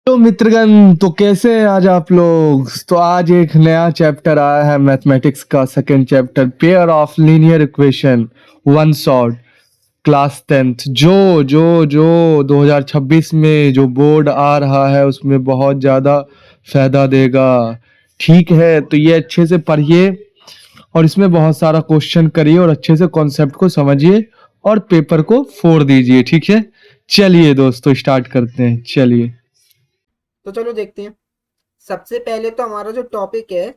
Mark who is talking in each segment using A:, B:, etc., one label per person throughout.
A: तो मित्रगण, तो कैसे हैं आज आप लोग। तो आज एक नया चैप्टर आया है मैथमेटिक्स का second chapter, pair of linear equation one shot, class 10th। जो 2026 में जो बोर्ड आ रहा है उसमें बहुत ज़्यादा फायदा देगा। ठीक है, तो ये अच्छे से पढ़िए और इसमें बहुत सारा क्वेश्चन करिए और अच्छे से कॉन्सेप्ट को समझिए और पेपर को फोड़ दीजिए। ठीक है, चलिए दोस्तों स्टार्ट करते हैं। चलिए,
B: तो चलो देखते हैं। सबसे पहले तो हमारा जो टॉपिक है,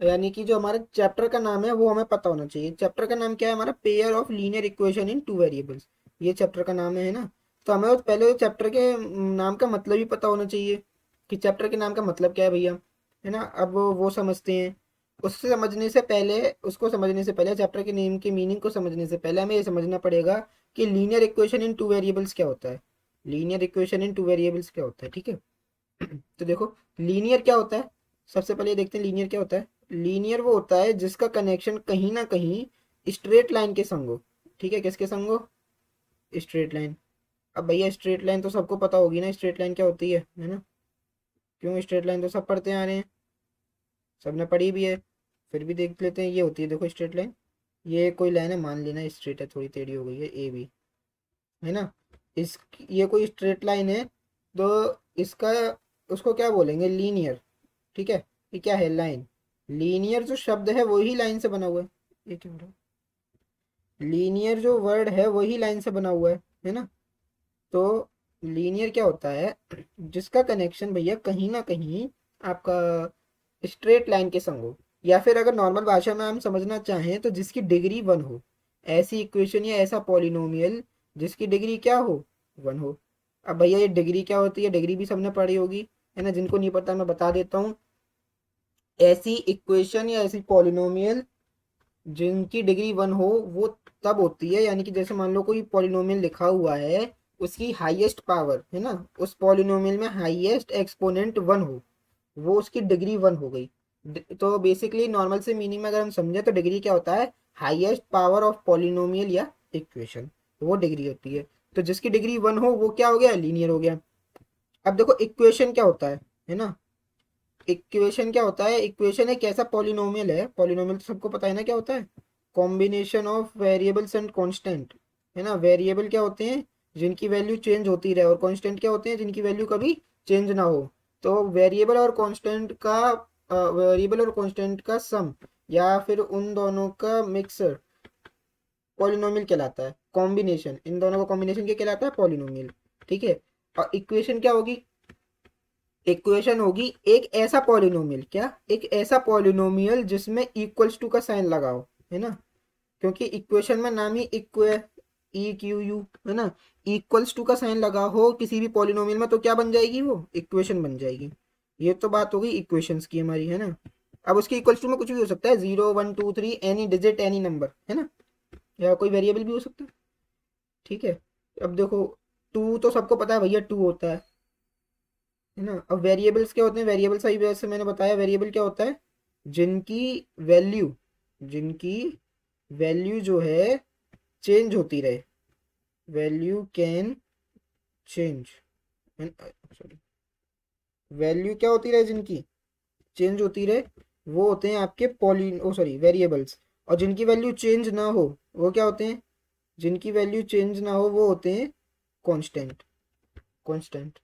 B: यानी कि जो हमारा चैप्टर का नाम है वो हमें पता होना चाहिए। चैप्टर का नाम क्या है हमारा? Pair of linear equation in two variables. ये चैप्टर का नाम है ना। तो हमें पहले चैप्टर के नाम का मतलब ही पता होना चाहिए कि चैप्टर के नाम का मतलब क्या है भैया, है ना। अब वो समझते हैं। उससे समझने से पहले उसको समझने से पहले चैप्टर के नेम की मीनिंग को समझने से पहले हमें ये समझना पड़ेगा कि linear equation in two variables क्या होता है। Linear equation in two variables क्या होता है, ठीक है। तो देखो, लीनियर क्या होता है। सबसे पहले देखते हैं लीनियर क्या होता है। लीनियर वो होता है जिसका कनेक्शन कहीं ना कहीं स्ट्रेट लाइन के संग हो। ठीक है, किसके संग हो? Straight line. अब भैया स्ट्रेट लाइन तो सबको पता होगी ना, स्ट्रेट लाइन क्या होती है ना। क्यों, स्ट्रेट लाइन तो सब पढ़ते आ रहे हैं, सबने पढ़ी भी है। फिर भी देख लेते हैं। ये होती है, देखो स्ट्रेट लाइन। ये कोई लाइन है, मान लेना स्ट्रेट है, थोड़ी टेढ़ी हो गई है, ए बी, है ना। इस ये कोई स्ट्रेट लाइन है, तो इसका उसको क्या बोलेंगे? लीनियर। ठीक है। ये क्या है? लाइन। लीनियर जो शब्द है वही लाइन से बना हुआ है। ये क्या हो रहा है? लीनियर जो वर्ड है वही लाइन से बना हुआ है ना। तो लीनियर क्या होता है? जिसका कनेक्शन भैया कहीं ना कहीं आपका स्ट्रेट लाइन के संग हो, या फिर अगर नॉर्मल भाषा में हम समझना चाहें तो जिसकी डिग्री वन हो। ऐसी इक्वेशन या ऐसा पॉलिनोमियल जिसकी डिग्री क्या हो? वन हो। अब भैया ये डिग्री क्या होती है? डिग्री भी सबने पढ़ी होगी, है ना। जिनको नहीं पता मैं बता देता हूँ। ऐसी इक्वेशन या ऐसी पॉलिनोमियल जिनकी डिग्री वन हो वो तब होती है, यानी कि जैसे मान लो कोई पॉलिनोमियल लिखा हुआ है, उसकी हाईएस्ट पावर, है ना, उस पॉलिनोमियल में हाईएस्ट एक्सपोनेंट वन हो, वो उसकी डिग्री वन हो गई। तो बेसिकली नॉर्मल से मीनिंग में अगर हम समझे तो डिग्री क्या होता है? हाईएस्ट पावर ऑफ पॉलिनोमियल या इक्वेशन, वो डिग्री होती है। तो जिसकी डिग्री वन हो वो क्या हो गया? लीनियर हो गया। अब देखो इक्वेशन क्या होता है ना। इक्वेशन क्या होता है? इक्वेशन एक ऐसा पॉलिनोमियल है, पॉलिनोमियल तो सबको पता है ना क्या होता है। Combination of variables and constant, है ना। वेरिएबल क्या होते हैं? जिनकी वैल्यू चेंज होती रहे, और कांस्टेंट क्या होते हैं? जिनकी वैल्यू कभी चेंज ना हो। तो वेरिएबल और कांस्टेंट का सम, या फिर उन दोनों का मिक्सर पॉलिनोमियल कहलाता है। कॉम्बिनेशन, इन दोनों का कॉम्बिनेशन क्या कहलाता है? पॉलिनोमियल। ठीक है। और इक्वेशन क्या होगी? इक्वेशन होगी एक ऐसा पॉलिनोमियल, क्या? एक ऐसा पॉलिनोमियल जिसमें इक्वल्स टू का साइन लगाओ, है ना। क्योंकि इक्वेशन में नाम ही इक्वे, ई क्यू यू, है ना। इक्वल्स टू का साइन लगा हो किसी भी पॉलिनोमियल में तो क्या बन जाएगी? वो इक्वेशन बन जाएगी। ये तो बात हो गई इक्वेशंस की हमारी, है ना। अब उसके इक्वल्स टू में कुछ भी हो सकता है, zero one two three, any digit, any number, है ना। या कोई वेरिएबल भी हो सकता है। ठीक है। अब देखो, टू तो सबको पता है भैया, टू होता है ना। अब वेरिएबल्स क्या होते हैं? वेरिएबल सही वैसे मैंने बताया, वेरिएबल क्या होता है? जिनकी वैल्यू जिनकी वैल्यू जो है चेंज होती रहे। Value can change, sorry, value क्या होती रहे? जिनकी चेंज होती रहे, वो होते हैं आपके पॉली ओ सॉरी वेरिएबल्स। और जिनकी वैल्यू चेंज ना हो वो क्या होते हैं? जिनकी वैल्यू चेंज ना हो वो होते हैं कांस्टेंट। कांस्टेंट।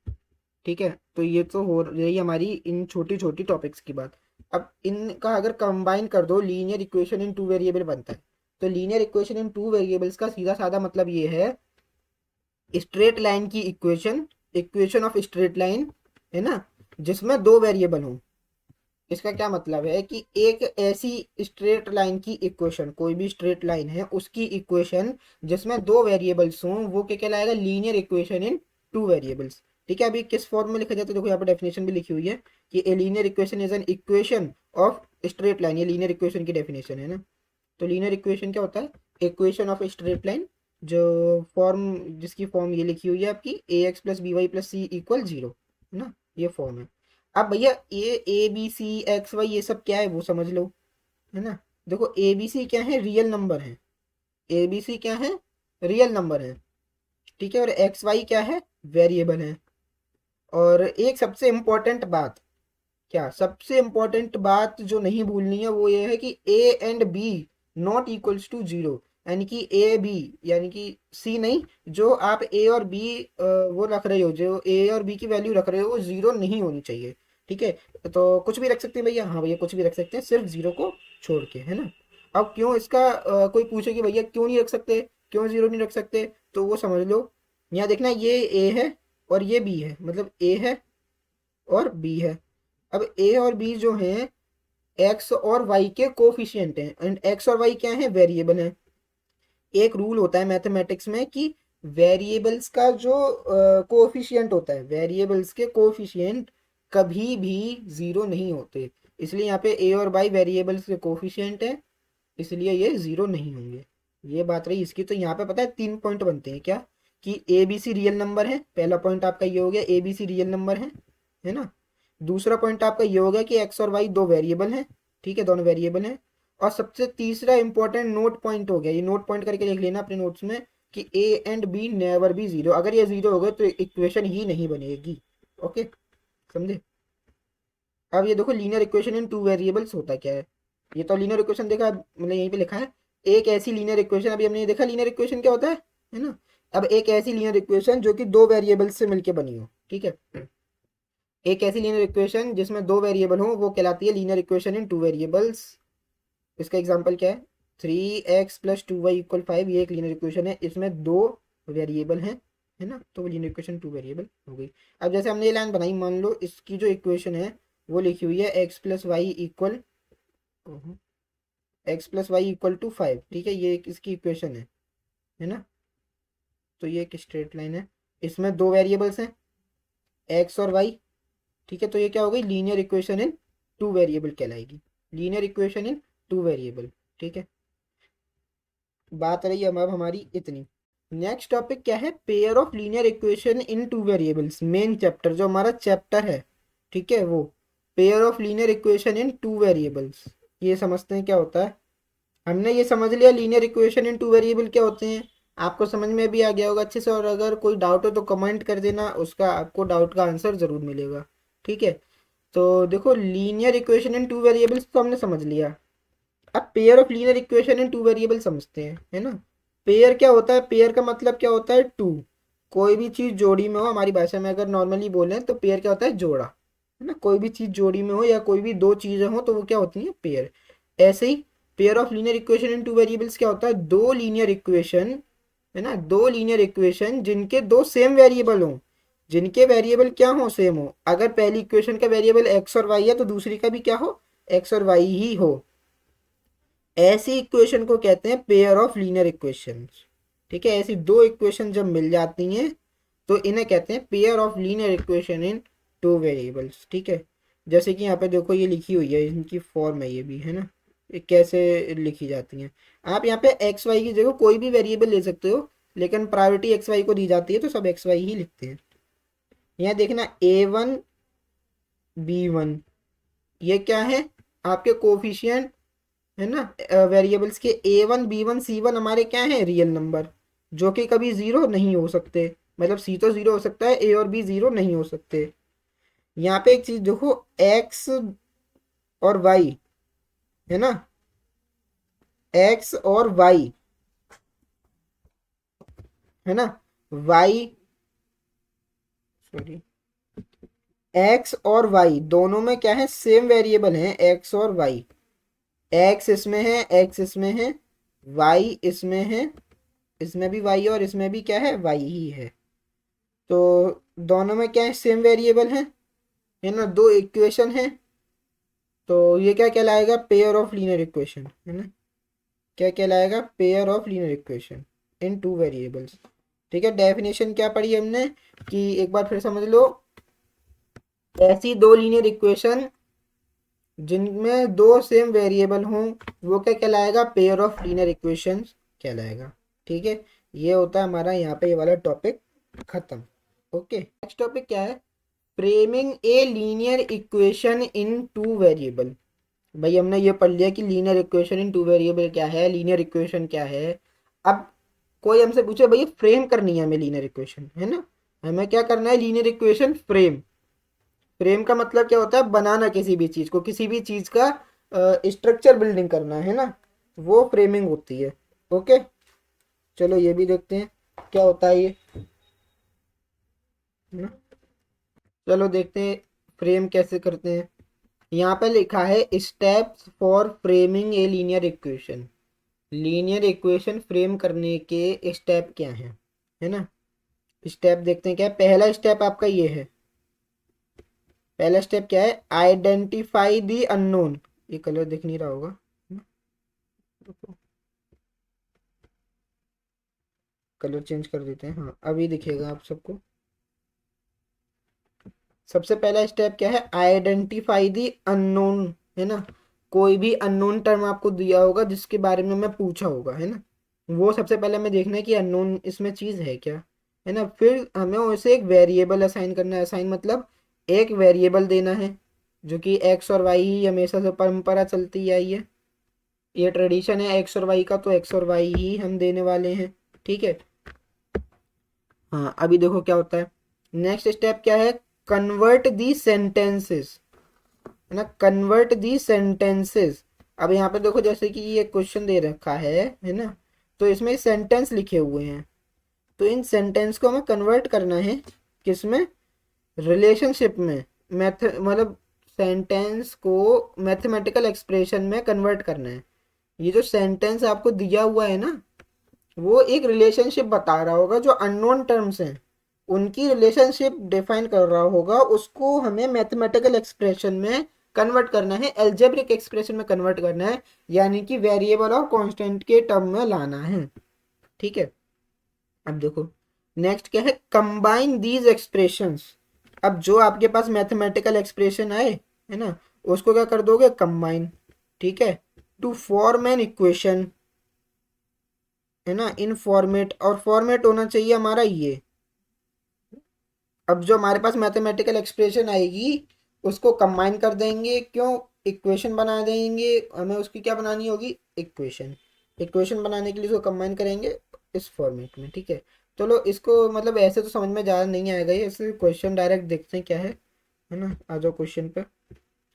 B: ठीक है। तो ये तो हो रही हमारी इन छोटी छोटी टॉपिक्स की बात। अब इनका अगर कंबाइन कर दो, linear equation in two variable बनता है। तो linear equation in two variables का सीधा साधा मतलब ये है, स्ट्रेट लाइन की equation, equation of straight line, है ना, जिसमें दो वेरिएबल हों। इसका क्या मतलब है कि एक ऐसी स्ट्रेट लाइन की इक्वेशन, कोई भी स्ट्रेट लाइन है उसकी इक्वेशन जिसमें दो वेरिएबल्स हों, वो क्या कहलाएगा? Linear equation in two variables. ठीक है। अभी किस फॉर्म में लिखा जाता है देखो, यहाँ पर डेफिनेशन भी लिखी हुई है कि a linear equation is an equation of straight line. ये लीनियर इक्वेशन की डेफिनेशन है ना। तो लीनियर इक्वेशन क्या होता है? इक्वेशन ऑफ स्ट्रेट लाइन, जो फॉर्म, जिसकी फॉर्म ये लिखी हुई है आपकी, A X plus B Y plus C equal zero, है ना। ये फॉर्म है। अब भैया ये A B C X Y ये सब क्या है वो समझ लो, है ना। देखो ए बी सी क्या है? रियल नंबर है। ए बी सी क्या है? रियल नंबर है। ठीक है। और एक्स वाई क्या है? वेरिएबल है। और एक सबसे इम्पोर्टेंट बात, क्या सबसे इम्पोर्टेंट बात जो नहीं भूलनी है वो ये है कि A and B not equals to zero, यानी कि ए बी, यानी कि सी नहीं, जो आप ए और बी वो रख रहे हो, जो ए और बी की वैल्यू रख रहे हो वो जीरो नहीं होनी चाहिए, ठीक है। तो कुछ भी रख सकते हैं भैया, हाँ भैया कुछ भी रख सकते हैं, सिर्फ जीरो को छोड़ के, है ना। अब क्यों इसका कोई पूछे कि भैया क्यों नहीं रख सकते, क्यों जीरो नहीं रख सकते, तो वो समझ लो। यहाँ देखना, ये ए है और ये बी है, मतलब ए है और बी है। अब ए और बी जो हैं एक्स और वाई के कोफिशिएंट हैं, एंड एक्स और वाई क्या है, वेरिएबल हैं। एक रूल होता है मैथमेटिक्स में कि वेरिएबल्स का जो कोफिशिएंट होता है, वेरिएबल्स के कोफिशिएंट कभी भी जीरो नहीं होते। इसलिए यहाँ पे ए और वाई वेरिएबल्स के कोफिशिएंट है, इसलिए ये जीरो नहीं होंगे। ये बात रही इसकी। तो यहाँ पे पता है 3 पॉइंट बनते हैं, क्या कि A B C real number है, पहला पॉइंट आपका ये हो गया, A B C real number है ना। दूसरा पॉइंट आपका ये हो गया कि एक्स और वाई दो वेरिएबल हैं, ठीक है, दोनों वेरिएबल हैं। और सबसे तीसरा इंपॉर्टेंट नोट पॉइंट हो गया, ये नोट पॉइंट करके लिख लेना अपने नोट्स में, कि A and be never be zero. अगर ये जीरो हो गए तो इक्वेशन ही नहीं बनेगी। ओके, समझे। अब ये देखो linear equation in two variables होता क्या है। ये तो लीनियर इक्वेशन देखा, मतलब यहीं पे लिखा है एक ऐसी लीनियर इक्वेशन, अभी हमने ये देखा लीनियर इक्वेशन क्या होता है ना। अब एक ऐसी लीनियर इक्वेशन जो कि दो वेरिएबल्स से मिलके बनी हो, ठीक है, एक ऐसी लीनियर इक्वेशन जिसमें दो वेरिएबल हो वो कहलाती है linear equation in two variables. इसका एग्जांपल क्या है, 3x + 2y = 5, ये एक लीनियर इक्वेशन है, इसमें दो वेरिएबल हैं, है ना, तो वो लीनियर इक्वेशन टू वेरिएबल हो गई। अब जैसे हमने ये लाइन बनाई, मान लो इसकी जो इक्वेशन है वो लिखी हुई है x + y = 5, ठीक है, ये इसकी इक्वेशन है ना। तो ये एक स्ट्रेट लाइन है, इसमें दो वेरिएबल्स हैं एक्स और वाई, ठीक है। तो ये क्या हो गई, linear equation in two variable कहलाएगी, linear equation in two variable, ठीक है। बात रही अब हमारी इतनी। नेक्स्ट टॉपिक क्या है, pair of linear equation in two variables, main chapter जो हमारा चैप्टर है, ठीक है, वो pair of linear equation in two variables. ये समझते हैं क्या होता है। हमने ये समझ लिया linear equation in two variable क्या होते हैं, आपको समझ में भी आ गया होगा अच्छे से। और अगर कोई डाउट हो तो कमेंट कर देना, उसका आपको डाउट का आंसर जरूर मिलेगा, ठीक है। तो देखो linear equation in two variables तो हमने समझ लिया। अब pair of linear equation in two variable समझते हैं, है ना। पेयर क्या होता है, पेयर का मतलब क्या होता है, टू। कोई भी चीज जोड़ी में हो, हमारी भाषा में अगर नॉर्मली बोलें तो पेयर क्या होता है, जोड़ा, है ना। कोई भी चीज जोड़ी में हो या कोई भी दो चीजें हो तो वो क्या होती है, पेयर। ऐसे ही pair of linear equation in two variables क्या होता है, दो लीनियर इक्वेशन, है ना, दो लीनियर इक्वेशन जिनके दो सेम वेरिएबल हो, जिनके वेरिएबल क्या हो, सेम हो। अगर पहली इक्वेशन का वेरिएबल एक्स और वाई है तो दूसरी का भी क्या हो, एक्स और वाई ही हो। ऐसी इक्वेशन को कहते हैं पेयर ऑफ लीनियर इक्वेशन, ठीक है। ऐसी दो इक्वेशन जब मिल जाती हैं तो इन्हें कहते हैं pair of linear equation in two variables, ठीक है। जैसे कि यहाँ पे देखो ये लिखी हुई है, इनकी फॉर्म है ये भी, है ना, ये कैसे लिखी जाती हैं। आप यहाँ पे एक्स वाई की जगह कोई भी वेरिएबल ले सकते हो, लेकिन प्रायोरिटी एक्स वाई को दी जाती है तो सब एक्स वाई ही लिखते हैं। यहाँ देखना a1 b1, ये क्या है, आपके कोफिशिएंट, है ना, वेरिएबल्स के a1 b1 c1 हमारे क्या है, रियल नंबर, जो कि कभी जीरो नहीं हो सकते। मतलब c तो जीरो हो सकता है, a और b जीरो नहीं हो सकते। यहाँ पे एक चीज देखो, x और y, है ना, x और y, है ना, y, सॉरी, x और y दोनों में क्या है, सेम वेरिएबल हैं x और y। x इसमें है, x इसमें है, y इसमें है, इसमें भी y और इसमें भी क्या है, y ही है। तो दोनों में क्या है, सेम वेरिएबल है ना, दो इक्वेशन है। तो ये क्या कहलाएगा, पेयर ऑफ लीनियर इक्वेशन, है ना। क्या कहलाएगा, pair of linear equation in two variables, ठीक है। डेफिनेशन क्या पढ़ी हमने, कि एक बार फिर समझ लो, ऐसी दो लीनियर इक्वेशन जिनमें दो सेम वेरिएबल हों वो क्या कहलाएगा, पेयर ऑफ लीनियर इक्वेशन कहलाएगा, ठीक है। ये होता है हमारा यहाँ पे ये वाला टॉपिक खत्म। ओके, नेक्स्ट टॉपिक क्या है, framing A linear equation in two variable. भाई हमने ये पढ़ लिया कि linear equation in two variable क्या है, लीनियर इक्वेशन क्या है। अब कोई हमसे पूछे भैया फ्रेम करनी है हमें लीनियर इक्वेशन, है ना, हमें क्या करना है, लीनियर इक्वेशन फ्रेम। फ्रेम का मतलब क्या होता है, बनाना किसी भी चीज को, किसी भी चीज का स्ट्रक्चर बिल्डिंग करना है ना, वो फ्रेमिंग होती है। ओके, चलो ये भी देखते हैं क्या होता है ये, है ना। चलो देखते हैं फ्रेम कैसे करते हैं। यहाँ पे लिखा है steps for framing A linear equation. Linear equation frame करने के स्टेप क्या है ना। स्टेप देखते हैं क्या है। पहला स्टेप आपका ये है। पहला स्टेप क्या है, आइडेंटिफाई द अननोन। ये कलर दिख नहीं रहा होगा, कलर चेंज कर देते हैं, हाँ अभी दिखेगा आप सबको। सबसे पहला स्टेप क्या है, आइडेंटिफाई द अननोन, है ना। कोई भी अननोन टर्म आपको दिया होगा जिसके बारे में मैं पूछा होगा, है ना, वो सबसे पहले हमें देखना है कि अननोन इसमें चीज़ है क्या, है ना। फिर हमें उसे एक वेरिएबल असाइन करना है। असाइन मतलब एक वेरिएबल देना है, जो कि एक्स और वाई ही हमेशा से परंपरा चलती आई है, ये ट्रेडिशन है एक्स और वाई का, तो एक्स और वाई ही हम देने वाले हैं, ठीक है। हाँ अभी देखो क्या होता है। नेक्स्ट स्टेप क्या है, कन्वर्ट दी सेंटेंसेस, है ना, कन्वर्ट दी सेंटेंसेस। अब यहाँ पे देखो जैसे कि ये क्वेश्चन दे रखा है ना, तो इसमें सेंटेंस लिखे हुए हैं, तो इन सेंटेंस को हमें कन्वर्ट करना है किसमें, रिलेशनशिप में। मैथ मतलब सेंटेंस को मैथमेटिकल एक्सप्रेशन में कन्वर्ट करना है। ये जो सेंटेंस आपको दिया हुआ है ना, वो एक रिलेशनशिप बता रहा होगा, जो अननोन टर्म्स हैं उनकी रिलेशनशिप डिफाइन कर रहा होगा, उसको हमें मैथमेटिकल एक्सप्रेशन में कन्वर्ट करना है, एल्जेब्रिक एक्सप्रेशन में कन्वर्ट करना है, यानी कि वेरिएबल और कांस्टेंट के टर्म में लाना है, ठीक है। अब देखो नेक्स्ट क्या है, कंबाइन दीज एक्सप्रेशंस। अब जो आपके पास मैथमेटिकल एक्सप्रेशन आए, है ना, उसको क्या कर दोगे, कंबाइन, ठीक है, टू फॉर्म एन इक्वेशन, है ना, इन फॉर्मेट। और फॉर्मेट होना चाहिए हमारा ये। अब जो हमारे पास मैथमेटिकल एक्सप्रेशन आएगी उसको कंबाइन कर देंगे, क्यों, इक्वेशन बना देंगे, हमें उसकी क्या बनानी होगी, इक्वेशन। इक्वेशन बनाने के लिए इसको कंबाइन करेंगे इस फॉर्मेट में, ठीक है। चलो इसको मतलब ऐसे तो समझ में ज़्यादा नहीं आएगा ये, ऐसे क्वेश्चन डायरेक्ट देखते हैं क्या है ना। आ जाओ क्वेश्चन पे।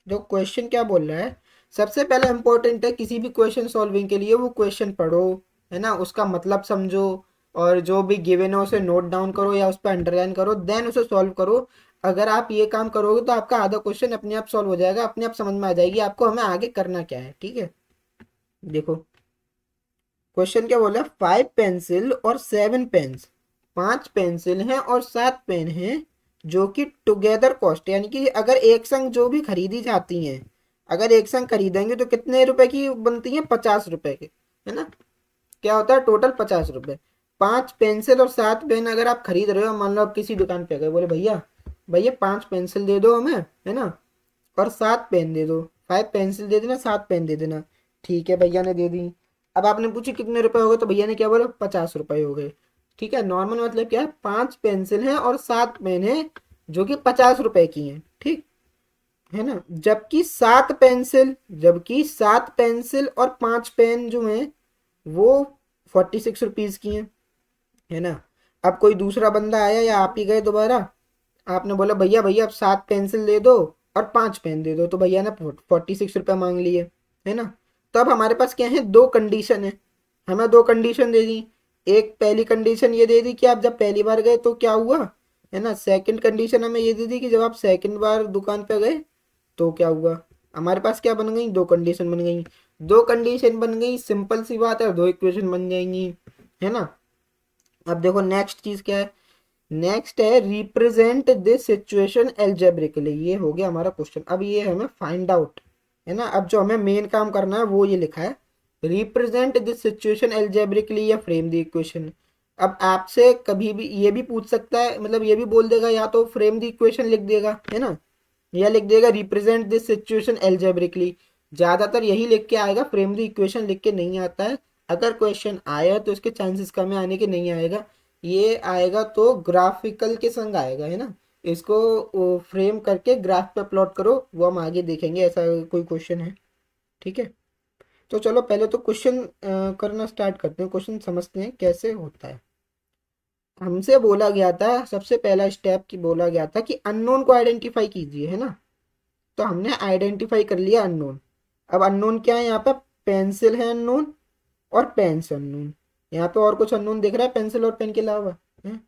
B: जो क्वेश्चन क्या बोल रहा है, सबसे पहले इंपॉर्टेंट है किसी भी क्वेश्चन सॉल्विंग के लिए वो क्वेश्चन पढ़ो, है ना, उसका मतलब समझो, और जो भी गिवन है उसे नोट डाउन करो या उस पर अंडरलाइन करो, देन उसे सॉल्व करो। अगर आप ये काम करोगे तो आपका आधा क्वेश्चन अपने आप सॉल्व हो जाएगा, अपने आप समझ में आ जाएगी आपको हमें आगे करना क्या है, ठीक है। देखो क्वेश्चन क्या बोला, 5 पेंसिल और 7 पेन्स। 5 पेंसिल हैं और 7 पेन हैं, जो कि टुगेदर कॉस्ट, यानी कि अगर एक संग जो भी खरीदी जाती हैं, अगर एक संग खरीदेंगे तो कितने रुपए की बनती हैं, 50 रुपए की, है ना। क्या होता है टोटल 50 रुपए। 5 पेंसिल और 7 पेन अगर आप खरीद रहे हो, मान लो आप किसी दुकान पे गए, बोले भैया भैया 5 पेंसिल दे दो हमें, है ना, और 7 पेन दे दो। 5 पेंसिल दे देना, 7 पेन दे देना, ठीक है, भैया ने दे दी। अब आपने पूछी कितने रुपए हो गए, तो भैया ने क्या बोला, 50 रुपए हो गए, ठीक है। नॉर्मल मतलब क्या है, 5 पेंसिल हैं और 7 पेन है, जो कि 50 रुपए की हैं, ठीक है ना। जबकि 7 पेंसिल और 5 पेन जो हैं वो 46 रुपीज की हैं, है ना। अब कोई दूसरा बंदा आया या आप ही गए दोबारा, आपने बोला भैया भैया अब 7 पेंसिल दे दो और 5 पेन दे दो, तो भैया ने 46 रुपये मांग लिए, है ना। तो अब हमारे पास क्या है, दो कंडीशन है, हमें दो कंडीशन दे दी। एक पहली कंडीशन ये दे दी कि आप जब पहली बार गए तो क्या हुआ, है ना। सेकंड कंडीशन हमें ये दे दी कि जब आप सेकंड बार दुकान पे गए तो क्या हुआ। हमारे पास क्या बन गई, दो कंडीशन बन गई। दो कंडीशन बन गई, सिंपल सी बात है, दो इक्वेशन बन जाएंगी, है ना। अब देखो नेक्स्ट चीज क्या है, नेक्स्ट है रिप्रेजेंट दिस सिचुएशन एल्जेब्रिकली। ये हो गया हमारा क्वेश्चन। अब ये हमें फाइंड आउट, है ना, अब जो हमें मेन काम करना है वो ये लिखा है, रिप्रेजेंट दिस सिचुएशन एल्जेब्रिकली या फ्रेम द इक्वेशन। अब आपसे कभी भी ये भी पूछ सकता है, मतलब ये भी बोल देगा, या तो फ्रेम द इक्वेशन लिख देगा, है ना, या लिख देगा रिप्रेजेंट दिस सिचुएशन एल्जेब्रिकली। ज्यादातर यही लिख के आएगा, फ्रेम द इक्वेशन लिख के नहीं आता है। अगर क्वेश्चन आया तो इसके चांसेस कम है आने के, नहीं आएगा ये आएगा तो ग्राफिकल के संग आएगा, है ना। इसको फ्रेम करके ग्राफ पे प्लॉट करो, वो हम आगे देखेंगे ऐसा कोई क्वेश्चन है, ठीक है। तो चलो पहले तो क्वेश्चन करना स्टार्ट करते हैं, क्वेश्चन समझते हैं कैसे होता है। हमसे बोला गया था, सबसे पहला स्टेप की बोला गया था कि अननोन को आइडेंटिफाई कीजिए, है ना। तो हमने आइडेंटिफाई कर लिया अननोन। अब अननोन क्या है यहाँ पे, पेंसिल है अननोन और पेन्स अननोन। यहाँ पे और कुछ अननोन दिख रहा है पेंसिल और पेन के अलावा? है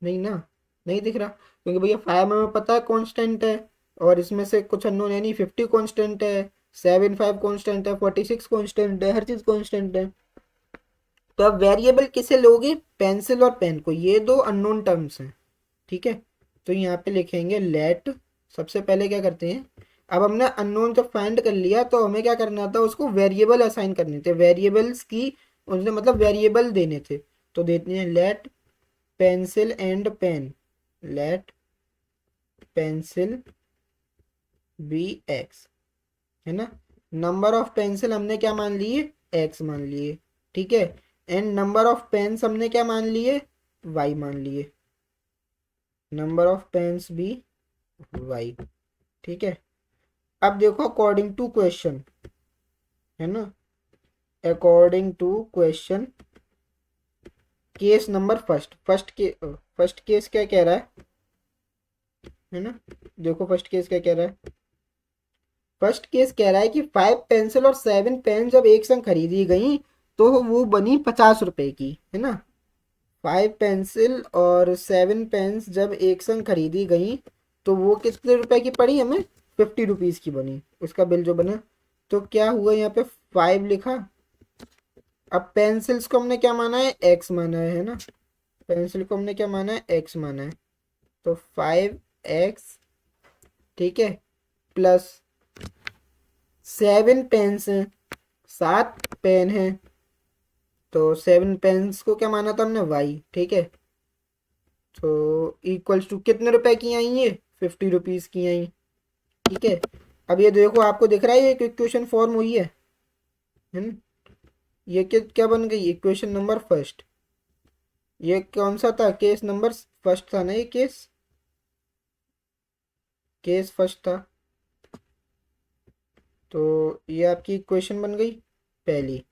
B: नहीं ना, नहीं दिख रहा, क्योंकि भैया 5 में हमें पता है कांस्टेंट है, और इसमें से कुछ अननोन है नहीं। 50 कांस्टेंट है, 75 कांस्टेंट है, 46 कांस्टेंट है, हर चीज कांस्टेंट है। तो अब वेरिएबल किसे लोगे, पेंसिल और पेन को, ये दो अननोन टर्म्स हैं, ठीक है। तो यहाँ पे लिखेंगे लेट, सबसे पहले क्या करते हैं, अब हमने अननोन जब फाइंड कर लिया तो हमें क्या करना था, उसको वेरिएबल असाइन करने थे, वेरिएबल्स की उनसे मतलब वेरिएबल देने थे। तो देते हैं let pencil and pen, let pencil be X, है ना। नंबर ऑफ पेंसिल हमने क्या मान लिए, एक्स मान लिए, ठीक है। एंड नंबर ऑफ पेन्स हमने क्या मान लिए, वाई मान लिए, नंबर ऑफ पेन्स भी वाई, ठीक है। अब देखो अकॉर्डिंग टू क्वेश्चन, है ना, according to question, case number first case क्या कह रहा है ना। देखो फर्स्ट केस क्या कह रहा है, फर्स्ट केस कह रहा है कि 5 पेंसिल और 7 पेन जब एक संग खरीदी गई तो वो बनी 50 रुपए की, है ना। 5 पेंसिल और 7 पेन्स जब एक संग खरीदी गई तो वो कितने रुपए की पड़ी हमें, 50 रुपीज की बनी, उसका बिल जो बना। तो क्या हुआ यहाँ पे, 5 लिखा। अब पेंसिल्स को हमने क्या माना है, एक्स माना है ना, पेंसिल को हमने क्या माना है, एक्स माना है। तो 5x, ठीक है, प्लस 7 पेन्स हैं, 7 पेन है, तो 7 पेन्स को क्या माना था हमने, वाई, ठीक है। तो इक्वल्स टू कितने रुपए की आई ये, 50 रुपीज की आई, ठीक है। अब ये देखो आपको दिख रहा है ये इक्वेशन फॉर्म हुई है ना। ये क्या बन गई, इक्वेशन नंबर फर्स्ट। ये कौन सा था, केस नंबर फर्स्ट था ना, ये केस फर्स्ट था। तो ये आपकी इक्वेशन बन गई पहली।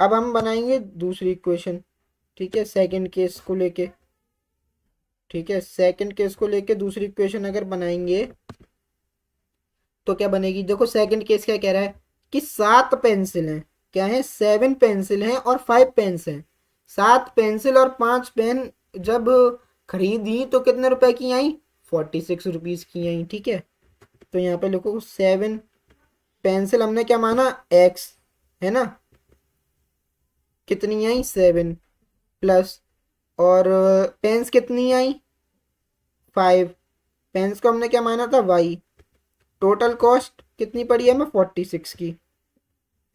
B: अब हम बनाएंगे दूसरी इक्वेशन, ठीक है, सेकंड केस को लेके, ठीक है। सेकंड केस को लेके दूसरी इक्वेशन अगर बनाएंगे तो क्या बनेगी, देखो सेकंड केस क्या कह रहा है कि 7 पेंसिल हैं, क्या है, 7 पेंसिल हैं और 5 पेन्स हैं। 7 पेंसिल और 5 पेन जब खरीदी तो कितने रुपए की आई, 46 रुपीज की आई, ठीक है। तो यहाँ पे लिखो 7 पेंसिल हमने क्या माना, एक्स, है ना, कितनी आई, 7, प्लस, और पेन्स कितनी आई, 5, पेन्स को हमने क्या माना था, वाई। टोटल कॉस्ट कितनी पड़ी है हमें, 46 की।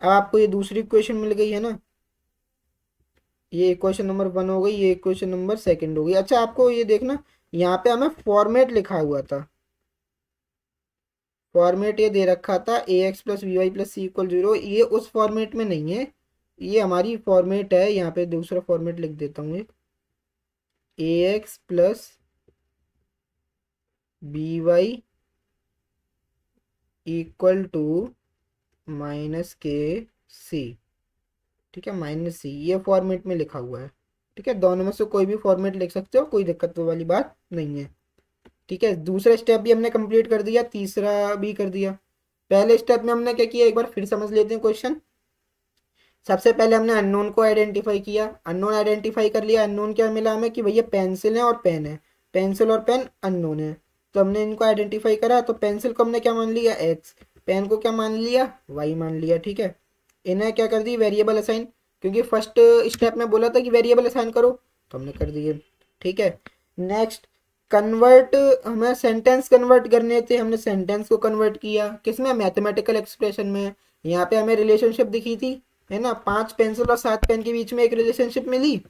B: अब आपको ये दूसरी इक्वेशन मिल गई है ना, ये इक्वेशन नंबर 1 हो गई, ये इक्वेशन नंबर सेकंड हो गई। अच्छा आपको ये देखना, यहाँ पे हमें फॉर्मेट लिखा हुआ था, फॉर्मेट ये दे रखा था A X plus V Y plus C equal 0, ये उस फॉर्मेट में नहीं है, ये हमारी फॉर्मेट है। यहाँ पे दूसरा फॉर्मेट लिख देता हूँ, एक A X plus B Y equal to minus के सी, ठीक है, माइनस सी, ये फॉर्मेट में लिखा हुआ है, ठीक है। दोनों में से कोई भी फॉर्मेट लिख सकते हो, कोई दिक्कत वाली बात नहीं है, ठीक है। दूसरा स्टेप भी हमने कंप्लीट कर दिया, तीसरा भी कर दिया। पहले स्टेप में हमने क्या किया, एक बार फिर समझ लेते हैं क्वेश्चन। सबसे पहले हमने अननोन को आइडेंटिफाई किया, अननोन आइडेंटिफाई कर लिया। अननोन क्या मिला हमें कि भैया पेंसिल है और पेन है, पेंसिल और पेन अननोन है। तो हमने इनको आइडेंटिफाई करा, तो पेंसिल को हमने क्या मान लिया, एक्स, पेन को क्या मान लिया, वाई मान लिया, ठीक है। इन्हें क्या कर दी, वेरिएबल असाइन, क्योंकि फर्स्ट स्टेप में बोला था कि वेरिएबल असाइन करो, तो हमने कर दिए, ठीक है। नेक्स्ट कन्वर्ट, हमें सेंटेंस कन्वर्ट करने थे, हमने सेंटेंस को कन्वर्ट किया किसमें, मैथमेटिकल एक्सप्रेशन में। यहाँ पे हमें रिलेशनशिप दिखी थी, है ना, 5 पेंसिल और 7 पेन के बीच में एक रिलेशनशिप मिली,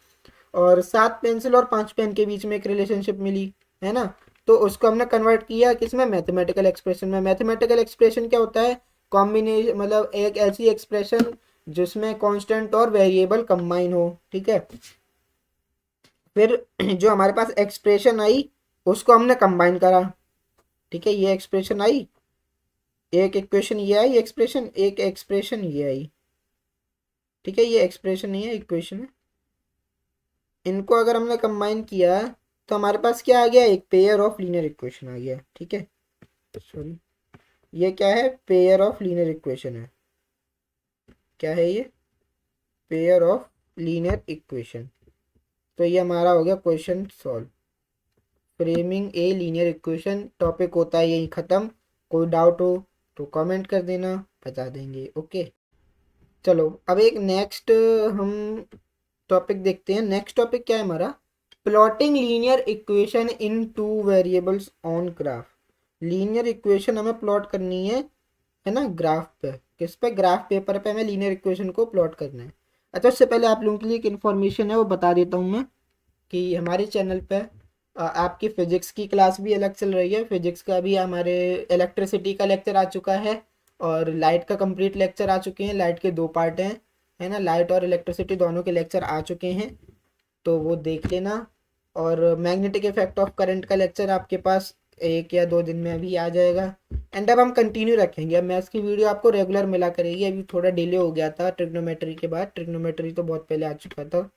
B: और 7 पेंसिल और 5 पेन के बीच में एक रिलेशनशिप मिली, है ना। तो उसको हमने कन्वर्ट किया किसमें, मैथमेटिकल एक्सप्रेशन में। मैथमेटिकल एक्सप्रेशन क्या होता है, कॉम्बिनेशन, मतलब एक ऐसी एक्सप्रेशन जिसमें कांस्टेंट और वेरिएबल कंबाइन हो, ठीक है। फिर जो हमारे पास एक्सप्रेशन आई उसको हमने कंबाइन करा, ठीक है, ये एक्सप्रेशन आई, एक इक्वेशन ये आई एक्सप्रेशन, एक एक्सप्रेशन ये आई, ठीक है, ये एक्सप्रेशन नहीं है, इक्वेशन है। इनको अगर हमने कंबाइन किया तो हमारे पास क्या आ गया, एक पेयर ऑफ लीनियर इक्वेशन आ गया। ठीक है, सॉरी, ये क्या है, पेयर ऑफ लीनियर इक्वेशन है। क्या है ये, पेयर ऑफ लीनियर इक्वेशन। तो ये हमारा हो गया क्वेश्चन सॉल्व। फ्रेमिंग ए लीनियर इक्वेशन टॉपिक होता है यही ख़त्म। कोई डाउट हो तो कमेंट कर देना, बता देंगे। ओके, चलो अब एक नेक्स्ट हम टॉपिक देखते हैं। नेक्स्ट टॉपिक क्या है हमारा, plotting linear equation in two variables on graph. Linear equation हमें प्लॉट करनी है ना, ग्राफ पे। किस पे, ग्राफ पेपर पे हमें लीनियर इक्वेशन को प्लॉट करना है। अच्छा, उससे पहले आप लोगों के लिए एक इन्फॉर्मेशन है वो बता देता हूँ मैं, कि हमारे चैनल पे आपकी फिजिक्स की क्लास भी अलग चल रही है। फिजिक्स का भी हमारे इलेक्ट्रिसिटी का लेक्चर आ चुका है और लाइट का कंप्लीट लेक्चर आ चुके हैं। लाइट के 2 पार्ट हैं, है ना, लाइट और इलेक्ट्रिसिटी दोनों के लेक्चर आ चुके हैं, तो वो देख लेना। और मैग्नेटिक इफेक्ट ऑफ करंट का लेक्चर आपके पास 1 या 2 दिन में अभी आ जाएगा। एंड अब हम कंटिन्यू रखेंगे, अब मैथ्स की वीडियो आपको रेगुलर मिला करेगी। अभी थोड़ा डिले हो गया था ट्रिग्नोमेट्री के बाद, ट्रिग्नोमेट्री तो बहुत पहले आ चुका था।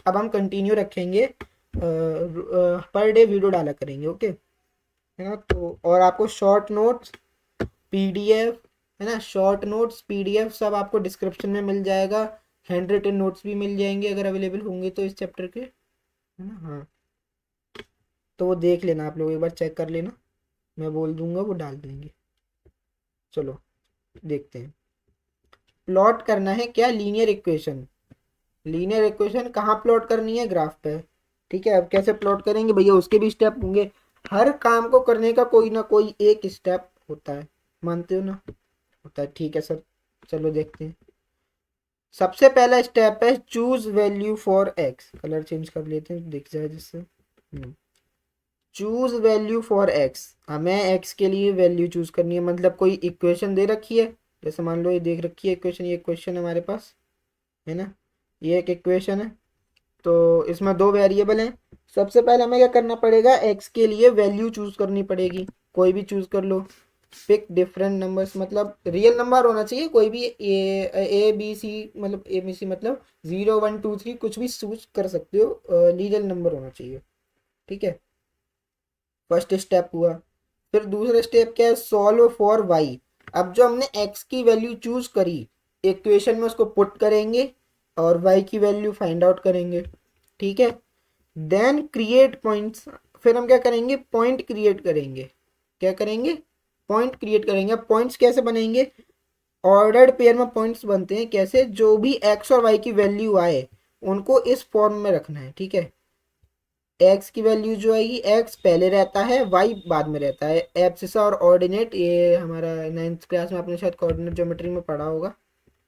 B: अब हम कंटिन्यू रखेंगे, पर डे वीडियो डाला करेंगे। ओके, है ना। तो और आपको शॉर्ट नोट्स, पीडीएफ, है ना, शॉर्ट नोट्स पीडीएफ सब आपको डिस्क्रिप्शन में मिल जाएगा। हैंड रिटन नोट्स भी मिल जाएंगे अगर अवेलेबल होंगे तो इस चैप्टर के, है ना। हाँ, तो वो देख लेना, आप लोग एक बार चेक कर लेना, मैं बोल दूंगा वो डाल देंगे। चलो देखते हैं। प्लॉट करना है क्या, लीनियर इक्वेशन। लीनियर इक्वेशन कहाँ प्लॉट करनी है, ग्राफ पे। ठीक है, अब कैसे प्लॉट करेंगे भैया, उसके भी स्टेप होंगे। हर काम को करने का कोई ना कोई एक स्टेप होता है, मानते हो ना, होता है। ठीक है सर, चलो देखते हैं। सबसे पहला स्टेप है choose value for x. Colour change कर लेते हैं दिख जाए जिससे। चूज वैल्यू फॉर एक्स, हमें एक्स के लिए वैल्यू चूज करनी है। मतलब कोई इक्वेशन दे रखी है, जैसे मान लो ये देख रखी है इक्वेशन, ये इक्वेशन हमारे पास, है ना, ये एक इक्वेशन है। तो इसमें 2 वेरिएबल हैं। सबसे पहले हमें क्या करना पड़ेगा, एक्स के लिए वैल्यू चूज करनी पड़ेगी। कोई भी चूज कर लो, पिक डिफरेंट नंबर्स, मतलब रियल नंबर होना चाहिए कोई भी, ए बी सी, मतलब ए बी सी मतलब 0 1 2 3 कुछ भी चूज कर सकते हो, रियल नंबर होना चाहिए। ठीक है, फर्स्ट स्टेप हुआ। फिर दूसरा स्टेप क्या है, सॉल्व फॉर वाई। अब जो हमने एक्स की वैल्यू चूज करी, इक्वेशन में उसको पुट करेंगे और वाई की वैल्यू फाइंड आउट करेंगे। ठीक है, देन क्रिएट पॉइंट्स। फिर हम क्या करेंगे, पॉइंट क्रिएट करेंगे। क्या करेंगे, पॉइंट क्रिएट करेंगे। अब पॉइंट्स कैसे बनेंगे, ऑर्डर्ड पेयर में पॉइंट्स बनते हैं। कैसे, जो भी एक्स और वाई की वैल्यू आए उनको इस फॉर्म में रखना है। ठीक है, एक्स की वैल्यू जो आएगी, एक्स पहले रहता है, वाई बाद में रहता है। एब्सिसा और ऑर्डिनेट, ये हमारा 9th क्लास में आपने शायद कोऑर्डिनेट ज्योमेट्री में पढ़ा होगा,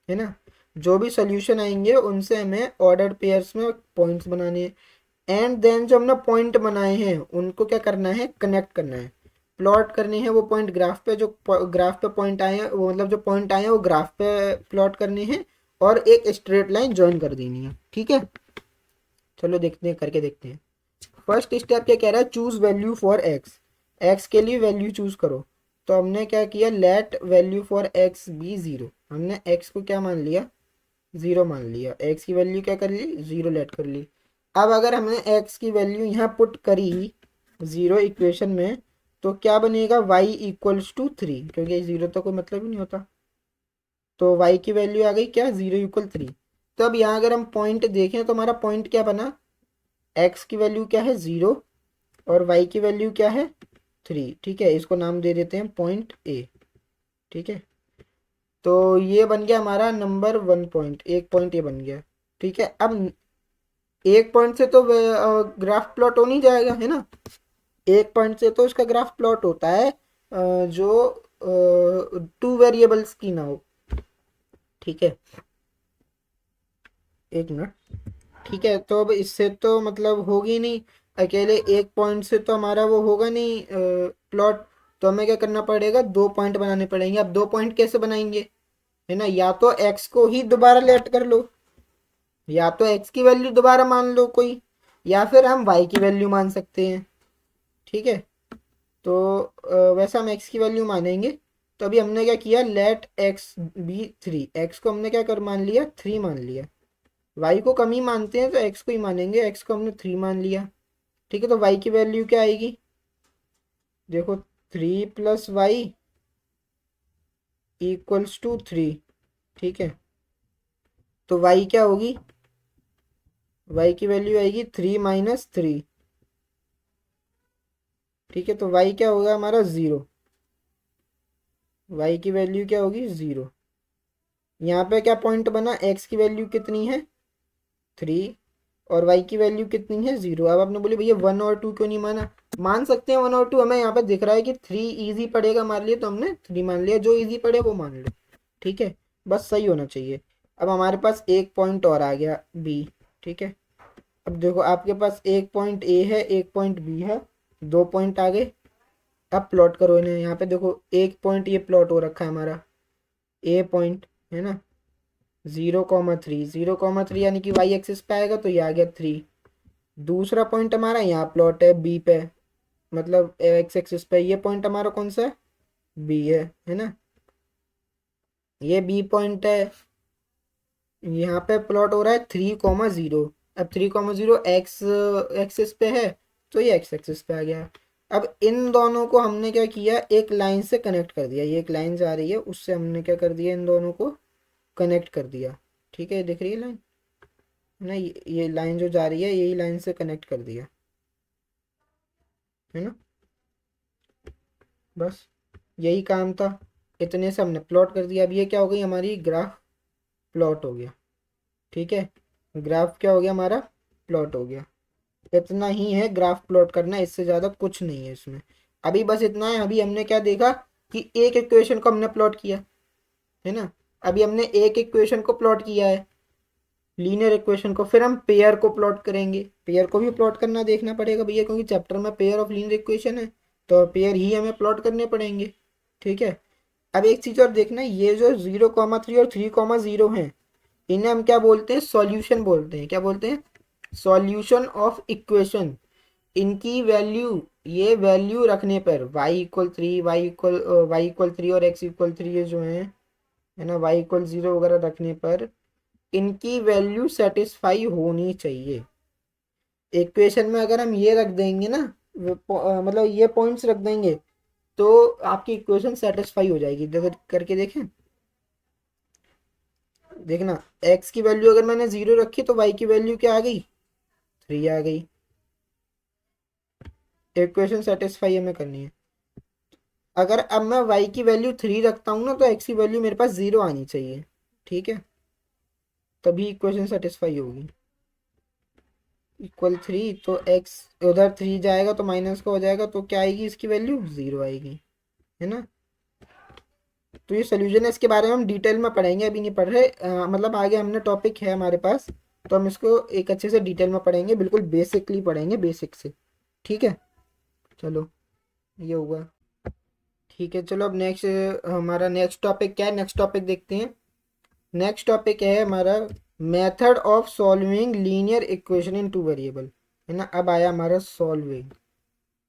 B: है ना। जो भी सोल्यूशन आएंगे उनसे हमें ऑर्डर्ड पेयर्स में पॉइंट्स बनाने हैं। एंड देन जो हमने पॉइंट बनाए हैं उनको क्या करना है, कनेक्ट करना है, प्लॉट करने हैं वो पॉइंट ग्राफ पे। जो ग्राफ पे पॉइंट आए हैं वो, मतलब जो पॉइंट आए हैं वो ग्राफ पे प्लॉट करने हैं और एक स्ट्रेट लाइन ज्वाइन कर देनी है। ठीक है, चलो देखते हैं, करके देखते हैं। फर्स्ट स्टेप क्या कह रहा है, choose value for X. X के लिए वैल्यू चूज करो। तो हमने क्या किया, let value for X be 0। हमने एक्स को क्या मान लिया, 0 मान लिया। एक्स की वैल्यू क्या कर ली, 0 लेट कर ली। अब अगर हमने एक्स की वैल्यू यहाँ पुट करी 0 इक्वेशन में, तो क्या बनेगा, y इक्वल्स टू 3, क्योंकि 0 तो कोई मतलब ही नहीं होता। तो y की वैल्यू आ गई क्या, 0 इक्वल 3। तो अब यहाँ अगर हम पॉइंट देखें तो हमारा पॉइंट क्या बना, x की वैल्यू क्या है 0 और y की वैल्यू क्या है 3। ठीक है, इसको नाम दे देते हैं पॉइंट ए। ठीक है, तो ये बन गया हमारा नंबर 1 पॉइंट, एक पॉइंट ये बन गया। ठीक है, अब एक पॉइंट से तो ग्राफ प्लॉट हो नहीं जाएगा, है ना। एक पॉइंट से तो इसका ग्राफ प्लॉट होता है जो 2 वेरिएबल्स की ना हो। ठीक है, एक मिनट। ठीक है, तो अब इससे तो मतलब होगी नहीं, अकेले एक पॉइंट से तो हमारा वो होगा नहीं प्लॉट। तो हमें क्या करना पड़ेगा, 2 पॉइंट बनाने पड़ेंगे। अब 2 पॉइंट कैसे बनाएंगे, है ना, या तो एक्स को ही दोबारा लेट कर लो, या तो एक्स की वैल्यू दोबारा मान लो कोई, या फिर हम वाई की वैल्यू मान सकते हैं। ठीक है, तो वैसे हम एक्स की वैल्यू मानेंगे। तो अभी हमने क्या किया, लेट एक्स बी 3। एक्स को हमने क्या कर मान लिया, 3 मान लिया। वाई को कम ही मानते हैं तो एक्स को ही मानेंगे, एक्स को हमने 3 मान लिया। ठीक है, तो वाई की वैल्यू क्या आएगी, देखो 3 + y इक्वल्स टू 3। ठीक है, तो y क्या होगी, y की वैल्यू आएगी 3 - 3। ठीक है, तो y क्या होगा हमारा 0, y की वैल्यू क्या होगी 0। यहाँ पे क्या पॉइंट बना, x की वैल्यू कितनी है 3 और y की वैल्यू कितनी है 0। अब आपने बोले भैया 1 और 2 क्यों नहीं माना, मान सकते हैं 1 और 2, हमें यहाँ पे दिख रहा है कि 3 इजी पड़ेगा हमारे लिए तो हमने 3 मान लिया, जो इजी पड़े वो मान लो। ठीक है, बस सही होना चाहिए। अब हमारे पास एक पॉइंट और आ गया बी। ठीक है, अब देखो आपके पास एक पॉइंट ए है, एक पॉइंट बी है, 2 पॉइंट आ गए। अब प्लॉट करो इन्हें, यहाँ पे देखो एक पॉइंट ये प्लॉट हो रखा है हमारा ए पॉइंट, है ना, 0,3, 0,3 यानी कि वाई एक्सिस पे आएगा तो ये आ गया 3। दूसरा पॉइंट हमारा यहाँ प्लॉट है बी पे, मतलब एक्स एक्सिस पे, ये पॉइंट हमारा कौन सा है, बी है ना, ये बी पॉइंट है, यहाँ पे प्लॉट हो रहा है 3,0। अब 3,0 एक्स एक्सिस पे है तो ये एक्स एक्सिस पे आ गया। अब इन दोनों को हमने क्या किया, एक लाइन से कनेक्ट कर दिया, ये एक लाइन जा रही है उससे हमने क्या कर दिया, इन दोनों को कनेक्ट कर दिया। ठीक है, ये दिख रही है लाइन ना, ये लाइन जो जा रही है यही लाइन से कनेक्ट कर दिया, है ना, बस यही काम था, इतने से हमने प्लॉट कर दिया। अब ये क्या हो गई हमारी ग्राफ प्लॉट हो गया। ठीक है, ग्राफ क्या हो गया हमारा, प्लॉट हो गया। इतना ही है ग्राफ प्लॉट करना, इससे ज़्यादा कुछ नहीं है इसमें। अभी बस इतना है, अभी हमने क्या देखा कि एक इक्वेशन को हमने प्लॉट किया, है ना, अभी हमने एक इक्वेशन को प्लॉट किया है लीनियर इक्वेशन को, फिर हम पेयर को प्लॉट करेंगे। पेयर को भी प्लॉट करना देखना पड़ेगा भैया, क्योंकि चैप्टर में पेयर ऑफ लीनियर इक्वेशन है तो पेयर ही हमें प्लॉट करने पड़ेंगे। ठीक है, अब एक चीज़ और देखना, ये जो 0,3 और 3,0 हैं इन्हें हम क्या बोलते हैं, सॉल्यूशन बोलते हैं। क्या बोलते हैं, सॉल्यूशन ऑफ इक्वेशन। इनकी वैल्यू, ये वैल्यू रखने पर y = 3, y = 3 और x = 3 ये जो है ना, y = 0 वगैरह रखने पर इनकी वैल्यू सेटिस्फाई होनी चाहिए। इक्वेशन में अगर हम ये रख देंगे ना, मतलब ये पॉइंट्स रख देंगे तो आपकी इक्वेशन सेटिस्फाई हो जाएगी। देखो करके देखें, देखना x की वैल्यू अगर मैंने 0 रखी तो y की वैल्यू क्या आ गई, 3 आ गई। इक्वेशन सेटिस्फाई हमें करनी है। अगर अब मैं y की वैल्यू 3 रखता हूँ ना तो x की वैल्यू मेरे पास 0 आनी चाहिए। ठीक है, तभी इक्वेशन सेटिस्फाई होगी। =3 तो x उधर 3 जाएगा तो माइनस का हो जाएगा, तो क्या आएगी इसकी वैल्यू 0 आएगी, है ना। तो ये सोल्यूशन है, इसके बारे में हम डिटेल में पढ़ेंगे, अभी नहीं पढ़ रहे, मतलब आगे हमने टॉपिक है हमारे पास तो हम इसको एक अच्छे से डिटेल में पढ़ेंगे, बिल्कुल बेसिकली पढ़ेंगे, बेसिक से। ठीक है, चलो ये हुआ। ठीक है, चलो अब नेक्स्ट, हमारा नेक्स्ट टॉपिक क्या है, नेक्स्ट टॉपिक देखते हैं। नेक्स्ट टॉपिक है हमारा method of solving linear equation in two variable, है ना। अब आया हमारा सॉल्विंग,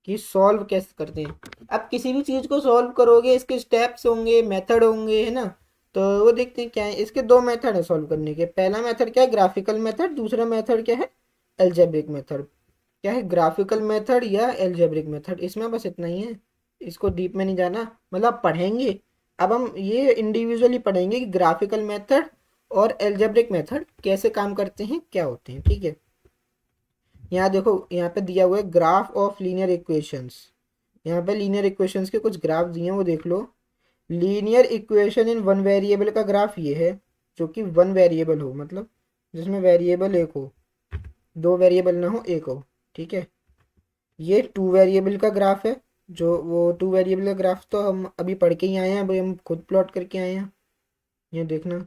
B: कि सॉल्व कैसे करते हैं। अब किसी भी चीज़ को सॉल्व करोगे इसके स्टेप्स होंगे, मेथड होंगे, है ना। तो वो देखते हैं क्या है, इसके दो मेथड है सॉल्व करने के। पहला मेथड क्या है, ग्राफिकल मेथड। दूसरा मेथड क्या है, एल्जेब्रिक मेथड। क्या है, ग्राफिकल मेथड या एल्जेब्रिक मेथड। इसमें बस इतना ही है, इसको डीप में नहीं जाना, मतलब पढ़ेंगे। अब हम ये इंडिविजुअली पढ़ेंगे कि ग्राफिकल मेथड और एल्जेब्रिक मेथड कैसे काम करते हैं, क्या होते हैं। ठीक है, यहाँ देखो, यहाँ पे दिया हुआ है ग्राफ ऑफ लीनियर इक्वेशंस। यहाँ पे लीनियर इक्वेशंस के कुछ ग्राफ दिए हैं, वो देख लो। Linear equation in one variable का ग्राफ ये है, जो कि वन वेरिएबल हो, मतलब जिसमें वेरिएबल एक हो, दो वेरिएबल ना हो, एक हो। ठीक है, ये टू वेरिएबल का ग्राफ है, जो वो टू वेरिएबल का ग्राफ तो हम अभी पढ़ के ही आए हैं, अभी हम खुद प्लॉट करके आए हैं। ये देखना,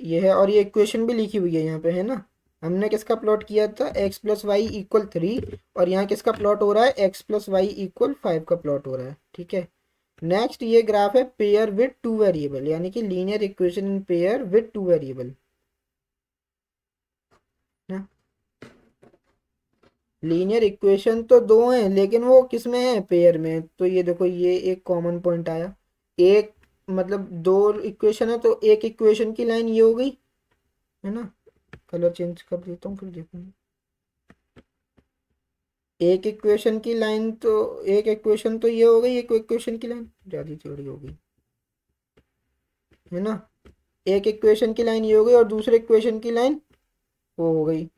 B: ये है, और ये इक्वेशन भी लिखी हुई है यहाँ पे, है ना। हमने किसका प्लॉट किया था, x + y = 3, और यहाँ किसका प्लॉट हो रहा है, x + y = 5 का प्लॉट हो रहा है। ठीक है, नेक्स्ट ये ग्राफ है पेयर विद टू वेरिएबल, यानी कि linear equation in pair with two variable ना। लीनियर इक्वेशन तो दो हैं लेकिन वो किस में है, पेयर में। तो ये देखो, ये एक कॉमन पॉइंट आया, एक मतलब दो इक्वेशन है तो एक इक्वेशन की लाइन ये हो गई, है ना। कलर चेंज कर देता हूँ फिर देखूंगा। एक इक्वेशन की लाइन तो, एक इक्वेशन तो ये हो गई, एक इक्वेशन की लाइन ज़्यादा चौड़ी हो गई है ना। एक इक्वेशन की लाइन ये हो गई और दूसरे इक्वेशन की लाइन वो हो गई।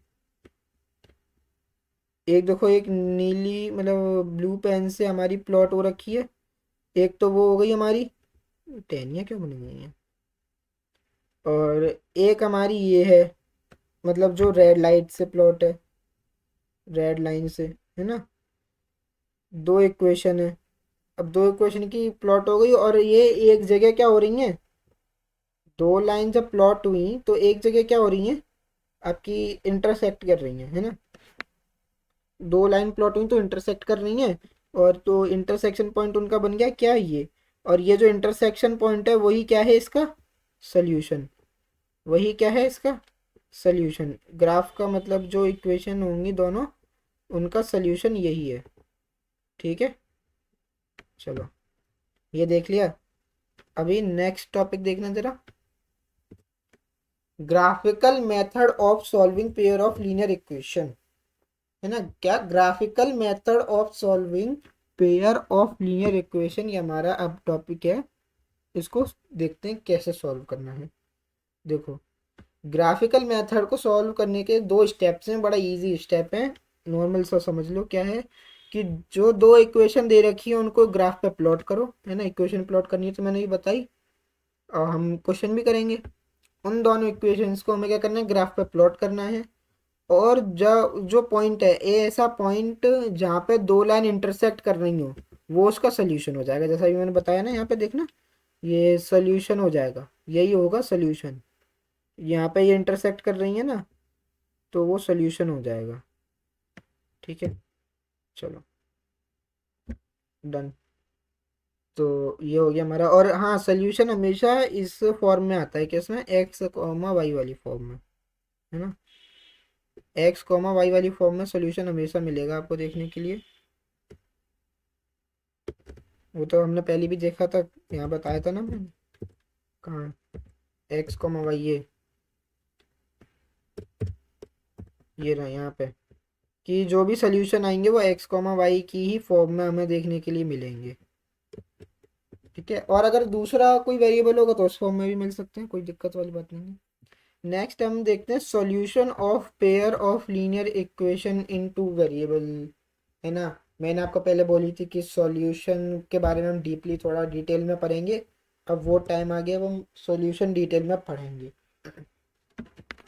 B: एक देखो, एक नीली मतलब ब्लू पेन से हमारी प्लॉट हो रखी है, एक तो वो हो गई हमारी, टहनियाँ क्यों बनी हुई हैं, और एक हमारी ये है, मतलब जो रेड लाइट से प्लॉट है, रेड लाइन से, है ना। दो इक्वेशन है, अब दो इक्वेशन की प्लॉट हो गई और ये एक जगह क्या हो रही है, दो लाइन जब प्लॉट हुई तो एक जगह क्या हो रही है आपकी, इंटरसेक्ट कर रही है ना। दो लाइन प्लॉट हुई तो इंटरसेक्ट कर रही है, और तो इंटरसेक्शन पॉइंट उनका बन गया क्या, ये। और ये जो इंटरसेक्शन पॉइंट है वही क्या है इसका सोल्यूशन, वही क्या है इसका सोल्यूशन। ग्राफ का मतलब जो इक्वेशन होंगी दोनों, उनका सोल्यूशन यही है। ठीक है, चलो ये देख लिया। अभी नेक्स्ट टॉपिक देखना जरा, graphical method of solving pair of linear equation, है ना। क्या, graphical method of solving pair of linear equation, ये हमारा अब टॉपिक है। इसको देखते हैं कैसे सॉल्व करना है। देखो, ग्राफिकल मेथड को सॉल्व करने के दो स्टेप्स हैं, बड़ा इजी स्टेप है, नॉर्मल सा समझ लो। क्या है कि जो दो इक्वेशन दे रखी है उनको ग्राफ पे प्लॉट करो, है ना। इक्वेशन प्लॉट करनी है तो मैंने ये बताई, और हम क्वेश्चन भी करेंगे। उन दोनों इक्वेशंस को हमें क्या करना है, ग्राफ पे प्लॉट करना है। और जो जो पॉइंट है, ए ऐसा पॉइंट जहाँ पे दो लाइन इंटरसेक्ट कर रही हो, वो उसका सोल्यूशन हो जाएगा। जैसा भी मैंने बताया ना, यहाँ पे देखना, ये सोल्यूशन हो जाएगा, यही होगा सोल्यूशन। यहाँ पे ये इंटरसेक्ट कर रही है ना, तो वो सोल्यूशन हो जाएगा। ठीक है, चलो डन। तो ये हो गया हमारा। और हाँ, सोल्यूशन हमेशा इस फॉर्म में आता है, किसमें, एक्स कॉमा वाई वाली फॉर्म में, है ना। एक्स कॉमा वाई वाली फॉर्म में सोल्यूशन हमेशा मिलेगा आपको देखने के लिए। वो तो हमने पहले भी देखा था, यहाँ बताया था ना मैंने, कहाँ, एक्स कॉमा वाई, ये रहा यहाँ पे, कि जो भी सोल्यूशन आएंगे वो एक्स कॉमा वाई की ही फॉर्म में हमें देखने के लिए मिलेंगे। ठीक है, और अगर दूसरा कोई वेरिएबल होगा तो उस फॉर्म में भी मिल सकते हैं, कोई दिक्कत वाली बात नहीं है। नेक्स्ट हम देखते हैं solution of pair of linear equation in two variable, है ना। मैंने आपको पहले बोली थी कि सॉल्यूशन के बारे में हम डीपली थोड़ा डिटेल में पढ़ेंगे। अब वो टाइम आ गया, अब हम सॉल्यूशन डिटेल में पढ़ेंगे।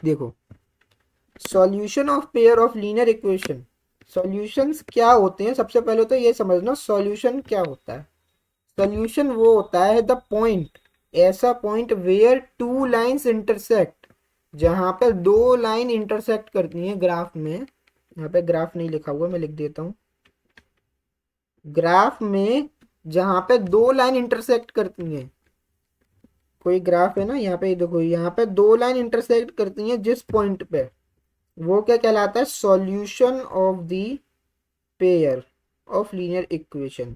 B: देखो, solution of pair of linear equation, solutions क्या होते हैं, सबसे पहले तो ये समझना सॉल्यूशन क्या होता है। सॉल्यूशन वो होता है द पॉइंट, ऐसा point where two lines intersect, जहां पे दो लाइन इंटरसेक्ट करती हैं ग्राफ में। यहाँ पे ग्राफ नहीं लिखा हुआ, मैं लिख देता हूँ। ग्राफ में जहां पे दो लाइन इंटरसेक्ट करती हैं, कोई ग्राफ है ना, यहाँ पे देखो, यहाँ पे दो लाइन इंटरसेक्ट करती हैं जिस पॉइंट पे, वो क्या कहलाता है, solution of the pair of linear equation.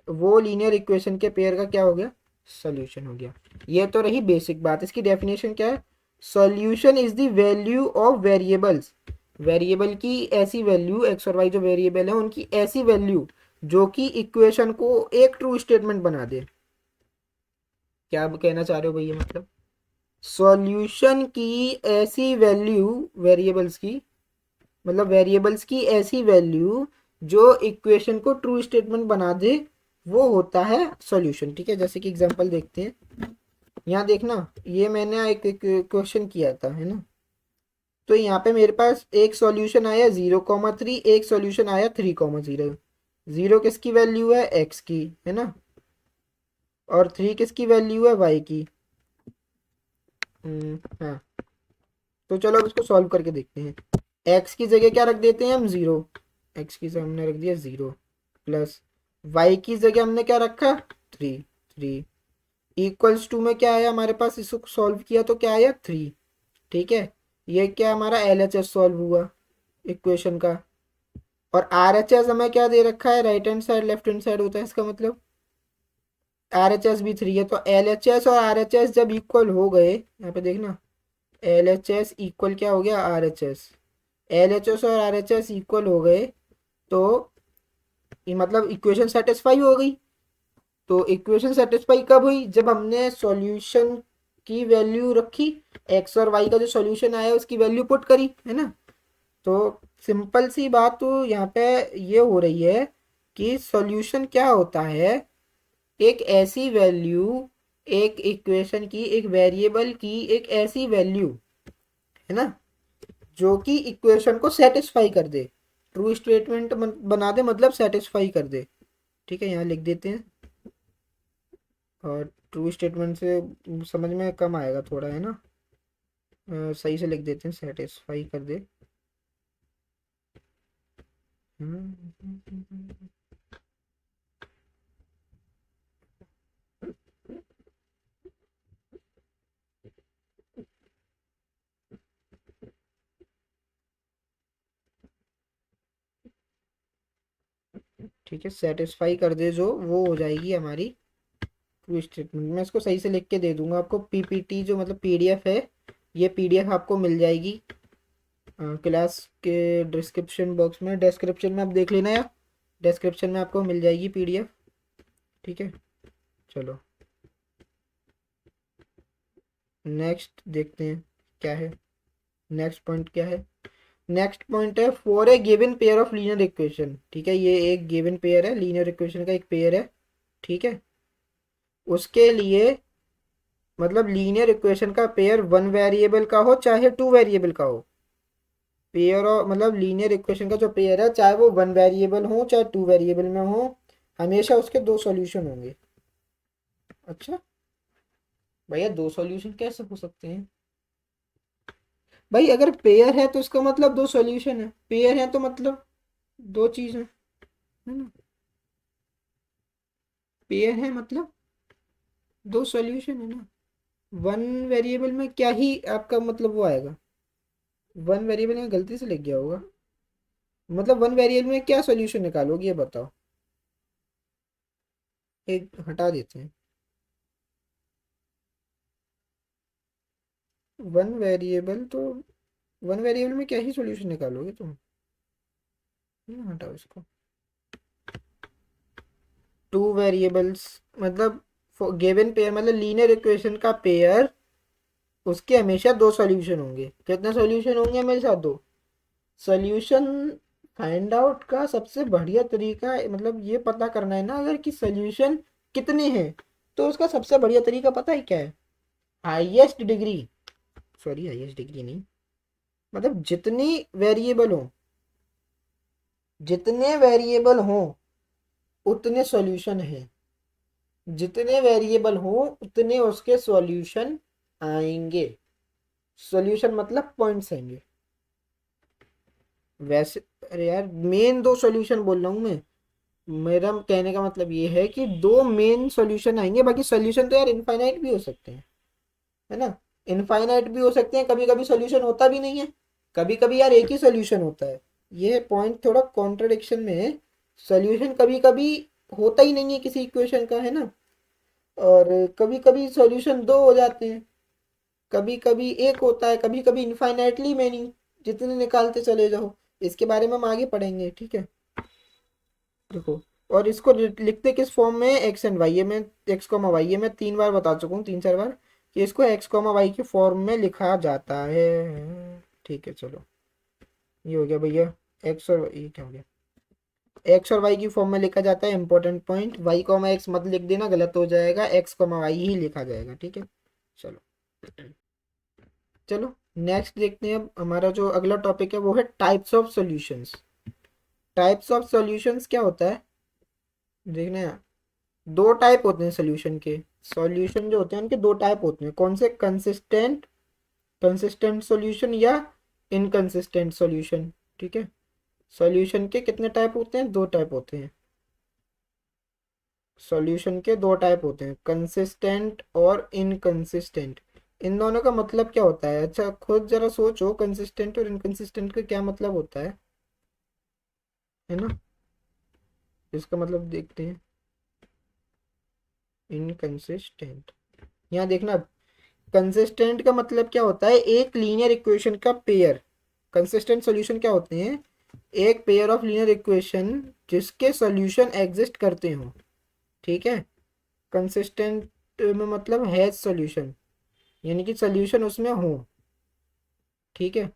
B: वो लीनियर इक्वेशन के पेयर का क्या हो गया, सॉल्यूशन हो गया। ये तो रही बेसिक बात। इसकी डेफिनेशन क्या है, solution is the value of variables, variable की ऐसी वैल्यू, एक्स और वाई जो वेरिएबल है उनकी ऐसी वैल्यू जो कि इक्वेशन को एक ट्रू स्टेटमेंट बना दे। क्या आप कहना चाह रहे हो भैया, मतलब सॉल्यूशन की ऐसी वैल्यू, वेरिएबल्स की, मतलब वेरिएबल्स की ऐसी वैल्यू जो इक्वेशन को ट्रू स्टेटमेंट बना दे, वो होता है सॉल्यूशन। ठीक है, जैसे कि एग्जांपल देखते हैं। यहाँ देखना, ये मैंने एक क्वेश्चन किया था, है ना। तो यहाँ पे मेरे पास एक सॉल्यूशन आया 0,3, एक सॉल्यूशन आया 3,0। 0 किसकी वैल्यू है, एक्स की, है ना, और 3 किसकी वैल्यू है, वाई की। हाँ, तो चलो अब इसको सॉल्व करके देखते हैं। एक्स की जगह क्या रख देते हैं हम, 0, एक्स की जगह हमने रख दिया 0, प्लस वाई की जगह हमने क्या रखा, 3 इक्वल्स टू में क्या आया हमारे पास, इसको सॉल्व किया तो क्या आया, 3। ठीक है, ये क्या हमारा एल एच एस सॉल्व हुआ इक्वेशन का। और आर एच एस हमें क्या दे रखा है, right hand side left hand side होता है इसका मतलब, आर एच एस भी 3 है। तो एल एच एस और आर एच एस जब इक्वल हो गए, यहाँ पे देखना, एल एच एस इक्वल क्या हो गया, R H S. L H S और आर एच एस इक्वल हो गए तो ये मतलब इक्वेशन सेटिस्फाई हो गई। तो इक्वेशन सेटिस्फाई कब हुई, जब हमने सॉल्यूशन की वैल्यू रखी, एक्स और वाई का जो सॉल्यूशन आया उसकी वैल्यू पुट करी, है ना। तो सिंपल सी बात तो यहाँ पे ये हो रही है कि सॉल्यूशन क्या होता है, एक ऐसी वैल्यू, एक इक्वेशन की, एक वेरिएबल की एक ऐसी वैल्यू, है ना, जो कि इक्वेशन को सेटिस्फाई कर दे, ट्रू स्टेटमेंट बना दे, मतलब सेटिस्फाई कर दे। ठीक है, यहाँ लिख देते हैं। और ट्रू स्टेटमेंट से समझ में कम आएगा थोड़ा, है ना। सही से लिख देते हैं, सेटिस्फाई कर दे। ठीक है, सेटिस्फाई कर दे जो, वो हो जाएगी हमारी ट्रू स्टेटमेंट। मैं इसको सही से लिख के दे दूंगा आपको, पीपीटी जो मतलब पीडीएफ है, ये पीडीएफ आपको मिल जाएगी क्लास के डिस्क्रिप्शन बॉक्स में, डिस्क्रिप्शन में आप देख लेना, या डिस्क्रिप्शन में आपको मिल जाएगी पीडीएफ। ठीक है, चलो नेक्स्ट देखते हैं क्या है। नेक्स्ट पॉइंट क्या है, नेक्स्ट पॉइंट है for a given pair of linear equation. ठीक है, ये एक गिवन पेयर है, लीनियर इक्वेशन का एक पेयर है। ठीक है, उसके लिए मतलब लीनियर इक्वेशन का पेयर वन वेरिएबल का हो चाहे टू वेरिएबल का हो, पेयर और मतलब लीनियर इक्वेशन का जो पेयर है, चाहे वो वन वेरिएबल हो चाहे टू वेरिएबल में हो, हमेशा उसके दो सॉल्यूशन होंगे। अच्छा भैया, दो सॉल्यूशन कैसे हो सकते हैं भाई, अगर पेयर है तो इसका मतलब दो सॉल्यूशन है, पेयर है तो मतलब दो चीज है ना, पेयर है मतलब दो सॉल्यूशन है ना। वन वेरिएबल में क्या ही आपका मतलब वो आएगा, वन वेरिएबल में गलती से लिख गया होगा, मतलब वन वेरिएबल में क्या सॉल्यूशन निकालोगे ये बताओ, एक हटा देते हैं। वन वेरिएबल तो, वन वेरिएबल में क्या ही सॉल्यूशन निकालोगे तुम, हटाओ इसको। टू वेरिएबल्स मतलब गिवन पेयर मतलब लीनियर इक्वेशन का पेयर, उसके हमेशा दो सॉल्यूशन होंगे। कितने सॉल्यूशन होंगे मेरे साथ, दो सॉल्यूशन। फाइंड आउट का सबसे बढ़िया तरीका मतलब ये पता करना है ना, अगर कि सॉल्यूशन कितने हैं, तो उसका सबसे बढ़िया तरीका पता है क्या है, highest degree, sorry highest degree नहीं, मतलब जितनी वेरिएबल हो, जितने वेरिएबल हो उतने सॉल्यूशन है, जितने वेरिएबल हो उतने उसके सॉल्यूशन आएंगे। सॉल्यूशन मतलब पॉइंट्स आएंगे वैसे। अरे यार, मेन दो सॉल्यूशन बोल रहा हूँ मैं, मेरा कहने का मतलब ये है कि दो मेन सॉल्यूशन आएंगे, बाकी सॉल्यूशन तो यार इनफाइनाइट भी हो सकते हैं, है ना। इनफाइनाइट भी हो सकते हैं, कभी कभी सॉल्यूशन होता भी नहीं है, कभी कभी यार एक ही सॉल्यूशन होता है। ये पॉइंट थोड़ा कॉन्ट्रडिक्शन में है, सॉल्यूशन कभी कभी होता ही नहीं है किसी इक्वेशन का, है ना। और कभी कभी सॉल्यूशन दो हो जाते हैं, कभी कभी एक होता है, कभी कभी इनफाइनाइटली मैनी, जितने निकालते चले जाओ। इसके बारे में हम आगे पढ़ेंगे, ठीक है। देखो, और इसको लिखते किस फॉर्म में, एक्स एंड वाई, ये मैं एक्स कॉमा वाई, ये मैं तीन बार बता चुका हूँ, तीन चार बार, कि इसको एक्स कॉमा वाई के फॉर्म में लिखा जाता है। ठीक है, चलो ये हो गया भैया, एक्स और ये क्या हो गया, एक्स और वाई की फॉर्म में लिखा जाता है। Important point, Y comma X मत लिख देना, गलत हो जाएगा, एक्स कॉमा वाई ही लिखा जाएगा, ठीक है। चलो चलो नेक्स्ट देखते हैं। अब हमारा जो अगला टॉपिक है वो है types of solutions. Types of solutions क्या होता है, देखना है। दो टाइप होते हैं सॉल्यूशन के, सॉल्यूशन जो होते हैं उनके दो टाइप होते हैं, कौन से, कंसिस्टेंट, कंसिस्टेंट सॉल्यूशन या इनकंसिस्टेंट सॉल्यूशन। ठीक है, सॉल्यूशन के कितने टाइप होते हैं, दो टाइप होते हैं। सॉल्यूशन के दो टाइप होते हैं, कंसिस्टेंट और इनकंसिस्टेंट। इन दोनों का मतलब क्या होता है, अच्छा खुद जरा सोचो, कंसिस्टेंट और इनकंसिस्टेंट का क्या मतलब होता है ना। इसका मतलब देखते हैं। इनकंसिस्टेंट, यहाँ देखना, कंसिस्टेंट का मतलब क्या होता है, एक लीनियर इक्वेशन का पेयर। कंसिस्टेंट सॉल्यूशन क्या होते हैं, एक पेयर ऑफ लीनियर इक्वेशन जिसके सॉल्यूशन एग्जिस्ट करते हो, ठीक है। कंसिस्टेंट में मतलब है सॉल्यूशन, यानी कि सॉल्यूशन उसमें हो, ठीक है।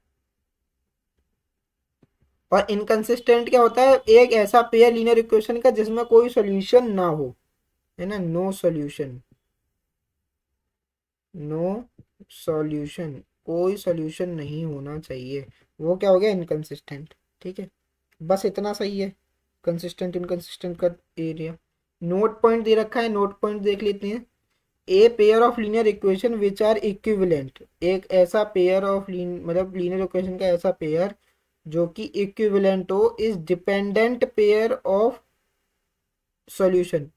B: और इनकंसिस्टेंट क्या होता है, एक ऐसा पेयर लीनियर इक्वेशन का जिसमें कोई सॉल्यूशन ना हो, है ना, नो सॉल्यूशन, नो सॉल्यूशन, कोई सॉल्यूशन नहीं होना चाहिए, वो क्या हो गया, इनकंसिस्टेंट, ठीक है। बस इतना सही है कंसिस्टेंट इनकंसिस्टेंट का एरिया। नोट पॉइंट दे रखा है, नोट पॉइंट देख लेते हैं। A pair of linear equation which are equivalent, एक ऐसा पेयर ऑफ मतलब लीनियर इक्वेशन का ऐसा पेयर जो कि इक्विवेलेंट हो is dependent pair of solution.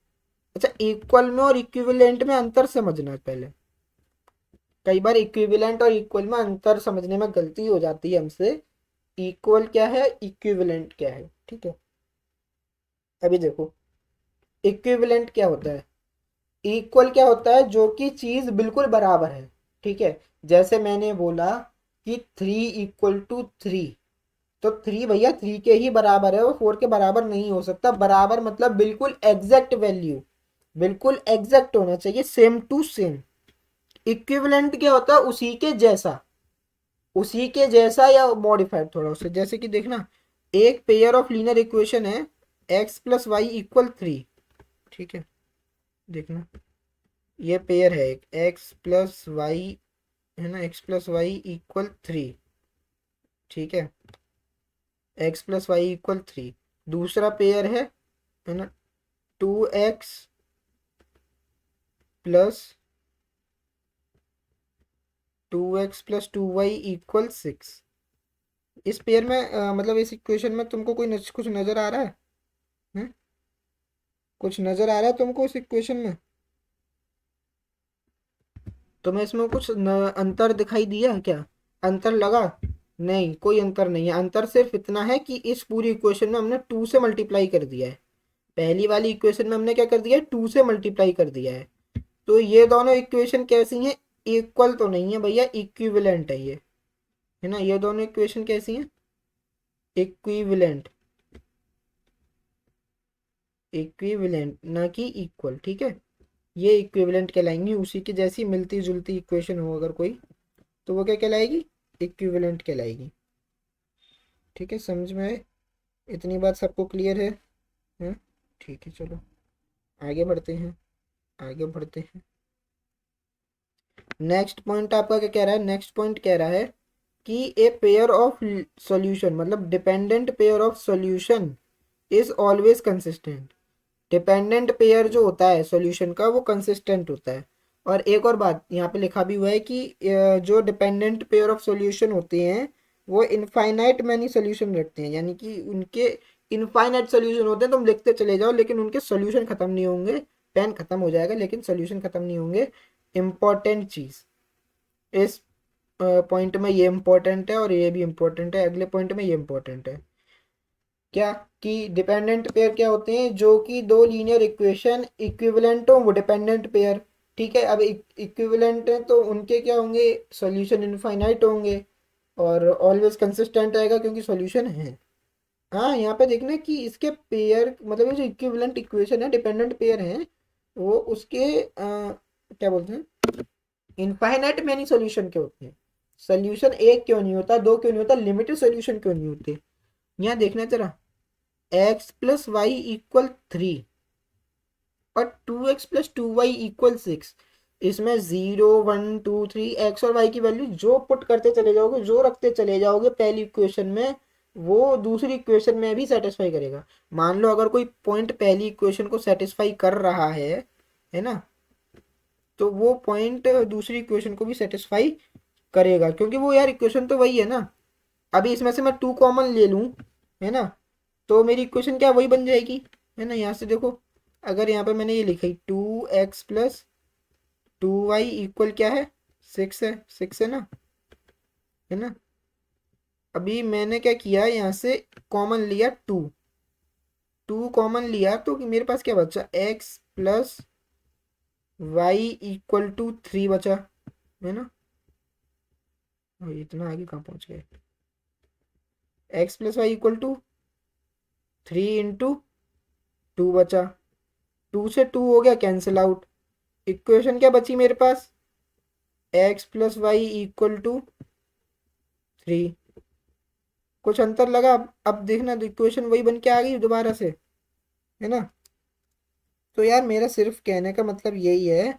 B: अच्छा, इक्वल में और इक्विवेलेंट में अंतर समझना है पहले। कई बार इक्विवेलेंट और इक्वल में अंतर समझने में गलती हो जाती है हमसे। इक्वल क्या है, इक्विवेलेंट क्या है, ठीक है। अभी देखो, इक्विवेलेंट क्या होता है, इक्वल क्या होता है, जो कि चीज बिल्कुल बराबर है, ठीक है। जैसे मैंने बोला कि 3 = 3, तो 3 भैया 3 के ही बराबर है, वो 4 के बराबर नहीं हो सकता। बराबर मतलब बिल्कुल एग्जैक्ट वैल्यू, बिल्कुल एग्जैक्ट होना चाहिए, सेम टू सेम। इक्विवेलेंट क्या होता है, उसी के जैसा, उसी के जैसा या मॉडिफाइड थोड़ा उससे। जैसे कि देखना, एक पेयर ऑफ लीनियर इक्वेशन है x + y = 3, ठीक है। देखना, ये पेयर है एक x + y, है ना, x + y = 3, ठीक है, x + y = 3। दूसरा पेयर है ना, 2x प्लस 2x + 2y = 6। इस पेयर में मतलब इस इक्वेशन में तुमको कोई कुछ नजर आ रहा है? हैं? कुछ नजर आ रहा है तुमको इस इक्वेशन में? तुम्हें इसमें कुछ अंतर दिखाई दिया है क्या, अंतर लगा? नहीं, कोई अंतर नहीं है। अंतर सिर्फ इतना है कि इस पूरी इक्वेशन में हमने 2 से मल्टीप्लाई कर दिया है। पहली वाली इक्वेशन में हमने क्या कर दिया है, 2 से मल्टीप्लाई कर दिया है। तो ये दोनों इक्वेशन कैसी हैं, इक्वल तो नहीं है भैया, इक्विवेलेंट है ये, है ना। ये दोनों इक्वेशन कैसी हैं, इक्विवेलेंट, इक्विवेलेंट ना कि इक्वल, ठीक है। ये इक्विवेलेंट कहलाएंगी, उसी की जैसी मिलती जुलती इक्वेशन हो अगर कोई, तो वो क्या कहलाएगी, इक्विवेलेंट कहलाएगी, ठीक है। समझ में आए, इतनी बात सबको क्लियर है? हैं? ठीक है, चलो आगे बढ़ते हैं, आगे बढ़ते हैं। नेक्स्ट पॉइंट आपका क्या कह रहा है, नेक्स्ट पॉइंट कह रहा है कि ए पेयर ऑफ सॉल्यूशन, मतलब dependent pair of solution is always consistent. Dependent pair जो होता है सॉल्यूशन का वो कंसिस्टेंट होता है। और एक और बात यहाँ पे लिखा भी हुआ है कि जो डिपेंडेंट पेयर ऑफ सॉल्यूशन होते हैं वो इनफाइनाइट मैनी सॉल्यूशन रखते हैं, यानी कि उनके इनफाइनाइट सॉल्यूशन होते हैं, तुम लिखते चले जाओ लेकिन उनके सॉल्यूशन खत्म नहीं होंगे। पेन खत्म हो जाएगा लेकिन सॉल्यूशन खत्म नहीं होंगे। इम्पॉर्टेंट चीज इस पॉइंट में ये इम्पोर्टेंट है और ये भी इम्पोर्टेंट है, अगले पॉइंट में ये इम्पोर्टेंट है। क्या कि डिपेंडेंट पेयर क्या होते हैं, जो कि दो लीनियर इक्वेशन इक्विवेलेंट हो, वो डिपेंडेंट पेयर, ठीक है। अब इक्विवेलेंट है तो उनके क्या होंगे, सॉल्यूशन इनफाइनाइट होंगे और ऑलवेज कंसिस्टेंट रहेगा क्योंकि सॉल्यूशन है। हाँ, यहाँ पे देखना कि इसके पेयर मतलब ये जो इक्विवेलेंट इक्वेशन है, डिपेंडेंट पेयर है, वो उसके क्या बोलते हैं, इनफाइनाइट मैनी सॉल्यूशन के होते हैं। सॉल्यूशन एक क्यों नहीं होता, दो क्यों नहीं होता, लिमिटेड सॉल्यूशन क्यों नहीं होते। यहाँ देखना जरा, x + y = 3 और 2x + 2y = 6। इसमें 0 1 2 3 एक्स और वाई की वैल्यू जो पुट करते चले जाओगे, जो रखते चले जाओगे पहली इक्वेशन में, वो दूसरी इक्वेशन में भी सेटिस्फाई करेगा। मान लो अगर कोई पॉइंट पहली इक्वेशन को सेटिस्फाई कर रहा है ना, तो वो पॉइंट दूसरी इक्वेशन को भी सेटिस्फाई करेगा, क्योंकि वो यार इक्वेशन तो वही है ना। अभी इसमें से मैं 2 कॉमन ले लूं, है ना, तो मेरी इक्वेशन क्या वही बन जाएगी, है ना। यहाँ से देखो, अगर यहाँ पे मैंने ये लिखी 2x + 2y = क्या है, 6 है, 6 है ना, है ना। अभी मैंने क्या किया, यहाँ से कॉमन लिया 2, 2 कॉमन लिया तो मेरे पास क्या बचा, x + y = 3 बचा, है ना। और इतना आगे कहाँ पहुंच गए। X plus Y equal to 3 × 2 बचा, 2 से 2 हो गया कैंसिल आउट। इक्वेशन क्या बची मेरे पास, X plus Y equal to 3। कुछ अंतर लगा, अब देखना तो इक्वेशन वही बन के आ गई दोबारा से, है ना। तो यार मेरा सिर्फ कहने का मतलब यही है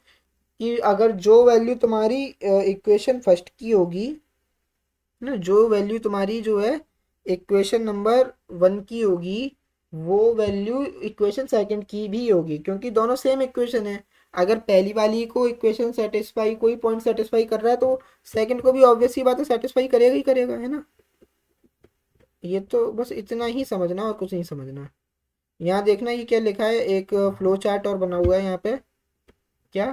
B: कि अगर जो वैल्यू तुम्हारी इक्वेशन फर्स्ट की होगी ना, जो वैल्यू तुम्हारी जो है इक्वेशन नंबर 1 की होगी, वो वैल्यू इक्वेशन सेकंड की भी होगी, क्योंकि दोनों सेम इक्वेशन है। अगर पहली वाली को इक्वेशन सेटिस्फाई, कोई पॉइंट सेटिस्फाई कर रहा है, तो सेकंड को भी ऑब्वियस सी बात है सेटिस्फाई करेगा ही करेगा, है ना। ये तो बस इतना ही समझना और कुछ नहीं समझना। यहाँ देखना ये क्या लिखा है, एक फ्लो चार्ट और बना हुआ है यहाँ पे, क्या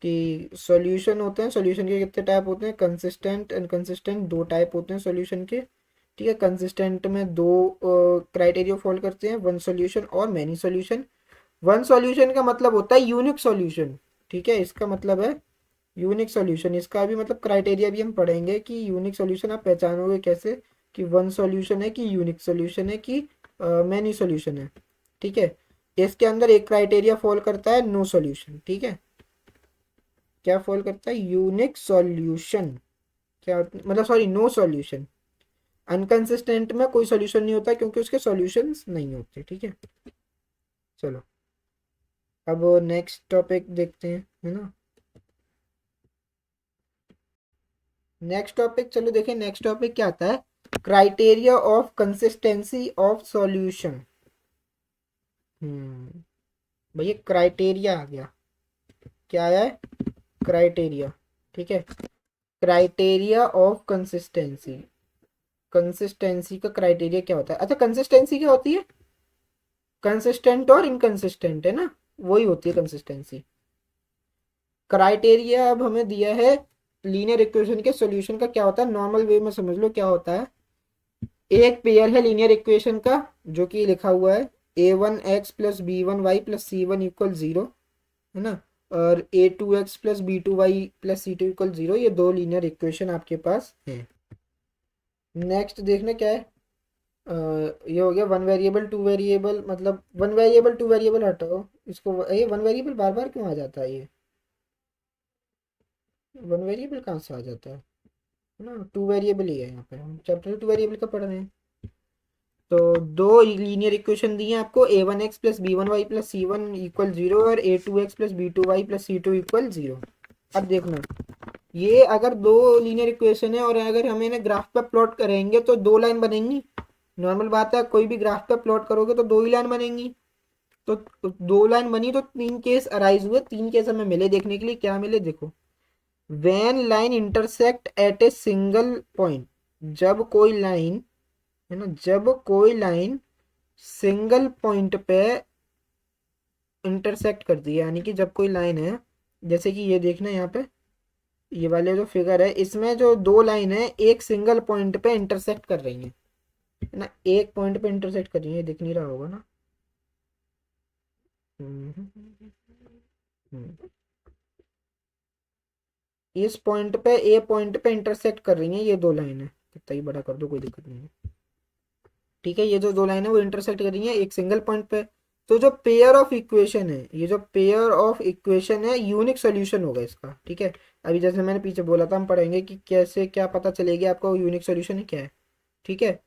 B: कि सॉल्यूशन होते हैं, सॉल्यूशन के कितने टाइप होते हैं, कंसिस्टेंट, इनकंसिस्टेंट, 2 टाइप होते हैं सॉल्यूशन के। ठीक है, कंसिस्टेंट में 2 क्राइटेरिया फॉलो करते हैं, वन सॉल्यूशन और मैनी सॉल्यूशन। वन सॉल्यूशन का मतलब होता है यूनिक सॉल्यूशन। ठीक है, इसका मतलब है यूनिक सॉल्यूशन। इसका भी मतलब क्राइटेरिया भी हम पढ़ेंगे कि यूनिक सॉल्यूशन आप पहचानोगे कैसे, कि वन सॉल्यूशन है कि यूनिक सॉल्यूशन है कि मैनी सॉल्यूशन है। ठीक है, इसके अंदर एक क्राइटेरिया फॉलो करता है नो सॉल्यूशन। ठीक है, क्या फॉलो करता है, यूनिक सॉल्यूशन। क्या मतलब, सॉरी, नो सॉल्यूशन। अनकंसिस्टेंट में कोई सॉल्यूशन नहीं होता क्योंकि उसके सॉल्यूशंस नहीं होते। ठीक है, चलो अब नेक्स्ट टॉपिक देखते हैं, है ना। नेक्स्ट टॉपिक, चलो देखें नेक्स्ट टॉपिक क्या आता है, criteria of consistency of solution. भैया क्राइटेरिया आ गया, क्या आया है, क्राइटेरिया। ठीक है, क्राइटेरिया ऑफ कंसिस्टेंसी। कंसिस्टेंसी का क्राइटेरिया क्या होता है, अच्छा कंसिस्टेंसी क्या होती है, कंसिस्टेंट और इनकंसिस्टेंट, है ना, वही होती है कंसिस्टेंसी। क्राइटेरिया अब हमें दिया है लीनियर इक्वेशन के सॉल्यूशन का, क्या होता है नॉर्मल वे में समझ लो क्या होता है। एक पेयर है लीनियर इक्वेशन का, जो कि लिखा हुआ है a1x plus b1y plus c1 equal 0, है ना, और a2x plus b2y plus c2 equal 0। ये दो लीनियर इक्वेशन आपके पास है। नेक्स्ट देखना क्या है, ये हो गया वन वेरिएबल टू वेरिएबल, मतलब वन वेरिएबल टू वेरिएबल हटाओ इसको, ये वन वेरिएबल बार बार क्यों आ जाता है, ये वन वेरिएबल कहाँ से आ जाता है ना, टू वेरिएबल ही है यहाँ पे, हम चैप्टर टू वेरिएबल का पढ़ रहे हैं। तो दो लीनियर इक्वेशन दी हैं आपको, a1x plus b1y plus c1 equal 0 और a2x plus b2y plus c2 equal 0। अब देखना, ये अगर दो लीनियर इक्वेशन है और अगर हम इन्हें ग्राफ पे प्लॉट करेंगे तो दो लाइन बनेंगी। नॉर्मल बात है, कोई भी ग्राफ पे प्लॉट करोगे तो दो ही लाइन बनेंगी। तो दो लाइन बनी तो तीन केस अराइज हुए, तीन केस हमें मिले देखने के लिए, क्या मिले देखो। When line intersect at a single point, जब कोई लाइन, है ना, जब कोई लाइन सिंगल पॉइंट पे इंटरसेक्ट करती है, यानी कि जब कोई लाइन है, जैसे कि ये देखना यहाँ पे, ये वाले जो फिगर है इसमें जो दो लाइन है एक सिंगल पॉइंट पे इंटरसेक्ट कर रही है ना, एक पॉइंट पे इंटरसेक्ट कर रही है, दिख नहीं रहा होगा ना। हम्म, हम्म। इस पॉइंट पे, ए पॉइंट पे इंटरसेक्ट कर रही है ये दो लाइन है, कितना ही बड़ा कर दो कोई दिक्कत नहीं है। ठीक है, ये जो दो लाइन है वो इंटरसेक्ट कर रही है एक सिंगल पॉइंट पे। तो जो पेयर ऑफ इक्वेशन है, ये जो पेयर ऑफ इक्वेशन है यूनिक सोल्यूशन होगा इसका। ठीक है, अभी जैसे मैंने पीछे बोला था हम पढ़ेंगे कि कैसे क्या पता चलेगी आपको यूनिक सोल्यूशन क्या है। ठीक है,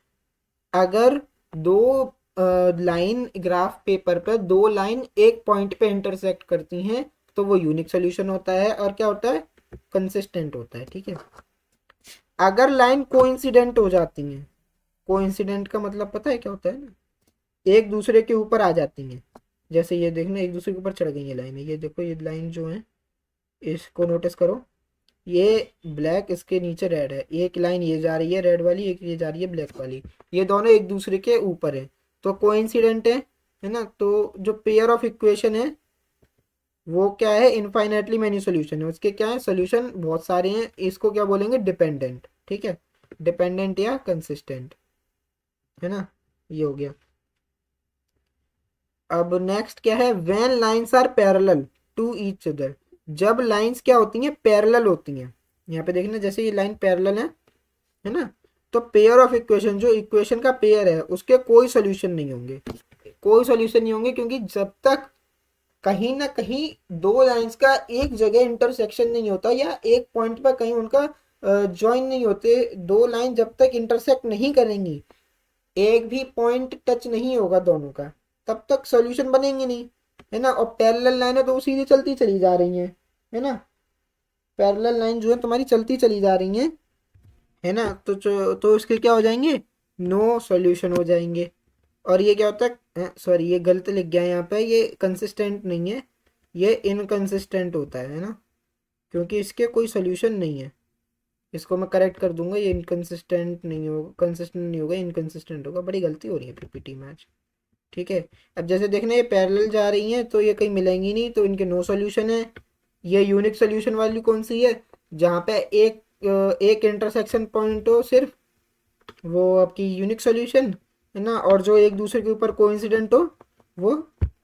B: अगर दो लाइन ग्राफ पेपर पर दो लाइन एक पॉइंट पे इंटरसेक्ट करती हैं तो वो यूनिक सोल्यूशन होता है, और क्या होता है, कंसिस्टेंट होता है। ठीक है, अगर लाइन कोइंसिडेंट हो जाती हैं, कोइंसिडेंट का मतलब पता है क्या होता है ना, एक दूसरे के ऊपर आ जाती हैं। जैसे ये देखना, एक दूसरे के ऊपर चढ़ गई है लाइन, ये देखो ये लाइन जो है, इसको नोटिस करो, ये ब्लैक इसके नीचे रेड है, एक लाइन ये जा रही है रेड वाली, एक ये जा रही है ब्लैक वाली, ये दोनों एक दूसरे के ऊपर है तो कोइंसिडेंट है ना। तो जो पेयर ऑफ इक्वेशन है वो क्या है, इनफाइनाइटली मैनी सोल्यूशन है, उसके क्या है, सोल्यूशन बहुत सारे हैं, इसको क्या बोलेंगे, डिपेंडेंट। ठीक है, डिपेंडेंट या कंसिस्टेंट, है ना, ये हो गया। अब नेक्स्ट क्या है, when lines are parallel to each other, जब लाइंस क्या होती हैं, पैरेलल होती हैं। यहाँ पे देखना जैसे ये लाइन पैरेलल है ना, तो पेयर ऑफ इक्वेशन, जो इक्वेशन का पेयर है उसके कोई सोल्यूशन नहीं होंगे, कोई सोल्यूशन नहीं होंगे, क्योंकि जब तक कहीं ना कहीं दो लाइंस का एक जगह इंटरसेक्शन नहीं होता या एक पॉइंट पर कहीं उनका ज्वाइन नहीं होते, दो लाइन जब तक इंटरसेक्ट नहीं करेंगी, एक भी पॉइंट टच नहीं होगा दोनों का, तब तक सॉल्यूशन बनेंगे नहीं, है ना। और पैरेलल लाइन है तो वो सीधी चलती चली जा रही है ना, पैरेलल लाइन जो है तुम्हारी चलती चली जा रही है ना, तो इसके क्या हो जाएंगे, नो सॉल्यूशन हो जाएंगे। और ये क्या होता है, सॉरी ये गलत लिख गया है यहाँ पे, ये कंसिस्टेंट नहीं है, ये इनकंसिस्टेंट होता है ना, क्योंकि इसके कोई सोल्यूशन नहीं है। इसको मैं करेक्ट कर दूंगा, ये इनकंसिस्टेंट नहीं होगा, कंसिस्टेंट नहीं होगा, इनकंसिस्टेंट होगा। बड़ी गलती हो रही है पीपीटी में आज, ठीक है। अब जैसे देखना ये पैरेलल जा रही हैं तो ये कहीं मिलेंगी नहीं, तो इनके नो सॉल्यूशन है। ये यूनिक सोल्यूशन वाली कौन सी है, जहाँ पे एक इंटरसेक्शन पॉइंट हो सिर्फ, वो आपकी यूनिक सॉल्यूशन है ना, और जो एक दूसरे के ऊपर कोइंसिडेंट हो वो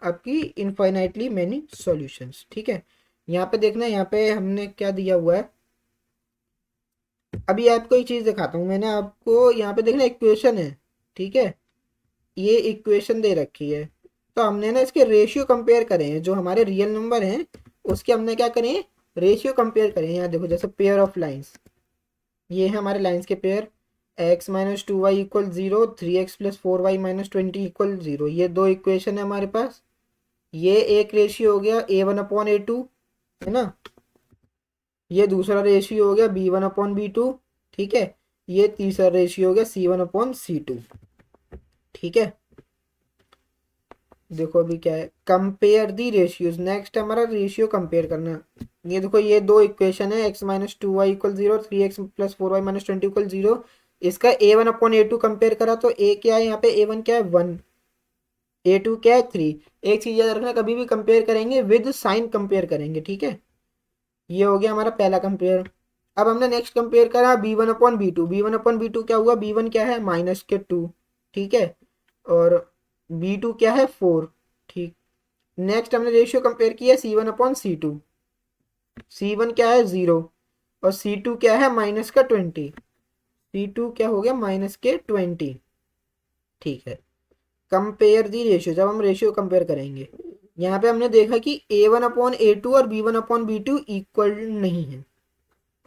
B: आपकी इनफाइनाइटली मैनी सॉल्यूशंस, ठीक है। यहाँ पे देखना, यहाँ पे हमने क्या दिया हुआ है, अभी आपको एक चीज दिखाता हूँ, मैंने आपको यहाँ पे देखना इक्वेशन है, ठीक है, ये इक्वेशन दे रखी है, तो हमने ना इसके रेशियो कंपेयर करे हैं, जो हमारे रियल नंबर हैं उसके हमने क्या करें, रेशियो कंपेयर करें। यहाँ देखो जैसे पेयर ऑफ लाइंस, ये है हमारे लाइंस के pair, x minus two Y equal zero, 3x plus 4y minus 20 equal zero, ये दो इक्वेशन है हमारे पास। ये एक रेशियो हो गया a1/a2, है ना, ये दूसरा रेशियो हो गया b1/b2, ठीक है, ये तीसरा रेशियो हो गया c1/c2, ठीक है। देखो अभी क्या है, कंपेयर दी रेशियोज, नेक्स्ट हमारा रेशियो कंपेयर करना। ये देखो ये दो इक्वेशन है, x minus two Y equal zero, 3x plus 4y minus 20 equal zero, इसका a1/a2 कंपेयर करा तो a क्या है यहाँ पे, a1 क्या है 1, a2 क्या है 3। एक चीज याद रखना, कभी भी कंपेयर करेंगे विद साइन कंपेयर करेंगे, ठीक है। ये हो गया हमारा पहला कंपेयर। अब हमने नेक्स्ट कंपेयर करा b1/b2, b1/b2 क्या हुआ, b1 क्या है -2, ठीक है, और b2 क्या है 4, ठीक। नेक्स्ट हमने रेशियो कंपेयर किया c1/c2, c1 क्या है 0 और c2 क्या है -20, c2 क्या हो गया -20, ठीक है। कंपेयर दी रेशियो, जब हम रेशियो कंपेयर करेंगे, यहाँ पे हमने देखा कि a1/a2 और b1/b2 इक्वल नहीं है।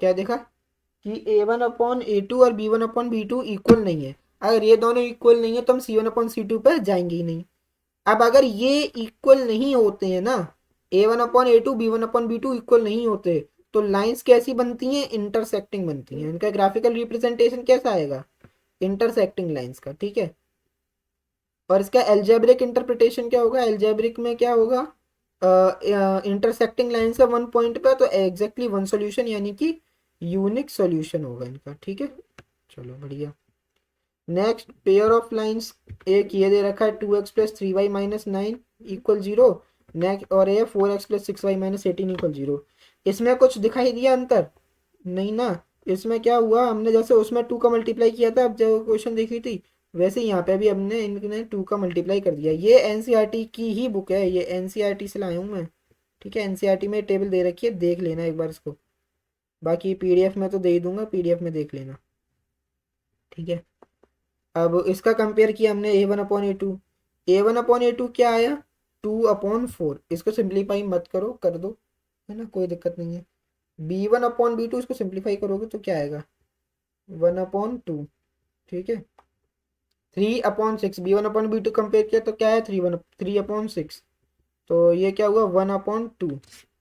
B: क्या देखा कि a1/a2 और b1/b2 इक्वल नहीं है। अगर ये दोनों इक्वल नहीं है तो हम c1/c2 पर जाएंगे ही नहीं। अब अगर ये इक्वल नहीं होते हैं ना, a1/a2 b1/b2 इक्वल नहीं होते, तो लाइंस कैसी बनती हैं, इंटरसेक्टिंग बनती हैं। इनका ग्राफिकल रिप्रेजेंटेशन कैसा आएगा, इंटरसेक्टिंग लाइंस का, ठीक है। और इसका एल्जेब्रिक इंटरप्रिटेशन क्या होगा, एल्जेब्रिक में क्या होगा, इंटरसेक्टिंग लाइन से वन पॉइंट पे, तो एग्जैक्टली वन सॉल्यूशन, यानी कि यूनिक सॉल्यूशन होगा इनका, ठीक है। चलो बढ़िया। नेक्स्ट पेयर ऑफ लाइंस, एक ये दे रखा है 2x plus 3y minus 9 equal zero, next और ये 4x plus 6y minus 18 equal zero. इसमें कुछ दिखाई दिया अंतर, नहीं ना। इसमें क्या हुआ, हमने जैसे उसमें 2 का मल्टीप्लाई किया था, अब जो क्वेश्चन देखी थी, वैसे यहाँ पे भी हमने इनने 2 का मल्टीप्लाई कर दिया। ये एनसीईआरटी की ही बुक है, ये एनसीईआरटी से लाया हूँ मैं, ठीक है। एनसीईआरटी में टेबल दे रखी है, देख लेना एक बार इसको, बाकी पीडीएफ में तो दे ही दूंगा, पीडीएफ में देख लेना, ठीक है। अब इसका कंपेयर किया हमने a1/a2, a1/a2 क्या आया 2/4, इसको सिंप्लीफाई मत करो, कर दो, है ना, कोई दिक्कत नहीं है। b1/b2 इसको सिंप्लीफाई करोगे तो क्या आएगा 1/2, ठीक है। 3/6, b1/b2 कंपेयर किया तो क्या है 3/6, तो ये क्या हुआ 1/2,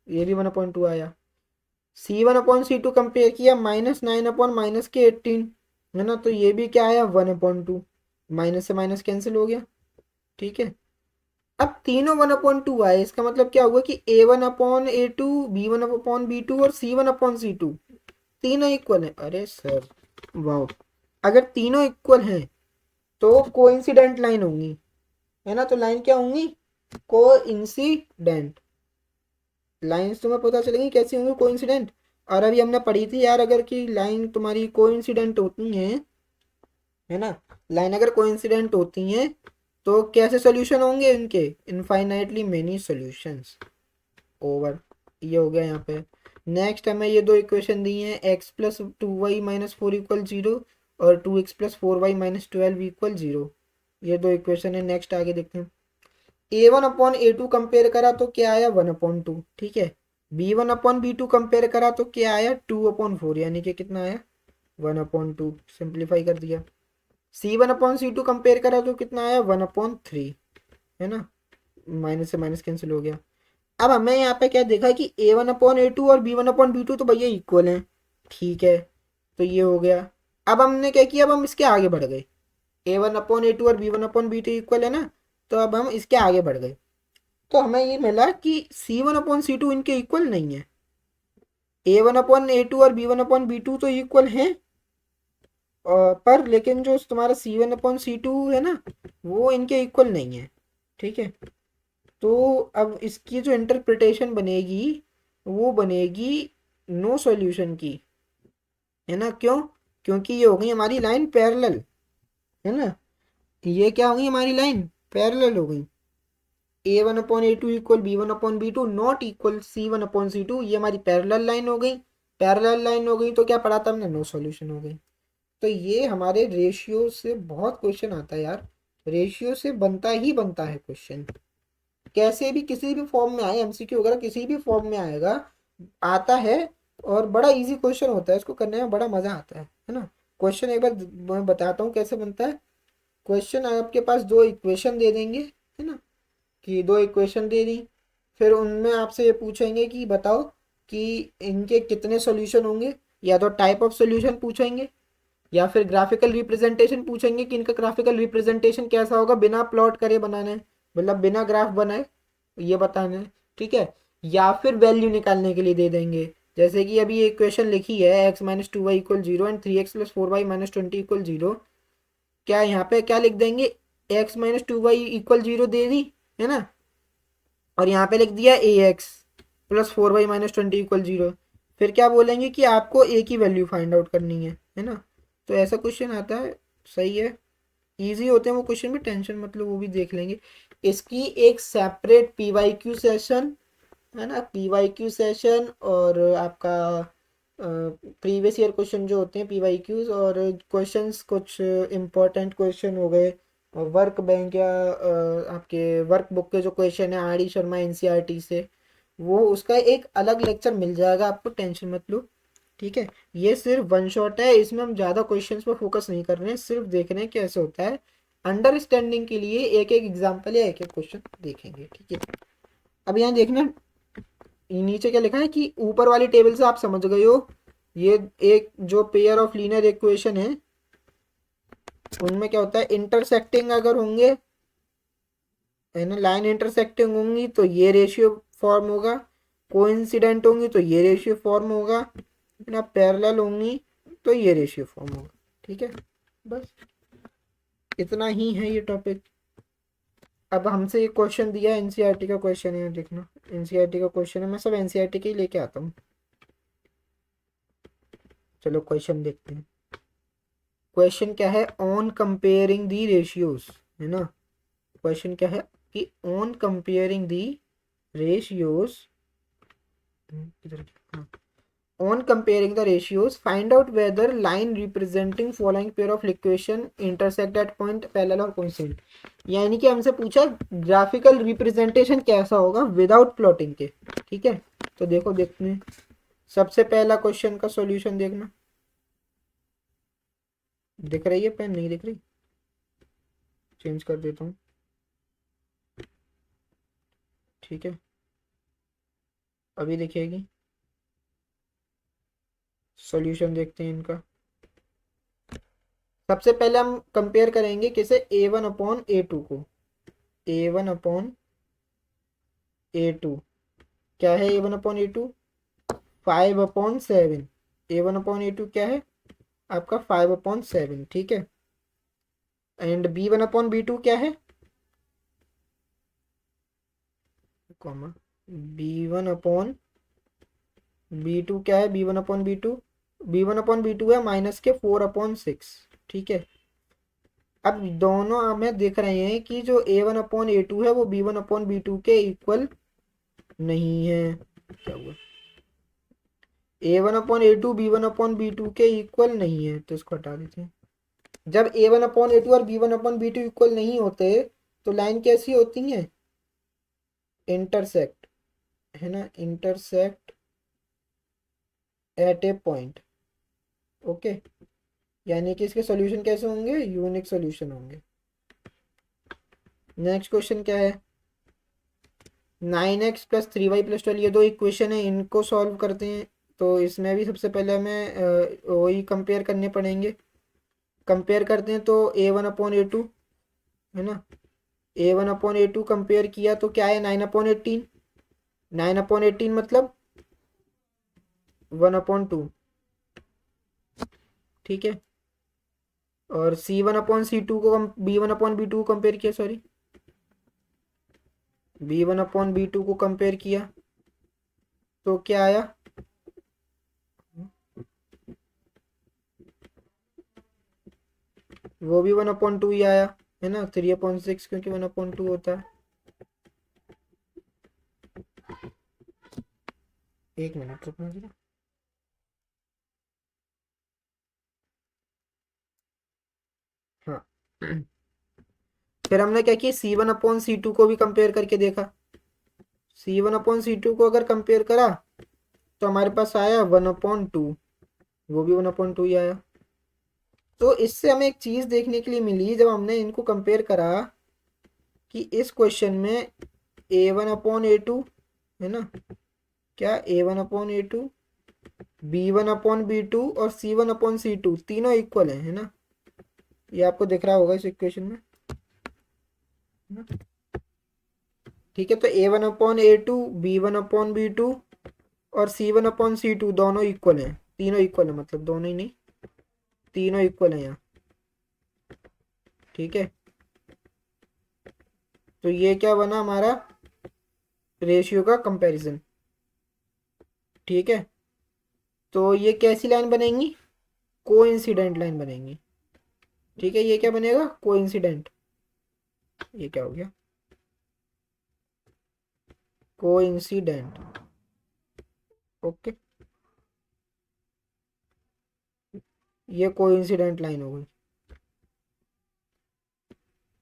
B: ये भी 1/2 आया। c1/c2 कंपेयर किया -9/-18, है ना, तो ये भी क्या आया 1/2, माइनस से माइनस कैंसिल हो गया, ठीक है। अब तीनों 1/2 आए, इसका मतलब क्या हुआ कि a1/a2, b1/b2 और c1/c2 तीनों इक्वल है। अरे सर वाह, अगर तीनों इक्वल हैं तो कोइंसिडेंट लाइन होंगी, है ना, तो लाइन क्या होंगी, कोइंसिडेंट लाइंस तुम्हें पता चलेगी कैसी होंगी, कोइंसिडेंट। और अभी हमने पढ़ी थी यार, अगर की लाइन तुम्हारी कोइंसिडेंट होती है ना, लाइन अगर कोइंसिडेंट होती हैं तो कैसे सॉल्यूशन होंगे इनके, इनफाइनाइटली मेनी सॉल्यूशंस, ओवर। ये हो गया यहाँ पे। नेक्स्ट हमें ये दो इक्वेशन दी हैं, x plus 2y minus 4 equal 0 और 2x plus 4y minus 12 equal 0। ये दो इक्वेशन है। नेक्स्ट आगे देखते हैं। a1/a2 कंपेयर करा तो क्या आया 1/2, ठीक है। b1/b2 कंपेयर करा तो क्या आया 2/4, यानी कि कितना आया 1/2, सिंप्लीफाई कर दिया। c1/c2 कंपेयर करा तो कितना आया 1/3, है ना, माइनस से माइनस कैंसिल हो गया। अब हमें यहाँ पे क्या देखा कि a1/a2 और b1/b2 तो भैया इक्वल हैं, ठीक है, तो ये हो गया। अब हमने क्या किया, अब हम इसके आगे बढ़ गए। a1/a2 और b1/b2 इक्वल है ना, तो अब हम इसके आगे बढ़ गए। तो हमें ये मिला कि c1/c2 इनके इक्वल नहीं है। a1/a2 और b1/b2 तो इक्वल हैं, पर लेकिन जो तुम्हारा c1/c2 है ना, वो इनके इक्वल नहीं है, ठीक है। तो अब इसकी जो इंटरप्रिटेशन बनेगी वो बनेगी नो सॉल्यूशन की, है ना। क्यों? क्योंकि ये हो गई हमारी लाइन पैरेलल, है ना। ये क्या हो गई हमारी लाइन पैरेलल हो गई। a1/a2 equal b1/b2 not equal c1/c2, ये हमारी पैरेलल लाइन हो गई। पैरेलल लाइन हो गई तो क्या पढ़ा था हमने, नो सॉल्यूशन हो गई। तो ये हमारे रेशियो से बहुत क्वेश्चन आता है यार, रेशियो से बनता ही बनता है क्वेश्चन, कैसे भी किसी भी फॉर्म में आए, एमसीक्यू वगैरह किसी भी फॉर्म में आएगा, आता है। और बड़ा इजी क्वेश्चन होता है, इसको करने में बड़ा मजा आता है ना। क्वेश्चन एक बार मैं बताता हूँ कैसे बनता है। क्वेश्चन आपके पास दो इक्वेशन दे देंगे, है ना, कि दो इक्वेशन दे दी, फिर उनमें आपसे ये पूछेंगे कि बताओ कि इनके कितने सॉल्यूशन होंगे, या तो टाइप ऑफ सॉल्यूशन पूछेंगे, या फिर ग्राफिकल रिप्रेजेंटेशन पूछेंगे कि इनका ग्राफिकल रिप्रेजेंटेशन कैसा होगा, बिना प्लॉट करे बनाना है, मतलब बिना ग्राफ बनाए ये बताना है, ठीक है। या फिर वैल्यू निकालने के लिए दे देंगे, जैसे कि अभी ये इक्वेशन लिखी है x-2y equal 0 and 3x plus 4y minus 20 equal 0। क्या यहाँ पे क्या लिख देंगे, x-2y इक्वल 0 दे दी, है ना, और यहाँ पे लिख दिया ax plus 4y minus 20 equal 0। फिर क्या बोलेंगे कि आपको a की वैल्यू फाइंड आउट करनी है ना। तो ऐसा क्वेश्चन आता है, सही है, इजी होते हैं वो क्वेश्चन भी, टेंशन मतलब वो भी देख लेंगे। इसकी एक सेपरेट पीवाईक्यू सेशन, है ना, पीवाईक्यू सेशन और आपका प्रीवियस ईयर क्वेश्चन जो होते हैं पीवाईक्यूज, और क्वेश्चंस कुछ इंपॉर्टेंट क्वेश्चन हो गए, वर्क बैंक या आपके वर्क बुक के जो क्वेश्चन है आर डी शर्मा एनसीईआरटी से, वो उसका एक अलग लेक्चर मिल जाएगा आपको, टेंशन मत लो, ठीक है। ये सिर्फ वन शॉट है, इसमें हम ज़्यादा क्वेश्चंस पर फोकस नहीं कर रहे हैं, सिर्फ देख रहे हैं कैसे होता है। अंडरस्टैंडिंग के लिए एक एक एग्जाम्पल या एक एक क्वेश्चन देखेंगे, ठीक है। अब यहाँ देखना नीचे क्या लिखा है कि ऊपर वाली टेबल से आप समझ गए हो, ये एक जो पेयर ऑफ लीनियर इक्वेशन है उनमें क्या होता है, इंटरसेक्टिंग अगर होंगे, है ना, लाइन इंटरसेक्टिंग होंगी तो ये रेशियो फॉर्म होगा, कोइंसिडेंट होंगी तो ये रेशियो फॉर्म होगा, ना पैरेलल होंगी तो ये रेशियो फॉर्म होगा, ठीक है। बस इतना ही है ये टॉपिक। अब हमसे ये क्वेश्चन दिया है, एनसीईआरटी का क्वेश्चन है, देखना एनसीईआरटी का क्वेश्चन है, मैं सब एनसीईआरटी के ही लेके आता हूँ। चलो क्वेश्चन देखते हैं। क्वेश्चन क्या है, ऑन कंपेयरिंग दी रेशियोज, है ना। क्वेश्चन क्या है कि on comparing the ratios, on comparing the ratios find out whether line representing following pair of equation intersect at point parallel or coincident। यानी कि हमसे पूछा ग्राफिकल रिप्रेजेंटेशन कैसा होगा विदाउट प्लॉटिंग के, ठीक है। तो देखो देखते हैं, सबसे पहला क्वेश्चन का सॉल्यूशन देखना, दिख रही है पेन, नहीं दिख रही, चेंज कर देता हूँ, ठीक है, अभी दिखेगी। सॉल्यूशन देखते हैं इनका। सबसे पहले हम कंपेयर करेंगे किसे, a1/a2 को, a1/a2 क्या है, a1/a2 5/7, a1/a2 क्या है आपका 5/7, ठीक है। एंड b1/b2 क्या है, कॉमा b1/b2 क्या है, b1/b2 है माइनस के 4/6, ठीक है। अब दोनों हमें दिख रहे हैं कि जो a1/a2 है वो b1/b2 के इक्वल नहीं है, क्या हुआ, A1/A2 B1/B2 के इक्वल नहीं है, तो इसको हटा देते हैं। जब A1/A2 और B1/B2 इक्वल नहीं होते तो लाइन कैसी होती है? इंटरसेक्ट, है ना, intersect at A point. Okay, यानी कि इसके सॉल्यूशन कैसे होंगे? यूनिक सॉल्यूशन होंगे। नेक्स्ट क्वेश्चन क्या है? 9x + 3y + 12, ये दो इक्वेशन है, इनको सॉल्व करते हैं। तो इसमें भी सबसे पहले हमें वही कंपेयर करने पड़ेंगे। कंपेयर करते हैं तो A1/A2, है ना, A1/A2 कंपेयर किया तो क्या है? 9/18, 9/18 मतलब 1/2, ठीक है। और C1/C2 को B1/B2 को कंपेयर किया, सॉरी, B1/B2 को कंपेयर किया तो क्या आया? वो भी 1/2 ही आया, है ना, 3/6, क्योंकि 1/2 होता है। एक मिनट रुकना जरा। हाँ फिर हमने क्या किया? C1/C2 को भी कंपेयर करके देखा। C1/C2 को अगर कंपेयर करा तो हमारे पास आया 1/2, वो भी 1/2 ही आया। तो इससे हमें एक चीज देखने के लिए मिली जब हमने इनको कंपेयर करा कि इस क्वेश्चन में A1/A2, है ना, क्या A1/A2, B1/B2 और C1/C2 तीनों इक्वल है ना, ये आपको दिख रहा होगा इस इक्वेशन में, है ना? ठीक है, तो A1/A2, B1/B2 और C1/C2 दोनों इक्वल हैं, तीनों इक्वल है, मतलब दोनों ही नहीं, तीनों इक्वल है यहाँ, ठीक है। तो ये क्या बना हमारा? रेशियो का कंपैरिजन, ठीक है। तो ये कैसी लाइन बनेंगी? कोइंसिडेंट लाइन बनेंगी, ठीक है। ये क्या बनेगा? कोइंसिडेंट। ये क्या हो गया? कोइंसिडेंट, ओके, ये कोइंसिडेंट लाइन हो गई।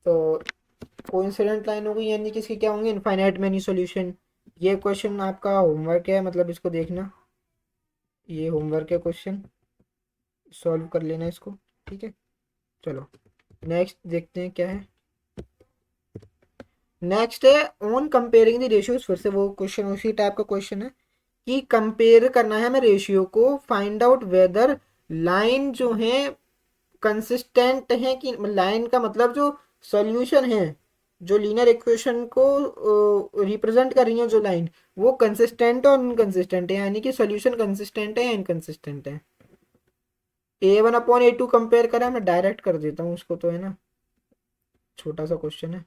B: तो कोइंसिडेंट लाइन हो गई, यानी कि इसके क्या होंगे? Infinite many solution. ये क्वेश्चन आपका होमवर्क है, मतलब इसको देखना, ये होमवर्क है, क्वेश्चन सॉल्व कर लेना इसको, ठीक है। चलो नेक्स्ट देखते हैं क्या है। नेक्स्ट है ऑन कंपेयरिंग द रेशियोज। फिर से वो क्वेश्चन, उसी टाइप का क्वेश्चन है कि कंपेयर करना है हमें रेशियो को, फाइंड आउट वेदर लाइन जो है कंसिस्टेंट है कि, लाइन का मतलब जो सॉल्यूशन है, जो लीनियर इक्वेशन को रिप्रेजेंट कर रही है जो लाइन, वो कंसिस्टेंट और इनकंसिस्टेंट है, यानी कि सॉल्यूशन कंसिस्टेंट है या इनकंसिस्टेंट है। A1/A2 कंपेयर करा, मैं डायरेक्ट कर देता हूँ उसको, तो है ना, छोटा सा क्वेश्चन है।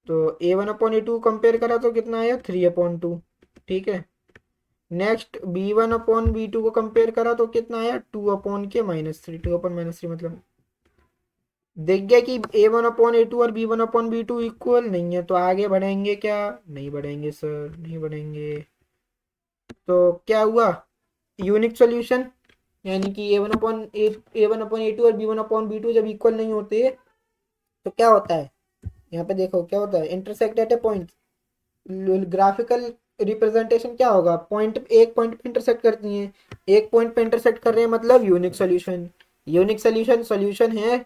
B: तो A1/A2 कंपेयर करा तो कितना आया? 3/2, ठीक है। नेक्स्ट B1/B2 को कंपेयर करा तो कितना आया? 2/(-3), 2/-3 मतलब देख गया कि A1/A2 और B1/B2 इक्वल नहीं है, तो आगे बढ़ेंगे क्या? नहीं बढ़ेंगे सर, नहीं बढ़ेंगे। तो क्या हुआ? यूनिक सॉल्यूशन, यानी कि A1/A2 और B1/B2 जब इक्वल नहीं होते तो क्या होता है? यहाँ पे देखो क्या होता है, intersect at A point. Graphical representation क्या होगा? पॉइंट, एक पॉइंट पे इंटरसेक्ट करती हैं, एक पॉइंट पे इंटरसेक्ट कर रहे हैं, मतलब unique solution. Unique solution solution है,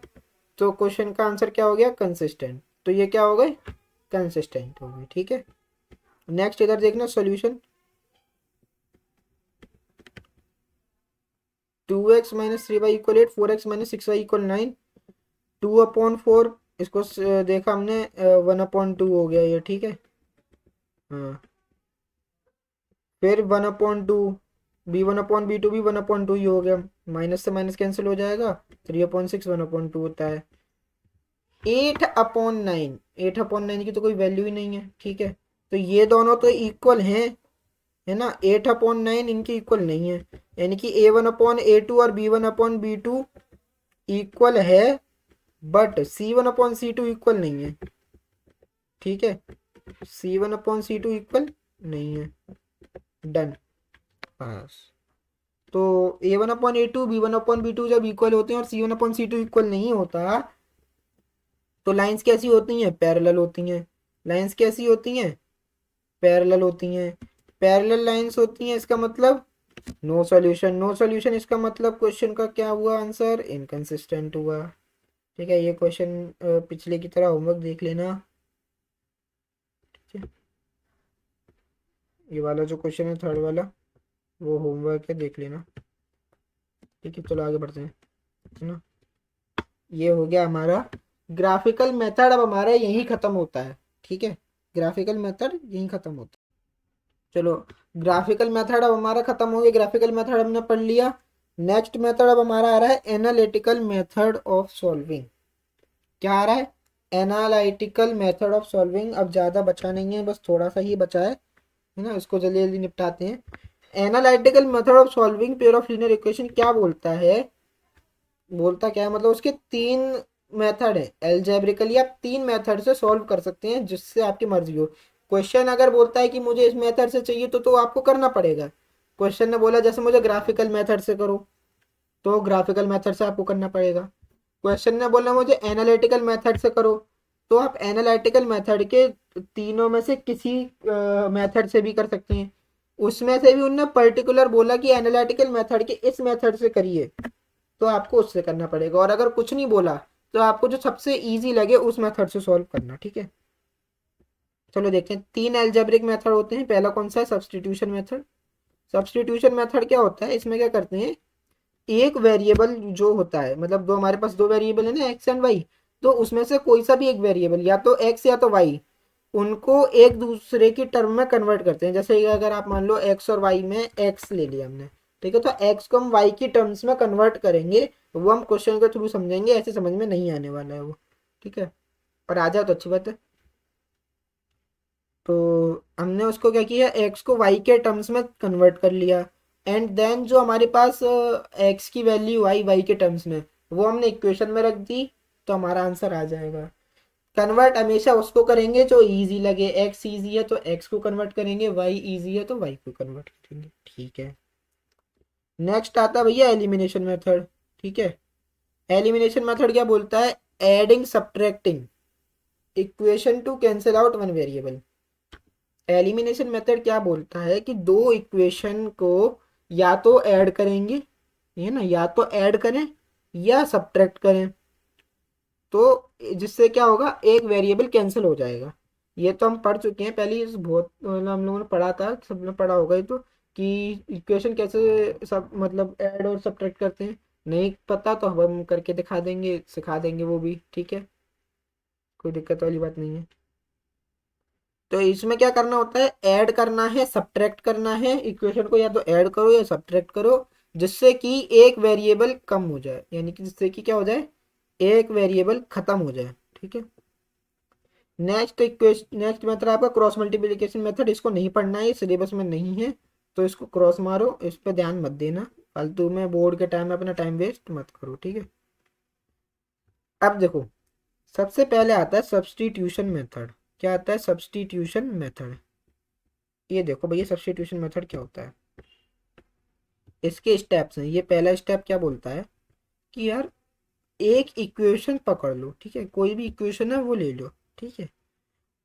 B: तो क्वेश्चन का आंसर क्या हो गया? कंसिस्टेंट। तो ये क्या हो गए? कंसिस्टेंट हो गए, ठीक है। नेक्स्ट इधर देखना सॉल्यूशन, 2x-3y = 8, 4x-6y = 9, 2/4, इसको देखा हमने 1/2 हो गया ये, ठीक है। हाँ, फिर 1/2, B1/B2 भी 1/2 ही हो गया, माइनस से माइनस कैंसिल हो जाएगा, 3/6 1/2 होता है। 8/9, 8/9 की तो कोई वैल्यू ही नहीं है, ठीक है। तो ये दोनों तो इक्वल हैं, है ना, 8/9 इनके इक्वल नहीं है, यानी कि A1/A2 और B1/B2 इक्वल है, बट C1/C2 इक्वल नहीं है, ठीक है। C1/C2 इक्वल नहीं है, डन, पास। तो A1/A2 B1/B2 जब इक्वल होते हैं और C1/C2 इक्वल नहीं होता तो लाइंस कैसी होती हैं, पैरेलल होती हैं। लाइंस कैसी होती हैं, पैरेलल होती हैं। पैरेलल लाइंस होती हैं, इसका मतलब नो सॉल्यूशन। नो सॉल्यूशन इसका मतलब क्वेश्चन का क्या हुआ आंसर, इनकंसिस्टेंट हुआ। ठीक है, ये क्वेश्चन पिछले की तरह होमवर्क देख लेना। ठीक है, ये वाला जो क्वेश्चन है थर्ड वाला वो होमवर्क है, देख लेना। ठीक है, चलो आगे बढ़ते हैं, है ना। ये हो गया हमारा ग्राफिकल मेथड। अब हमारा यही खत्म होता है। ठीक है, ग्राफिकल मेथड यही खत्म होता है। चलो, ग्राफिकल मेथड अब हमारा खत्म हो गया, ग्राफिकल मेथड हमने पढ़ लिया। नेक्स्ट मेथड अब हमारा आ रहा है एनालिटिकल मेथड ऑफ सॉल्विंग। क्या आ रहा है, एनालिटिकल मेथड ऑफ सॉल्विंग। अब ज़्यादा बचा नहीं है, बस थोड़ा सा ही बचा है ना, इसको जल्दी जल्दी निपटाते हैं। Analytical method of solving pair of linear equation क्या बोलता है, बोलता क्या है, मतलब उसके तीन मेथड है एल्जेब्रिकली, आप तीन मेथड से सॉल्व कर सकते हैं जिससे आपकी मर्जी हो। क्वेश्चन अगर बोलता है कि मुझे इस मेथड से चाहिए तो आपको करना पड़ेगा। क्वेश्चन ने बोला जैसे मुझे ग्राफिकल मेथड से करो तो ग्राफिकल मेथड से आपको करना पड़ेगा। क्वेश्चन ने बोला मुझे एनालिटिकल मेथड से करो तो आप एनालिटिकल मेथड के तीनों में से किसी मेथड से भी कर सकते हैं। उसमें से भी उनने पर्टिकुलर बोला कि एनालिटिकल मेथड के इस मेथड से करिए तो आपको उससे करना पड़ेगा, और अगर कुछ नहीं बोला तो आपको जो सबसे इजी लगे उस मेथड से सॉल्व करना। ठीक है, चलो देखते हैं। तीन एल्जेब्रिक मेथड होते हैं। पहला कौन सा है, सब्स्टिट्यूशन मेथड। सब्स्टिट्यूशन मेथड क्या होता है, इसमें क्या करते हैं, एक वेरिएबल जो होता है, मतलब दो हमारे पास दो वेरिएबल है ना, एक्स एंड वाई, तो उसमें से कोई सा भी एक वेरिएबल या तो एक्स या तो वाई, उनको एक दूसरे की टर्म में कन्वर्ट करते हैं। जैसे अगर आप मान लो एक्स और वाई में एक्स ले लिया हमने, ठीक है, तो एक्स को हम वाई की टर्म्स में कन्वर्ट करेंगे, वो हम क्वेश्चन के थ्रू समझेंगे, ऐसे समझ में नहीं आने वाला है वो। ठीक है, और आ जाए तो अच्छी बात है। तो हमने उसको क्या किया, एक्स को वाई के टर्म्स में कन्वर्ट कर लिया, एंड देन जो हमारे पास एक्स की वैल्यू आई वाई के टर्म्स में, वो हमने इक्वेशन में रख दी, तो हमारा आंसर आ जाएगा। कन्वर्ट हमेशा उसको करेंगे जो इजी लगे, एक्स इजी है तो एक्स को कन्वर्ट करेंगे, वाई इजी है तो वाई को कन्वर्ट करेंगे। ठीक है, नेक्स्ट आता है भैया एलिमिनेशन मेथड। ठीक है, एलिमिनेशन मेथड क्या बोलता है, adding subtracting equation two cancel out one variable. Elimination method क्या बोलता है कि दो इक्वेशन को या तो ऐड करेंगे, ये ना, या तो ऐड करें या सब्ट्रैक्ट करें, तो जिससे क्या होगा, एक वेरिएबल कैंसिल हो जाएगा। ये तो हम पढ़ चुके हैं पहले, इस बहुत मतलब हम लोगों ने पढ़ा था, सबने पढ़ा होगा ये तो, कि इक्वेशन कैसे सब मतलब ऐड और सब्ट्रैक्ट करते हैं। नहीं पता तो हम करके दिखा देंगे, सिखा देंगे वो भी। ठीक है, कोई दिक्कत वाली बात नहीं है। तो इसमें क्या करना होता है, ऐड करना है सब्ट्रैक्ट करना है, इक्वेशन को या तो ऐड करो या सब्ट्रैक्ट करो, जिससे कि एक वेरिएबल कम हो जाए, यानी कि जिससे कि क्या हो जाए, एक वेरिएबल खत्म हो जाए। ठीक है, नेक्स्ट इक्वेशन, नेक्स्ट मेथड आपका क्रॉस मल्टीप्लिकेशन मेथड। इसको नहीं पढ़ना है, सिलेबस में नहीं है, तो इसको क्रॉस मारो, इस पर ध्यान मत देना, फालतू में बोर्ड के टाइम में अपना टाइम वेस्ट मत करो। ठीक है, अब देखो, सबसे पहले आता है सब्स्टिट्यूशन मेथड। क्या आता है, सब्स्टिट्यूशन मेथड। ये देखो भैया, सब्स्टिट्यूशन मेथड क्या होता है, इसके स्टेप्स हैं। ये पहला स्टेप क्या बोलता है कि यार एक इक्वेशन पकड़ लो, ठीक है, कोई भी इक्वेशन है वो ले लो, ठीक है,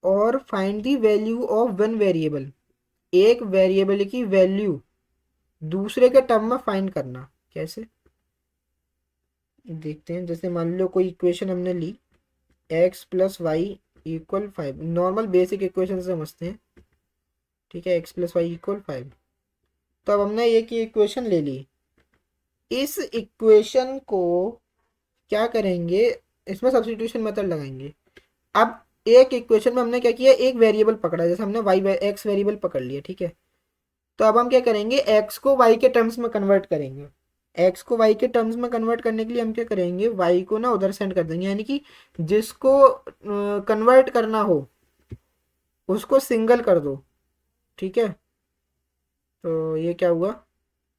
B: और find the value of one variable, एक वेरिएबल की वैल्यू दूसरे के टर्म में फाइंड करना। कैसे, देखते हैं। जैसे मान लो कोई इक्वेशन हमने ली, X plus Y equal 5, normal basic equation से समझते हैं। ठीक है, एक्स प्लस वाई इक्वल 5, तो अब हमने एक ही इक्वेशन ले ली। इस इक्वेशन को क्या करेंगे, इसमें सब्स्टिट्यूशन मेथड लगाएंगे। अब एक इक्वेशन में हमने क्या किया, एक वेरिएबल पकड़ा, जैसे हमने वाई एक्स वेरिएबल पकड़ लिया। ठीक है, तो अब हम क्या करेंगे, एक्स को वाई के टर्म्स में कन्वर्ट करेंगे। एक्स को वाई के टर्म्स में कन्वर्ट करने के लिए हम क्या करेंगे, वाई को ना उधर सेंड कर देंगे, यानी कि जिसको कन्वर्ट करना हो उसको सिंगल कर दो। ठीक है, तो ये क्या हुआ,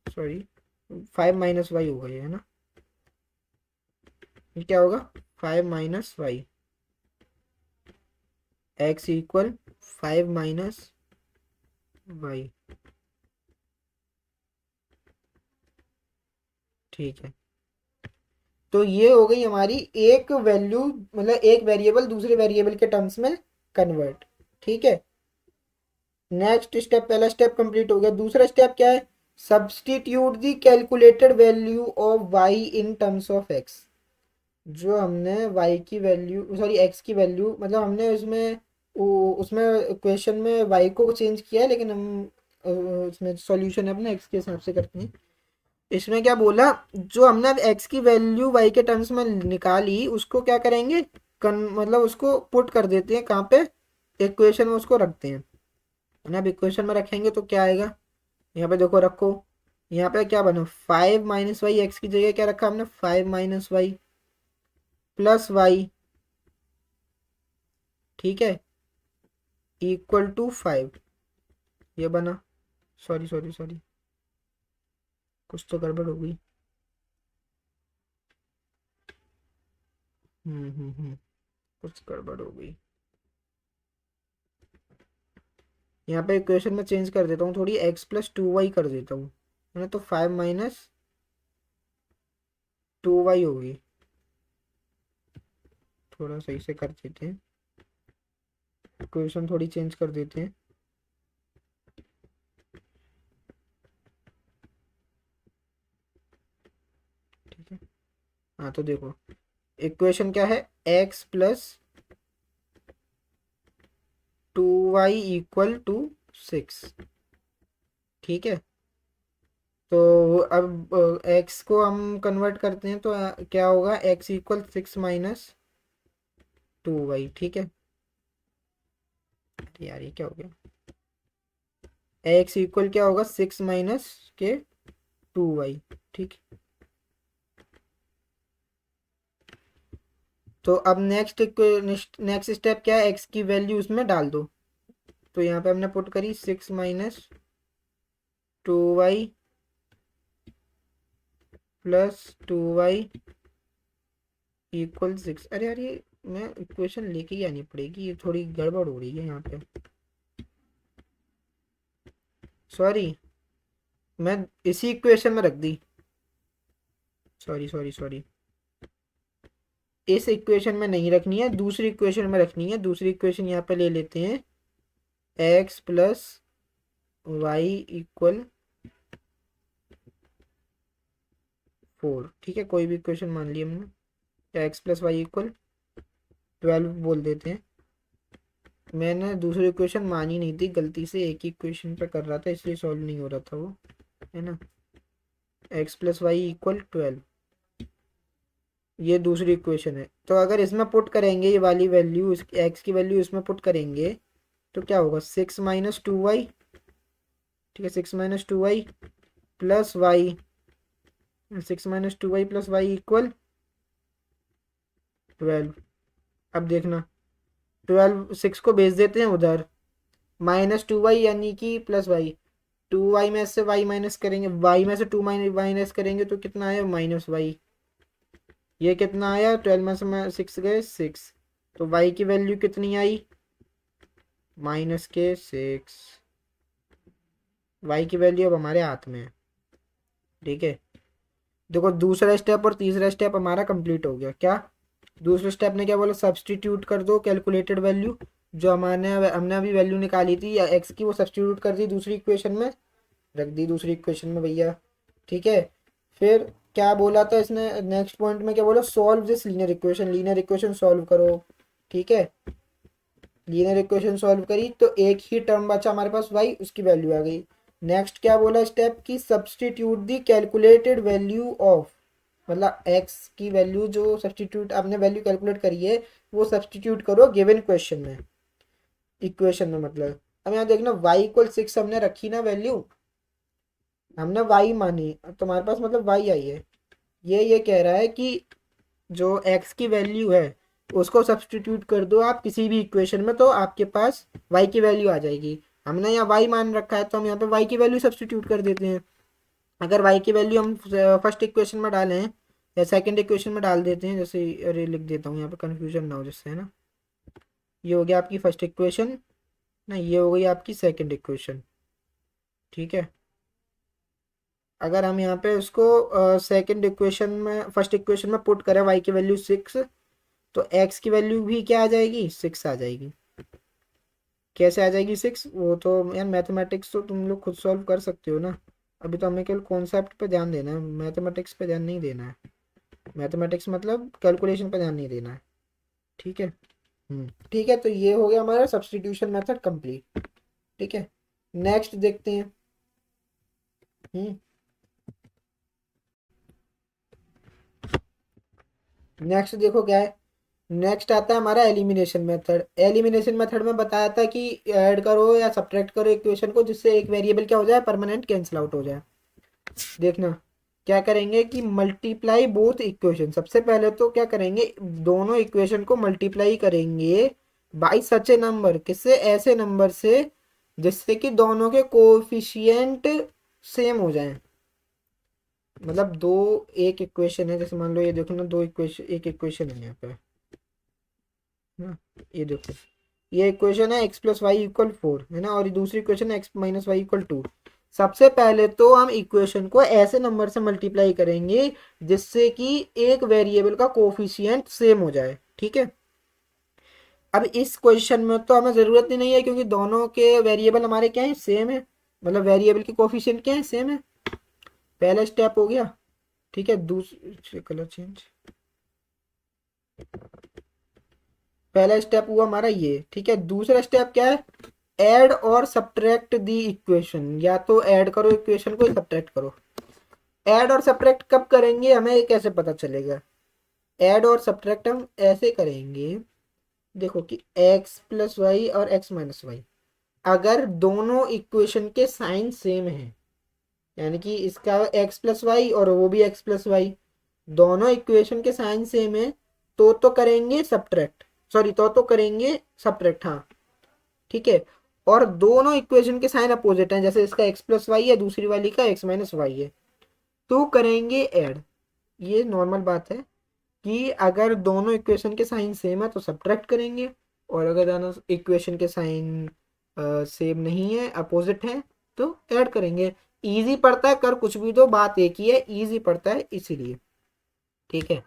B: सॉरी 5 - y होगा ये, है ना, ये क्या होगा, 5 - y। X equal 5 minus Y. ठीक है, तो ये हो गई हमारी एक वैल्यू, मतलब एक वेरिएबल दूसरे वेरिएबल के टर्म्स में कन्वर्ट। ठीक है, नेक्स्ट स्टेप, पहला स्टेप कंप्लीट हो गया। दूसरा स्टेप क्या है? Substitute the calculated value of Y in terms of X. जो हमने y की वैल्यू, सॉरी x की वैल्यू, मतलब हमने उसमें उसमें क्वेश्चन में y को चेंज किया है, लेकिन हम उसमें सॉल्यूशन अपने x के हिसाब से करते हैं। इसमें क्या बोला, जो हमने अब x की वैल्यू y के टर्म्स में निकाली उसको क्या करेंगे, मतलब उसको पुट कर देते हैं कहाँ पे, इक्वेशन में उसको रखते हैं ना। अब इक्वेशन में रखेंगे तो क्या आएगा, यहाँ पे देखो रखो, यहाँ पे क्या बना, 5 माइनस वाई, एक्स की जगह क्या रखा हमने, 5 माइनस वाई प्लस वाई, ठीक है, इक्वल टू 5। ये बना, सॉरी सॉरी सॉरी, कुछ तो गड़बड़ हो गई। कुछ गड़बड़ हो गई। यहाँ पे इक्वेशन में चेंज कर देता हूँ थोड़ी, एक्स प्लस 2 वाई कर देता हूँ, है ना, तो 5 माइनस 2 वाई होगी। थोड़ा सही से कर देते हैं, इक्वेशन थोड़ी चेंज कर देते हैं। ठीक है, हाँ तो देखो इक्वेशन क्या है, X plus 2 Y equal to 6। ठीक है, तो अब x को हम कन्वर्ट करते हैं तो क्या होगा, x इक्वल 6 माइनस 2 वाई। ठीक है, अरे यार ये क्या हो गया, x इक्वल क्या होगा, 6 माइनस के 2 वाई। ठीक, तो अब नेक्स्ट स्टेप क्या है, x की वैल्यू उसमें डाल दो। तो यहाँ पे हमने पुट करी 6 minus 2 Y plus 2 Y equal 6। अरे यार ये मैं इक्वेशन लेके ही आनी पड़ेगी, ये थोड़ी गड़बड़ हो रही है यहाँ पे, सॉरी, मैं इसी इक्वेशन में रख दी, सॉरी सॉरी सॉरी, इस इक्वेशन में नहीं रखनी है, दूसरी इक्वेशन में रखनी है। दूसरी इक्वेशन यहाँ पे ले लेते हैं, एक्स प्लस वाई इक्वल 4। ठीक है, कोई भी इक्वेशन मान ली हमने, एक्स प्लस वाई इक्वल 12 बोल देते हैं। मैंने दूसरी इक्वेशन मानी नहीं थी, गलती से एक ही इक्वेशन पे कर रहा था, इसलिए सॉल्व नहीं हो रहा था वो, है ना। एक्स प्लस वाई इक्वल 12, ये दूसरी इक्वेशन है। तो अगर इसमें पुट करेंगे ये वाली वैल्यू, एक्स की वैल्यू इसमें पुट करेंगे तो क्या होगा, 6 माइनस 2 वाई। ठीक है, 6 minus 2 Y plus Y, 6 minus 2 Y plus Y equal 12। अब देखना, 12, 6 को भेज देते हैं उधर, -2 वाई यानी कि प्लस वाई, 2 वाई में से वाई माइनस करेंगे, वाई में से 2 माइनस करेंगे तो कितना आया, -वाई। ये कितना आया, 12 में से 6 गए 6, तो वाई की वैल्यू कितनी आई, -6। वाई की वैल्यू अब हमारे हाथ में है। ठीक है, देखो दूसरा स्टेप और तीसरा स्टेप हमारा कंप्लीट हो गया। क्या, दूसरे स्टेप ने क्या बोला, सब्सटीट्यूट कर दो कैलकुलेटेड वैल्यू, जो हमने अभी वैल्यू निकाली थी या एक्स की, वो सब्सटीट्यूट कर दी दूसरी इक्वेशन में, रख दी दूसरी इक्वेशन में भैया। ठीक है, फिर क्या बोला था इसने, नेक्स्ट पॉइंट में क्या बोला, solve this linear equation solve करो। ठीक है, लीनियर इक्वेशन सॉल्व करी तो एक ही टर्म बचा हमारे पास y, उसकी वैल्यू आ गई। नेक्स्ट क्या बोला स्टेप की, substitute the calculated value of, मतलब x की वैल्यू जो सब्सटीट्यूट आपने वैल्यू कैलकुलेट करी है वो सब्सटीट्यूट करो गिवन क्वेश्चन में, इक्वेशन में मतलब। अब यहाँ देखना y इक्वल 6 हमने रखी ना वैल्यू, हमने y मानी, अब तुम्हारे पास मतलब y आई है। ये कह रहा है कि जो x की वैल्यू है उसको सब्सटीट्यूट कर दो आप किसी भी इक्वेशन में, तो आपके पास y की वैल्यू आ जाएगी। हमने यहाँ y मान रखा है तो हम यहाँ पे y की वैल्यू सब्सटीट्यूट कर देते हैं। अगर y की वैल्यू हम फर्स्ट इक्वेशन में डालें या सेकंड इक्वेशन में डाल देते हैं, जैसे, अरे लिख देता हूँ यहाँ पे कन्फ्यूजन ना हो जिससे, है ना। ये हो गया आपकी फर्स्ट इक्वेशन, ना ये हो गई आपकी सेकंड इक्वेशन। ठीक है, अगर हम यहाँ पे उसको सेकंड इक्वेशन में फर्स्ट इक्वेशन में पुट करें y की वैल्यू 6, तो x की वैल्यू भी क्या आ जाएगी, 6 आ जाएगी। कैसे आ जाएगी 6, वो तो यार मैथमेटिक्स तो तुम लोग खुद सॉल्व कर सकते हो ना। अभी तो हमें केवल कॉन्सेप्ट पे ध्यान देना है, मैथमेटिक्स पे ध्यान नहीं देना है। मैथमेटिक्स मतलब कैलकुलेशन पे ध्यान नहीं देना है। ठीक है। ठीक है, तो ये हो गया हमारा सब्स्टिट्यूशन मेथड कंप्लीट। ठीक है, नेक्स्ट देखते हैं। हम्म नेक्स्ट देखो क्या है। नेक्स्ट आता है हमारा एलिमिनेशन मेथड। एलिमिनेशन मेथड में बताया था कि ऐड करो या सब्ट्रैक्ट करो इक्वेशन को, जिससे एक वेरिएबल क्या हो जाए, परमानेंट कैंसिल आउट हो जाए। देखना क्या करेंगे कि मल्टीप्लाई बोथ इक्वेशन। सबसे पहले तो क्या करेंगे, दोनों इक्वेशन को मल्टीप्लाई करेंगे बाई सच ए नंबर, किससे, ऐसे नंबर से जिससे कि दोनों के कोएफिशिएंट सेम हो जाएं। मतलब दो, एक इक्वेशन है, जैसे मान लो ये देखो ना, दो इक्वेशन, एक इक्वेशन है यहाँ पे ना, ये देखो, ये इक्वेशन है एक्स प्लस वाई इक्वल 4 है ना, और ये दूसरी इक्वेशन है एक्स माइनस वाई इक्वल 2। सबसे पहले तो हम इक्वेशन को ऐसे नंबर से मल्टीप्लाई करेंगे जिससे कि एक वेरिएबल का कोफिशिएंट सेम हो जाए। ठीक है, अब इस क्वेश्चन में तो हमें ज़रूरत ही नहीं है, क्योंकि दोनों के वेरिएबल हमारे क्या है, सेम है। मतलब वेरिएबल के कोफिशिएंट क्या है, सेम है। पहला स्टेप हो गया। ठीक है, दूसरे कलर चेंज, पहला स्टेप हुआ हमारा ये। ठीक है, दूसरा स्टेप क्या है, ऐड और सब्ट्रैक्ट दी इक्वेशन। या तो ऐड करो इक्वेशन को, सब्ट्रैक्ट करो। ऐड और सब्ट्रैक्ट कब करेंगे, हमें कैसे पता चलेगा। ऐड और सब्ट्रैक्ट हम ऐसे करेंगे, देखो कि x प्लस वाई और x माइनस वाई, अगर दोनों इक्वेशन के साइन सेम है, यानी कि इसका x प्लस वाई और वो भी x प्लस वाई, दोनों इक्वेशन के साइन सेम है, तो करेंगे सब्ट्रैक्ट, सॉरी तो करेंगे सब्ट्रैक्ट, हाँ। ठीक है, और दोनों इक्वेशन के साइन अपोजिट हैं, जैसे इसका x प्लस वाई है, दूसरी वाली का x माइनस वाई है, तो करेंगे ऐड। ये नॉर्मल बात है कि अगर दोनों इक्वेशन के साइन सेम है तो सब्ट्रैक्ट करेंगे, और अगर दोनों इक्वेशन के साइन सेम नहीं है, अपोजिट है, तो ऐड करेंगे। इजी पड़ता है, कर कुछ भी दो, बात एक ही है, इजी पड़ता है इसीलिए। ठीक है,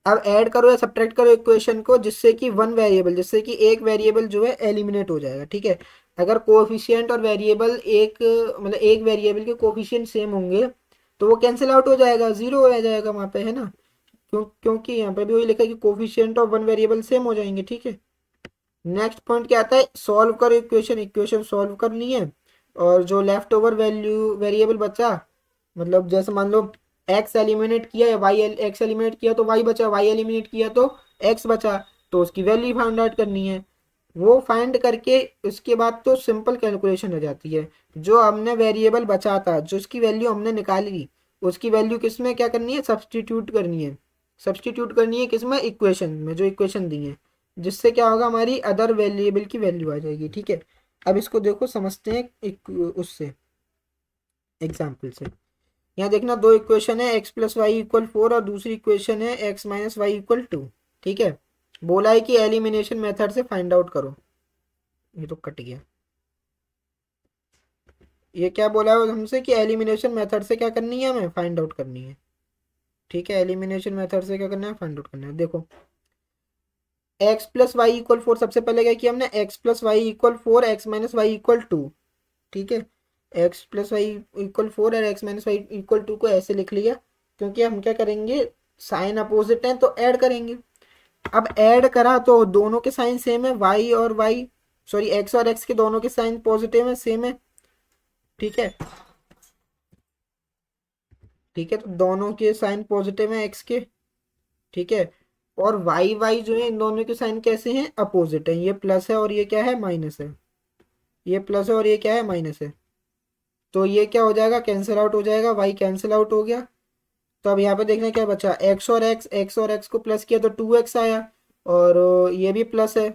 B: अब ऐड करो या सब्ट्रैक्ट करो इक्वेशन को, जिससे कि वन वेरिएबल, जिससे कि एक वेरिएबल जो है एलिमिनेट हो जाएगा। ठीक है, अगर कोएफिशिएंट और वेरिएबल एक, मतलब एक वेरिएबल के कोएफिशिएंट सेम होंगे तो वो कैंसिल आउट हो जाएगा, जीरो हो जाएगा वहां पे, है ना। क्योंकि यहाँ पे भी वही लिखा है कि coefficient of one variable same हो जाएंगे। ठीक है, नेक्स्ट पॉइंट क्या आता है, सॉल्व करो इक्वेशन। इक्वेशन सॉल्व करनी है, और जो लेफ्ट ओवर वैल्यू वेरिएबल बचा, मतलब जैसे मान लो एक्स एलिमिनेट किया है, वाई एक्स एलिमिनेट किया तो वाई बचा, वाई एलिमिनेट किया तो एक्स बचा, तो उसकी वैल्यू फाइंड आउट करनी है। वो फाइंड करके उसके बाद तो सिंपल कैलकुलेशन हो जाती है। जो हमने वेरिएबल बचा था, जो उसकी वैल्यू हमने निकाली, उसकी वैल्यू किस में क्या करनी है, सब्सटीट्यूट करनी है। सब्सटीट्यूट करनी है किस में, इक्वेशन में, जो इक्वेशन दी है, जिससे क्या होगा, हमारी अदर वेरिएबल की वैल्यू आ जाएगी। ठीक है, अब इसको देखो, समझते हैं एक उससे, एग्जाम्पल से। यहाँ देखना, दो इक्वेशन है, एक्स प्लस वाई इक्वल 4 और दूसरी इक्वेशन है एक्स माइनस वाई इक्वल 2। ठीक है, बोला है कि एलिमिनेशन मेथड से फाइंड आउट करो। ये तो कट गया। ये क्या बोला है हमसे कि एलिमिनेशन मेथड से क्या करनी है, हमें फाइंड आउट करनी है। ठीक है, एलिमिनेशन मेथड से क्या करना है, फाइंड आउट करना है। देखो, एक्स प्लस वाई इक्वल 4, सबसे पहले क्या किया हमने, X plus Y equal 4, X minus Y equal 2। ठीक है, एक्स प्लस वाई इक्वल 4 और एक्स माइनस वाई इक्वल 2 को ऐसे लिख लिया, क्योंकि हम क्या करेंगे, साइन अपोजिट है तो ऐड करेंगे। अब ऐड करा तो दोनों के साइन सेम है, वाई और वाई, सॉरी एक्स और एक्स के दोनों के साइन पॉजिटिव है, सेम है। ठीक है, ठीक है, तो दोनों के साइन पॉजिटिव है एक्स के। ठीक है, और वाई वाई जो है, इन दोनों के साइन कैसे हैं, अपोजिट है। ये प्लस है और ये क्या है, माइनस है। ये प्लस है और ये क्या है, माइनस है। तो ये क्या हो जाएगा, कैंसिल आउट हो जाएगा, वाई कैंसिल आउट हो गया। तो अब यहाँ पे देखना क्या बचा, एक्स और एक्स, एक्स और एक्स को प्लस किया तो 2x आया, और ये भी प्लस है।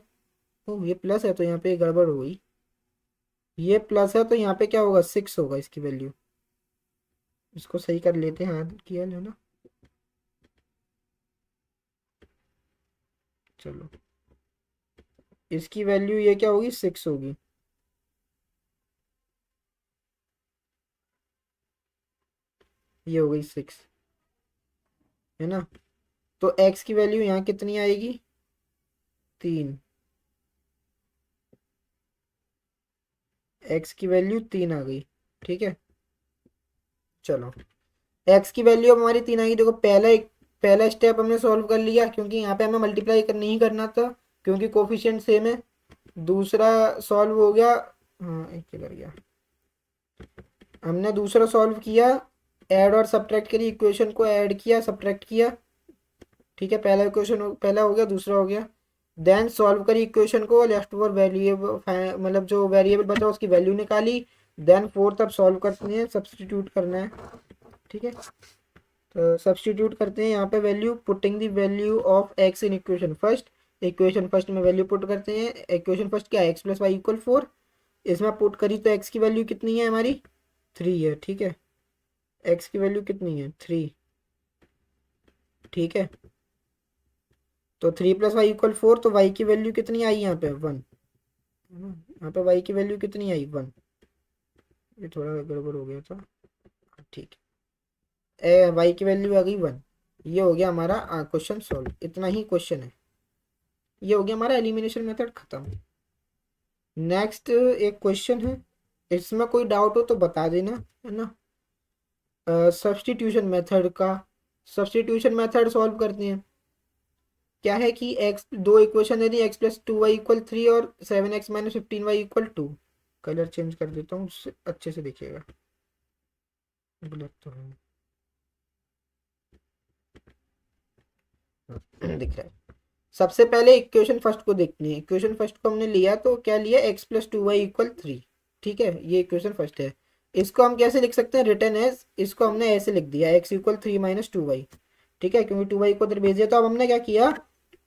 B: ओ, ये प्लस है तो यहाँ पे गड़बड़ हो गई। ये प्लस है तो यहाँ पे क्या होगा, 6 होगा इसकी वैल्यू। इसको सही कर लेते हैं, हाँ किया है ना। चलो, इसकी वैल्यू ये क्या होगी, 6 होगी। ये हो गई 6, है ना। तो x की वैल्यू यहाँ कितनी आएगी, 3। x की वैल्यू 3 आ गई, ठीक है। चलो, x की वैल्यू अब हमारी 3 आ गई। देखो पहला स्टेप हमने सॉल्व कर लिया, क्योंकि यहाँ पे हमें मल्टीप्लाई नहीं करना था, क्योंकि कोफिशिएंट सेम है। दूसरा सॉल्व हो गया, हाँ एक कर गया। हमने दूसरा सॉल्व किया, ऐड और सब्ट्रैक्ट के लिए इक्वेशन को ऐड किया, सब्ट्रैक्ट किया, ठीक है। पहला इक्वेशन पहला हो गया, दूसरा हो गया। देन सॉल्व करी इक्वेशन को, लेफ्ट ओवर वेरिएबल मतलब जो वेरिएबल बचा उसकी वैल्यू निकाली। देन फोर्थ अब सॉल्व करते हैं, सब्सटीट्यूट करना है, ठीक है। तो सब्सटीट्यूट करते हैं यहाँ पे value, putting the value of x in equation first. Equation first में वैल्यू पुट करते हैं। इक्वेशन फर्स्ट क्या है, एक्स प्लस वाई इक्वल 4। इसमें पुट करी तो एक्स की वैल्यू कितनी है हमारी, 3 है, ठीक है। एक्स की वैल्यू कितनी है, 3, ठीक है। तो 3 प्लस वाई इक्वल 4, तो वाई की वैल्यू कितनी आई यहाँ पे, 1। यहाँ पे वाई की वैल्यू कितनी आई, 1। ये थोड़ा गड़बड़ हो गया था, ठीक है। वाई की वैल्यू आ गई 1। ये हो गया हमारा क्वेश्चन सॉल्व, इतना ही क्वेश्चन है। ये हो गया हमारा एलिमिनेशन मेथड खत्म। नेक्स्ट एक क्वेश्चन है, इसमें कोई डाउट हो तो बता देना, है ना। सब्सटीट्यूशन मेथड का, सब्सटीट्यूशन मेथड सॉल्व करते हैं। क्या है कि एक्स, दो इक्वेशन है दी, एक्स प्लस 2 वाई इक्वल 3 और 7x minus 15y equal 2। Colour change कर देता हूँ, उससे अच्छे से दिखेगा, ब्लैक तो है दिख रहा है। सबसे पहले इक्वेशन फर्स्ट को देखनी है। इक्वेशन फर्स्ट को हमने लिया, तो क्या लिया, एक्स प्लस 2 वाई इक्वल 3, ठीक है। ये इक्वेशन फर्स्ट है। इसको हम कैसे लिख सकते हैं, रिटर्न एज, इसको हमने ऐसे लिख दिया, एक्स इक्वल 3 माइनस 2 वाई, ठीक है, क्योंकि 2 वाई को उधर भेज दिया। तो अब हमने क्या किया,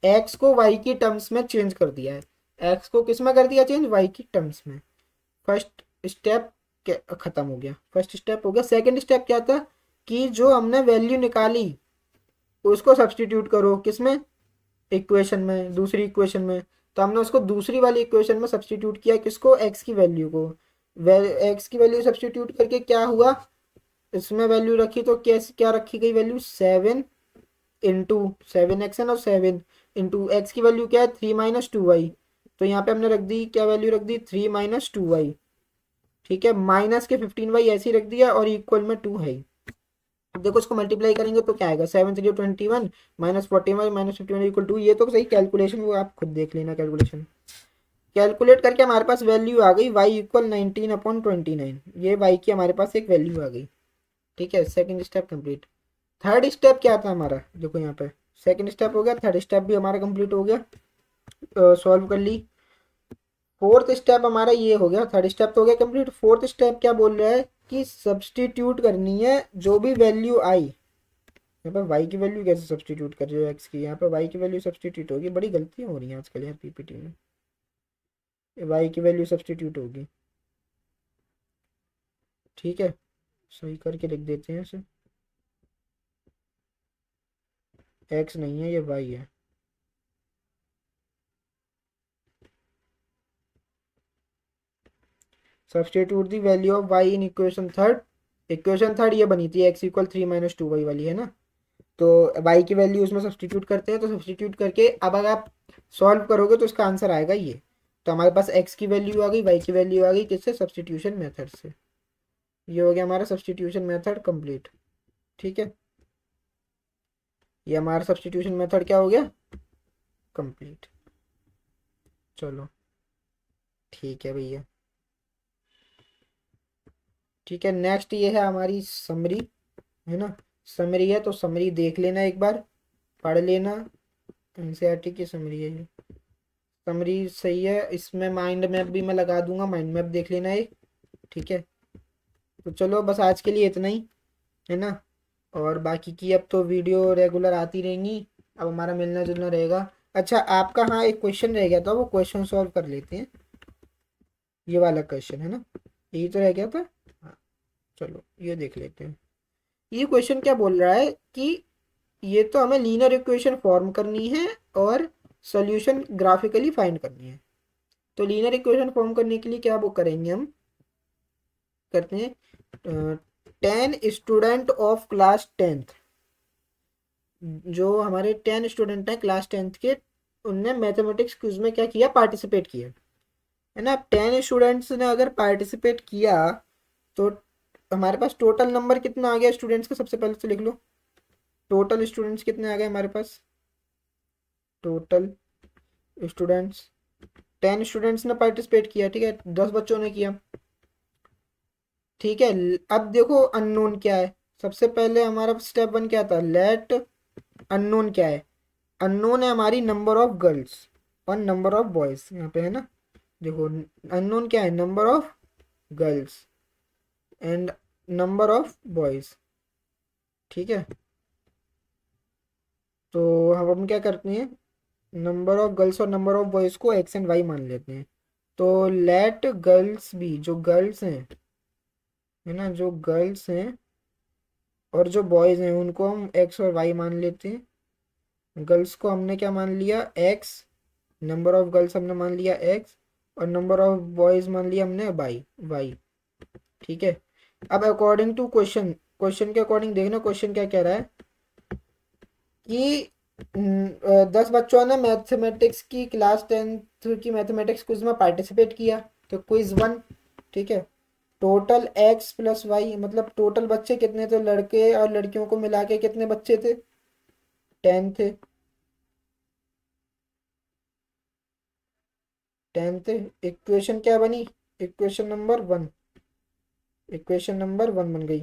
B: एक्स को वाई की टर्म्स में चेंज कर दिया है। एक्स को किस में कर दिया चेंज, वाई की टर्म्स में। फर्स्ट स्टेप खत्म हो गया, फर्स्ट स्टेप हो गया। सेकंड स्टेप क्या था, कि जो हमने वैल्यू निकाली उसको सब्सटीट्यूट करो, किसमें, इक्वेशन में, दूसरी इक्वेशन में। तो हमने उसको दूसरी वाली इक्वेशन में सब्सटीट्यूट किया, किसको, एक्स की वैल्यू को। एक्स की वैल्यू सब्सटीट्यूट करके क्या हुआ, इसमें वैल्यू रखी तो कैसे क्या रखी गई वैल्यू, 7 इंटू 7x और 7 इंटू एक्स की वैल्यू क्या है, 3 माइनस 2 वाई। तो यहाँ पे हमने रख दी, क्या वैल्यू रख दी, 3 माइनस 2 वाई, ठीक है। माइनस के 15y ऐसे ही रख दिया, और इक्वल में 2 है। अब देखो इसको मल्टीप्लाई करेंगे तो क्या आएगा, 7 3 21 माइनस 41 माइनस 51 इक्वल 2। ये तो सही कैलकुलेशन, वो आप खुद देख लेना कैलकुलेशन। कैलकुलेट करके हमारे पास वैल्यू आ गई, y इक्वल 19/29। ये y की हमारे पास एक वैल्यू आ गई, ठीक है। Second step complete. Third step क्या था हमारा, देखो यहाँ पे सेकंड स्टेप हो गया, थर्ड स्टेप भी हमारा कंप्लीट हो गया, सॉल्व कर ली। फोर्थ स्टेप हमारा ये हो गया, थर्ड स्टेप तो हो गया कंप्लीट। फोर्थ स्टेप क्या बोल रहा है, कि सब्सटीट्यूट करनी है जो भी वैल्यू आई। यहाँ पर y की वैल्यू कैसे सब्सटीट्यूट कर रहे हो x की, यहाँ पर y की वैल्यू सब्सटीट्यूट होगी। बड़ी गलतियाँ हो रही हैं आजकल यार पीपीटी में, y की वैल्यू सब्सटीट्यूट होगी, ठीक है। सही करके लिख देते हैं इसे, x नहीं है ये y है। Substitute the value of y in equation third. Equation third ये बनी थी, x इक्वल 3 माइनस 2 वाई वाली, है ना। तो y की वैल्यू उसमें सब्सटीट्यूट करते हैं, तो सब्सटीट्यूट करके अब अगर आप सॉल्व करोगे तो इसका आंसर आएगा ये। तो हमारे पास x की वैल्यू आ गई, y की वैल्यू आ गई, किससे, सब्सटीट्यूशन मेथड से। ये हो गया हमारा सब्सटीट्यूशन मेथड कंप्लीट, ठीक है। ये हमारा सब्सटीट्यूशन मेथड क्या हो गया, कंप्लीट। चलो ठीक है भैया, ठीक है। नेक्स्ट ये है हमारी समरी, है ना। समरी है तो समरी देख लेना एक बार, पढ़ लेना। एनसीईआरटी की समरी है ये, समरी सही है। इसमें माइंड मैप भी मैं लगा दूंगा, माइंड मैप देख लेना एक, ठीक है। तो चलो बस आज के लिए इतना ही, है ना। और बाकी की अब तो वीडियो रेगुलर आती रहेंगी, अब हमारा मिलना जुलना रहेगा। अच्छा आपका, हाँ एक क्वेश्चन रह गया था, वो क्वेश्चन सॉल्व कर लेते हैं। ये वाला क्वेश्चन है ना, यही तो रह गया था, हाँ। चलो ये देख लेते हैं। ये क्वेश्चन क्या बोल रहा है, कि ये तो हमें लीनियर इक्वेशन फॉर्म करनी है और सॉल्यूशन ग्राफिकली फाइंड करनी है। तो लीनियर इक्वेशन फॉर्म करने के लिए क्या वो करेंगे हम, करते हैं 10 स्टूडेंट ऑफ क्लास 10th, जो हमारे 10 स्टूडेंट हैं क्लास 10th के, उनने मैथमेटिक्स क्विज में क्या किया, पार्टिसिपेट किया, है ना। 10 स्टूडेंट्स ने अगर पार्टिसिपेट किया तो हमारे पास टोटल नंबर कितना आ गया स्टूडेंट्स का, सबसे पहले तो लिख लो टोटल स्टूडेंट्स कितने आ गए हमारे पास। टोटल स्टूडेंट्स, 10 स्टूडेंट्स ने पार्टिसिपेट किया, ठीक है, 10 बच्चों ने किया, ठीक है। अब देखो अननोन क्या है, सबसे पहले हमारा स्टेप 1 क्या था, लेट अननोन क्या है, अननोन है हमारी नंबर ऑफ गर्ल्स और नंबर ऑफ बॉयज, यहाँ पे है ना, देखो अननोन क्या है, number of girls and number of boys, ठीक है। तो हम क्या करते हैं, नंबर ऑफ गर्ल्स और नंबर ऑफ बॉयज को एक्स एंड वाई मान लेते हैं। तो लेट गर्ल्स भी, जो गर्ल्स हैं, है ना, जो गर्ल्स हैं और जो बॉयज हैं उनको हम एक्स और वाई मान लेते हैं। गर्ल्स को हमने क्या मान लिया, एक्स, नंबर ऑफ गर्ल्स हमने मान लिया एक्स, और नंबर ऑफ बॉयज मान लिया हमने वाई वाई, ठीक है। अब अकॉर्डिंग टू क्वेश्चन, क्वेश्चन के अकॉर्डिंग देखना क्वेश्चन क्या कह रहा है कि 10 बच्चों ने मैथमेटिक्स की क्लास 10th की मैथमेटिक्स क्विज में पार्टिसिपेट किया, तो क्विज 1, ठीक है। टोटल एक्स प्लस वाई, मतलब टोटल बच्चे कितने थे, लड़के और लड़कियों को मिला के कितने बच्चे थे, 10 थे, 10 थे। इक्वेशन क्या बनी, इक्वेशन नंबर 1, इक्वेशन नंबर 1 बन गई,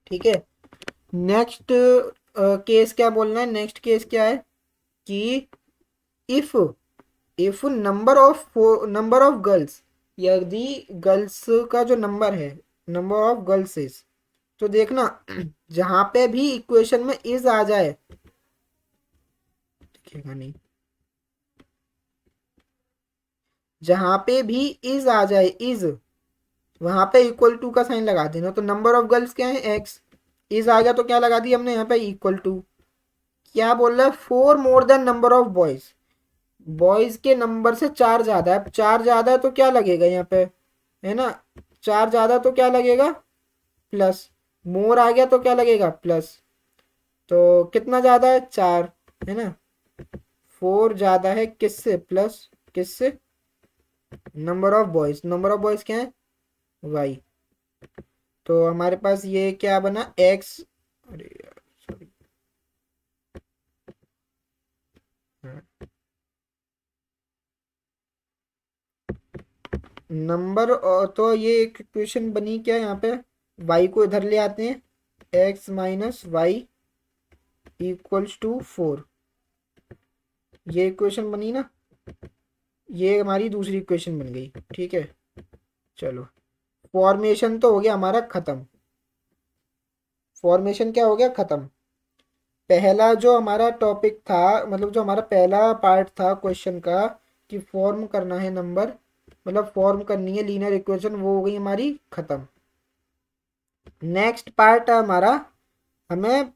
B: ठीक है। नेक्स्ट केस क्या बोलना है, नेक्स्ट केस क्या है कि इफ नंबर ऑफ गर्ल्स, यदि गर्ल्स का जो नंबर है, नंबर ऑफ गर्ल्स इज, तो देखना जहां पे भी इक्वेशन में इज आ जाए, दिखेगा नहीं, जहां पे भी इज आ जाए, इज, वहां पे इक्वल टू का साइन लगा देना। तो नंबर ऑफ गर्ल्स क्या है, एक्स, इज आ गया तो क्या लगा दिया हमने यहाँ पे, इक्वल टू। क्या बोल रहा है, 4 more than number of boys, boys के नंबर से 4 ज्यादा है, 4 ज्यादा है तो क्या लगेगा यहाँ पे, है ना, 4 ज्यादा तो क्या लगेगा, प्लस, मोर आ गया तो क्या लगेगा, प्लस, तो कितना ज्यादा है, 4, है ना। 4 ज्यादा है किससे, प्लस, किससे, number of boys, number of boys क्या है, वाई। तो हमारे पास ये क्या बना, एक्स, अरे यार सॉरी, नंबर, तो ये एक इक्वेशन बनी क्या यहाँ पे, वाई को इधर ले आते हैं, X minus Y equals to 4, ये इक्वेशन बनी ना, ये हमारी दूसरी इक्वेशन बन गई, ठीक है। चलो फॉर्मेशन तो हो गया हमारा खत्म, फॉर्मेशन क्या हो गया खत्म। पहला जो हमारा टॉपिक था, मतलब जो हमारा पहला पार्ट था क्वेश्चन का कि फॉर्म करना है नंबर, मतलब फॉर्म करनी है लीनियर इक्वेशन, वो हो गई हमारी खत्म। नेक्स्ट पार्ट है हमारा, हमें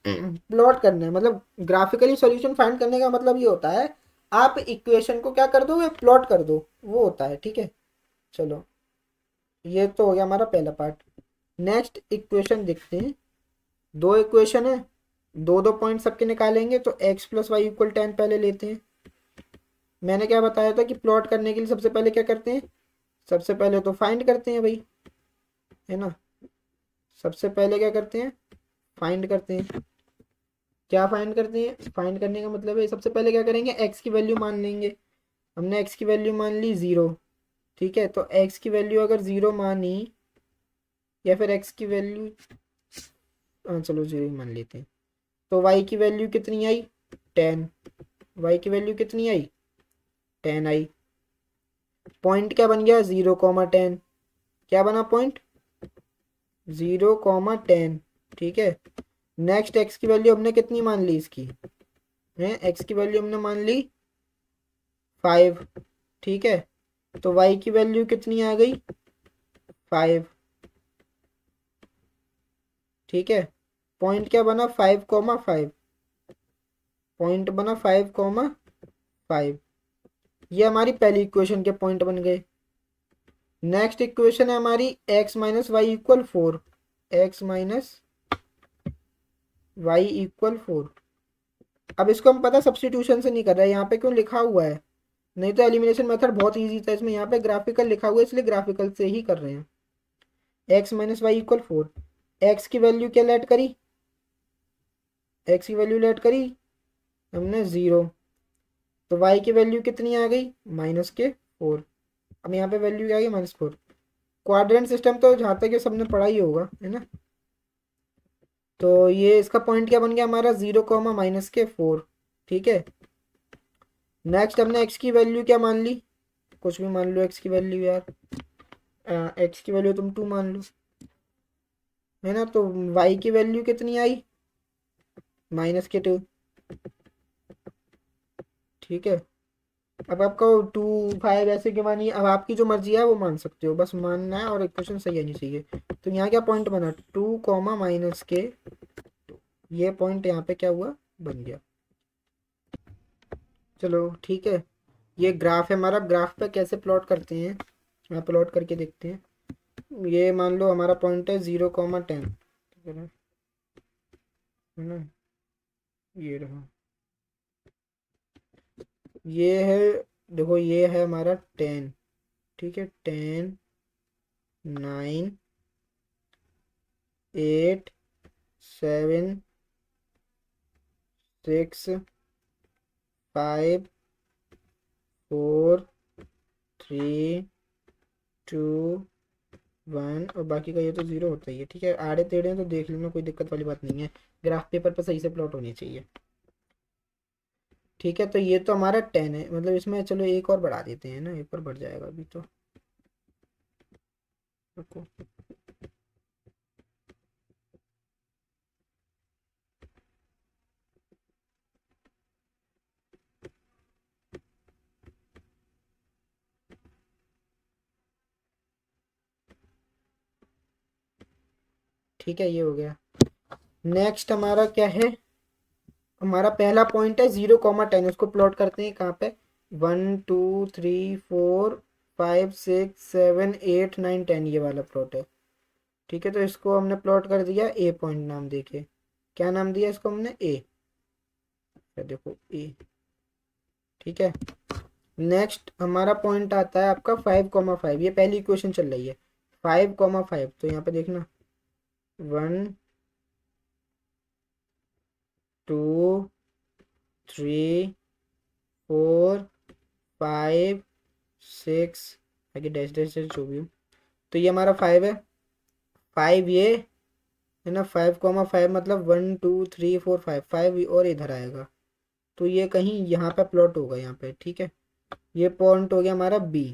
B: प्लॉट करना है, मतलब ग्राफिकली सॉल्यूशन फाइंड करने का मतलब ये होता है आप इक्वेशन को क्या कर दो, प्लॉट कर दो, वो होता है, ठीक है। चलो ये तो हो गया हमारा पहला पार्ट। नेक्स्ट इक्वेशन देखते हैं, दो इक्वेशन है, दो दो पॉइंट सबके निकालेंगे, तो x प्लस वाई इक्वल 10 पहले लेते हैं। मैंने क्या बताया था कि प्लॉट करने के लिए सबसे पहले क्या करते हैं, सबसे पहले तो फाइंड करते हैं भाई, है ना, सबसे पहले क्या करते हैं, फाइंड करते हैं। क्या फाइंड करते हैं, फाइंड करने का मतलब है सबसे पहले क्या करेंगे, एक्स की वैल्यू मान लेंगे। हमने एक्स की वैल्यू मान ली 0, ठीक है। तो एक्स की वैल्यू अगर 0 मानी, या फिर एक्स की वैल्यू, हाँ चलो 0 ही मान लेते हैं। तो वाई की वैल्यू कितनी आई, 10, वाई की वैल्यू कितनी आई, 10 आई। पॉइंट क्या बन गया, 0, 10, क्या बना पॉइंट, 0, 10, ठीक है। नेक्स्ट एक्स की वैल्यू हमने कितनी मान ली इसकी, है एक्स की वैल्यू हमने मान ली 5, ठीक है। तो वाई की वैल्यू कितनी आ गई, 5, ठीक है। पॉइंट क्या बना, 5, 5, पॉइंट बना 5, 5, ये हमारी पहली इक्वेशन के पॉइंट बन गए। नेक्स्ट इक्वेशन है हमारी x minus Y equal 4, X minus Y equal 4। अब इसको हम पता सब्स्टिट्यूशन से नहीं कर रहे हैं, यहाँ पे क्यों लिखा हुआ है, नहीं तो एलिमिनेशन मेथड बहुत इजी था, इसमें यहाँ पे ग्राफिकल लिखा हुआ है इसलिए ग्राफिकल से ही कर रहे हैं। x minus Y equal 4, X की वैल्यू क्या लेट करी, एक्स की वैल्यू लेट करी हमने 0, तो y की वैल्यू कितनी आ गई -4। अब यहाँ पे वैल्यू क्या आ गई -4। क्वाड्रेंट सिस्टम तो जहाँ तक ये सबने पढ़ा ही होगा, है ना। तो ये इसका पॉइंट क्या बन गया हमारा 0, ठीक है। नेक्स्ट हमने x की वैल्यू क्या मान ली, कुछ भी मान लो x की वैल्यू यार, x की वैल्यू तुम 2 मान लो, है ना। तो y की वैल्यू कितनी आई -2, ठीक है। अब आपको 2 5 ऐसे के मानिए, अब आपकी जो मर्जी है वो मान सकते हो, बस मानना है और इक्वेशन सही आनी चाहिए। तो यहाँ क्या पॉइंट बना 2, -के, ये पॉइंट यहाँ पे क्या हुआ बन गया। चलो ठीक है, ये ग्राफ है हमारा। ग्राफ पे कैसे प्लॉट करते हैं, यहाँ प्लॉट करके देखते हैं। ये मान लो हमारा पॉइंट है 0, 10, है ना, ये रहा, ये है, देखो ये है हमारा 10, ठीक है। 10, 9, 8, 7, 6, 5, 4, 3, 2, 1, और बाकी का ये तो 0 होता ही है, ठीक है। आड़े टेढ़े हैं तो देख लेना, कोई दिक्कत वाली बात नहीं है, ग्राफ पेपर पर सही से प्लॉट होनी चाहिए, ठीक है। तो ये तो हमारा 10 है, मतलब इसमें चलो एक और बढ़ा देते हैं ना, एक और बढ़ जाएगा अभी तो, रुको। ठीक है, ये हो गया। नेक्स्ट हमारा क्या है, हमारा पहला पॉइंट है 0, 10, उसको प्लॉट करते हैं कहाँ पे, 1 2 3 4 5 6 7 8 9 10, ये वाला प्लॉट है, ठीक है। तो इसको हमने प्लॉट कर दिया ए पॉइंट नाम देके, क्या नाम दिया इसको हमने, ए, देखो ए, ठीक है। नेक्स्ट हमारा पॉइंट आता है आपका 5, 5, ये पहली इक्वेशन चल रही है, 5, 5, तो यहाँ पे देखना 1 2 3 4 5 6, आगे डैश डैश डैश जो भी हो, तो ये हमारा 5 है, 5 ये है ना, 5, 5 मतलब 1 2 3 4 5, 5 और इधर आएगा, तो ये कहीं यहाँ पे प्लॉट होगा यहाँ पे, ठीक है। ये पॉइंट हो गया हमारा बी,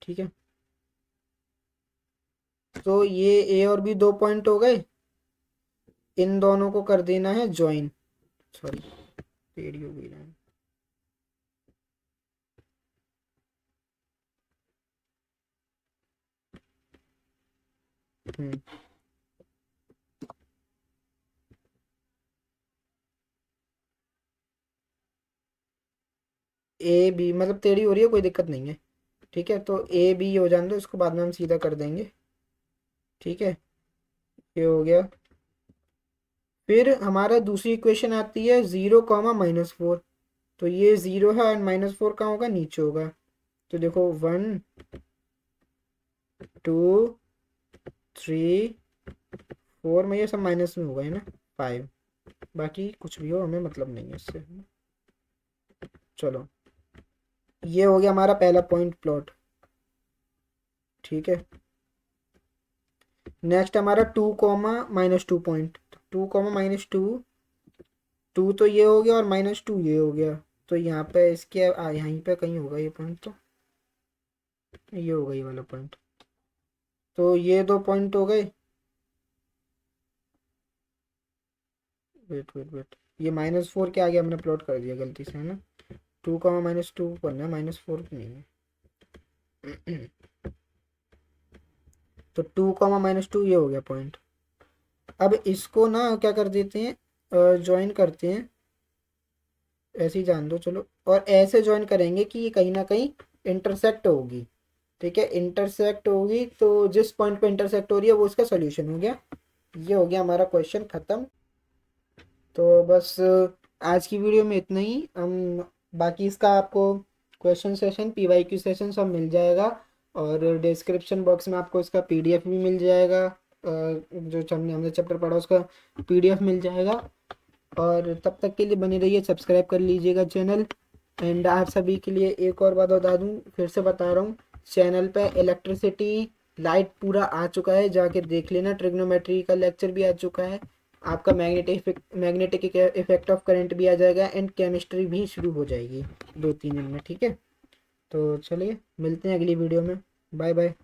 B: ठीक है। तो ये ए और बी 2 पॉइंट हो गए, इन दोनों को कर देना है ज्वाइन, सॉरी टेढ़ी हो गई लाइन, हम्म, ए बी मतलब टेढ़ी हो रही है, कोई दिक्कत नहीं है, ठीक है। तो ए बी हो जाने दो, इसको बाद में हम सीधा कर देंगे, ठीक है। ये हो गया। फिर हमारा दूसरी इक्वेशन आती है 0, -4, तो ये 0 है और -4 कहाँ होगा, नीचे होगा। तो देखो 1 2 3 4 में ये सब माइनस में होगा, है ना, 5, बाकी कुछ भी हो हमें मतलब नहीं है इससे। चलो, ये हो गया हमारा पहला पॉइंट प्लॉट, ठीक है। नेक्स्ट हमारा 2, -2 पॉइंट, 2, -2 तो ये हो गया और -2 ये हो गया, तो यहाँ पे इसके यहीं पे कहीं होगा ये पॉइंट, तो ये होगा ये वाला पॉइंट, तो ये 2 पॉइंट हो गए। वेट वेट वेट, ये -4 के आगे हमने प्लॉट कर दिया गलती से, है ना। 2, -2 करना है, -4 नहीं है। तो 2, -2 ये हो गया पॉइंट। अब इसको ना क्या कर देते हैं, ज्वाइन करते हैं, ऐसे ही जान दो चलो, और ऐसे ज्वाइन करेंगे कि ये कहीं ना कहीं इंटरसेक्ट होगी। ठीक है, इंटरसेक्ट होगी तो जिस पॉइंट पे इंटरसेक्ट हो रही है वो उसका सोल्यूशन हो गया। ये हो गया हमारा क्वेश्चन खत्म। तो बस आज की वीडियो में इतना ही। हम बाकी इसका आपको क्वेश्चन सेशन PYQ सेशन सब मिल जाएगा और डिस्क्रिप्शन बॉक्स में आपको इसका PDF भी मिल जाएगा। जो हमने चैप्टर पढ़ा उसका PDF मिल जाएगा। और तब तक के लिए बने रहिए, सब्सक्राइब कर लीजिएगा चैनल। एंड आप सभी के लिए एक और बात बता दूं, फिर से बता रहा हूँ, चैनल पे इलेक्ट्रिसिटी लाइट पूरा आ चुका है, जाके देख लेना। ट्रिग्नोमेट्री का लेक्चर भी आ चुका है, आपका मैग्नेटिक इफेक्ट ऑफ करंट भी आ जाएगा एंड केमिस्ट्री भी शुरू हो जाएगी 2-3 दिन में। ठीक है, तो चलिए मिलते हैं अगली वीडियो में। Bye bye.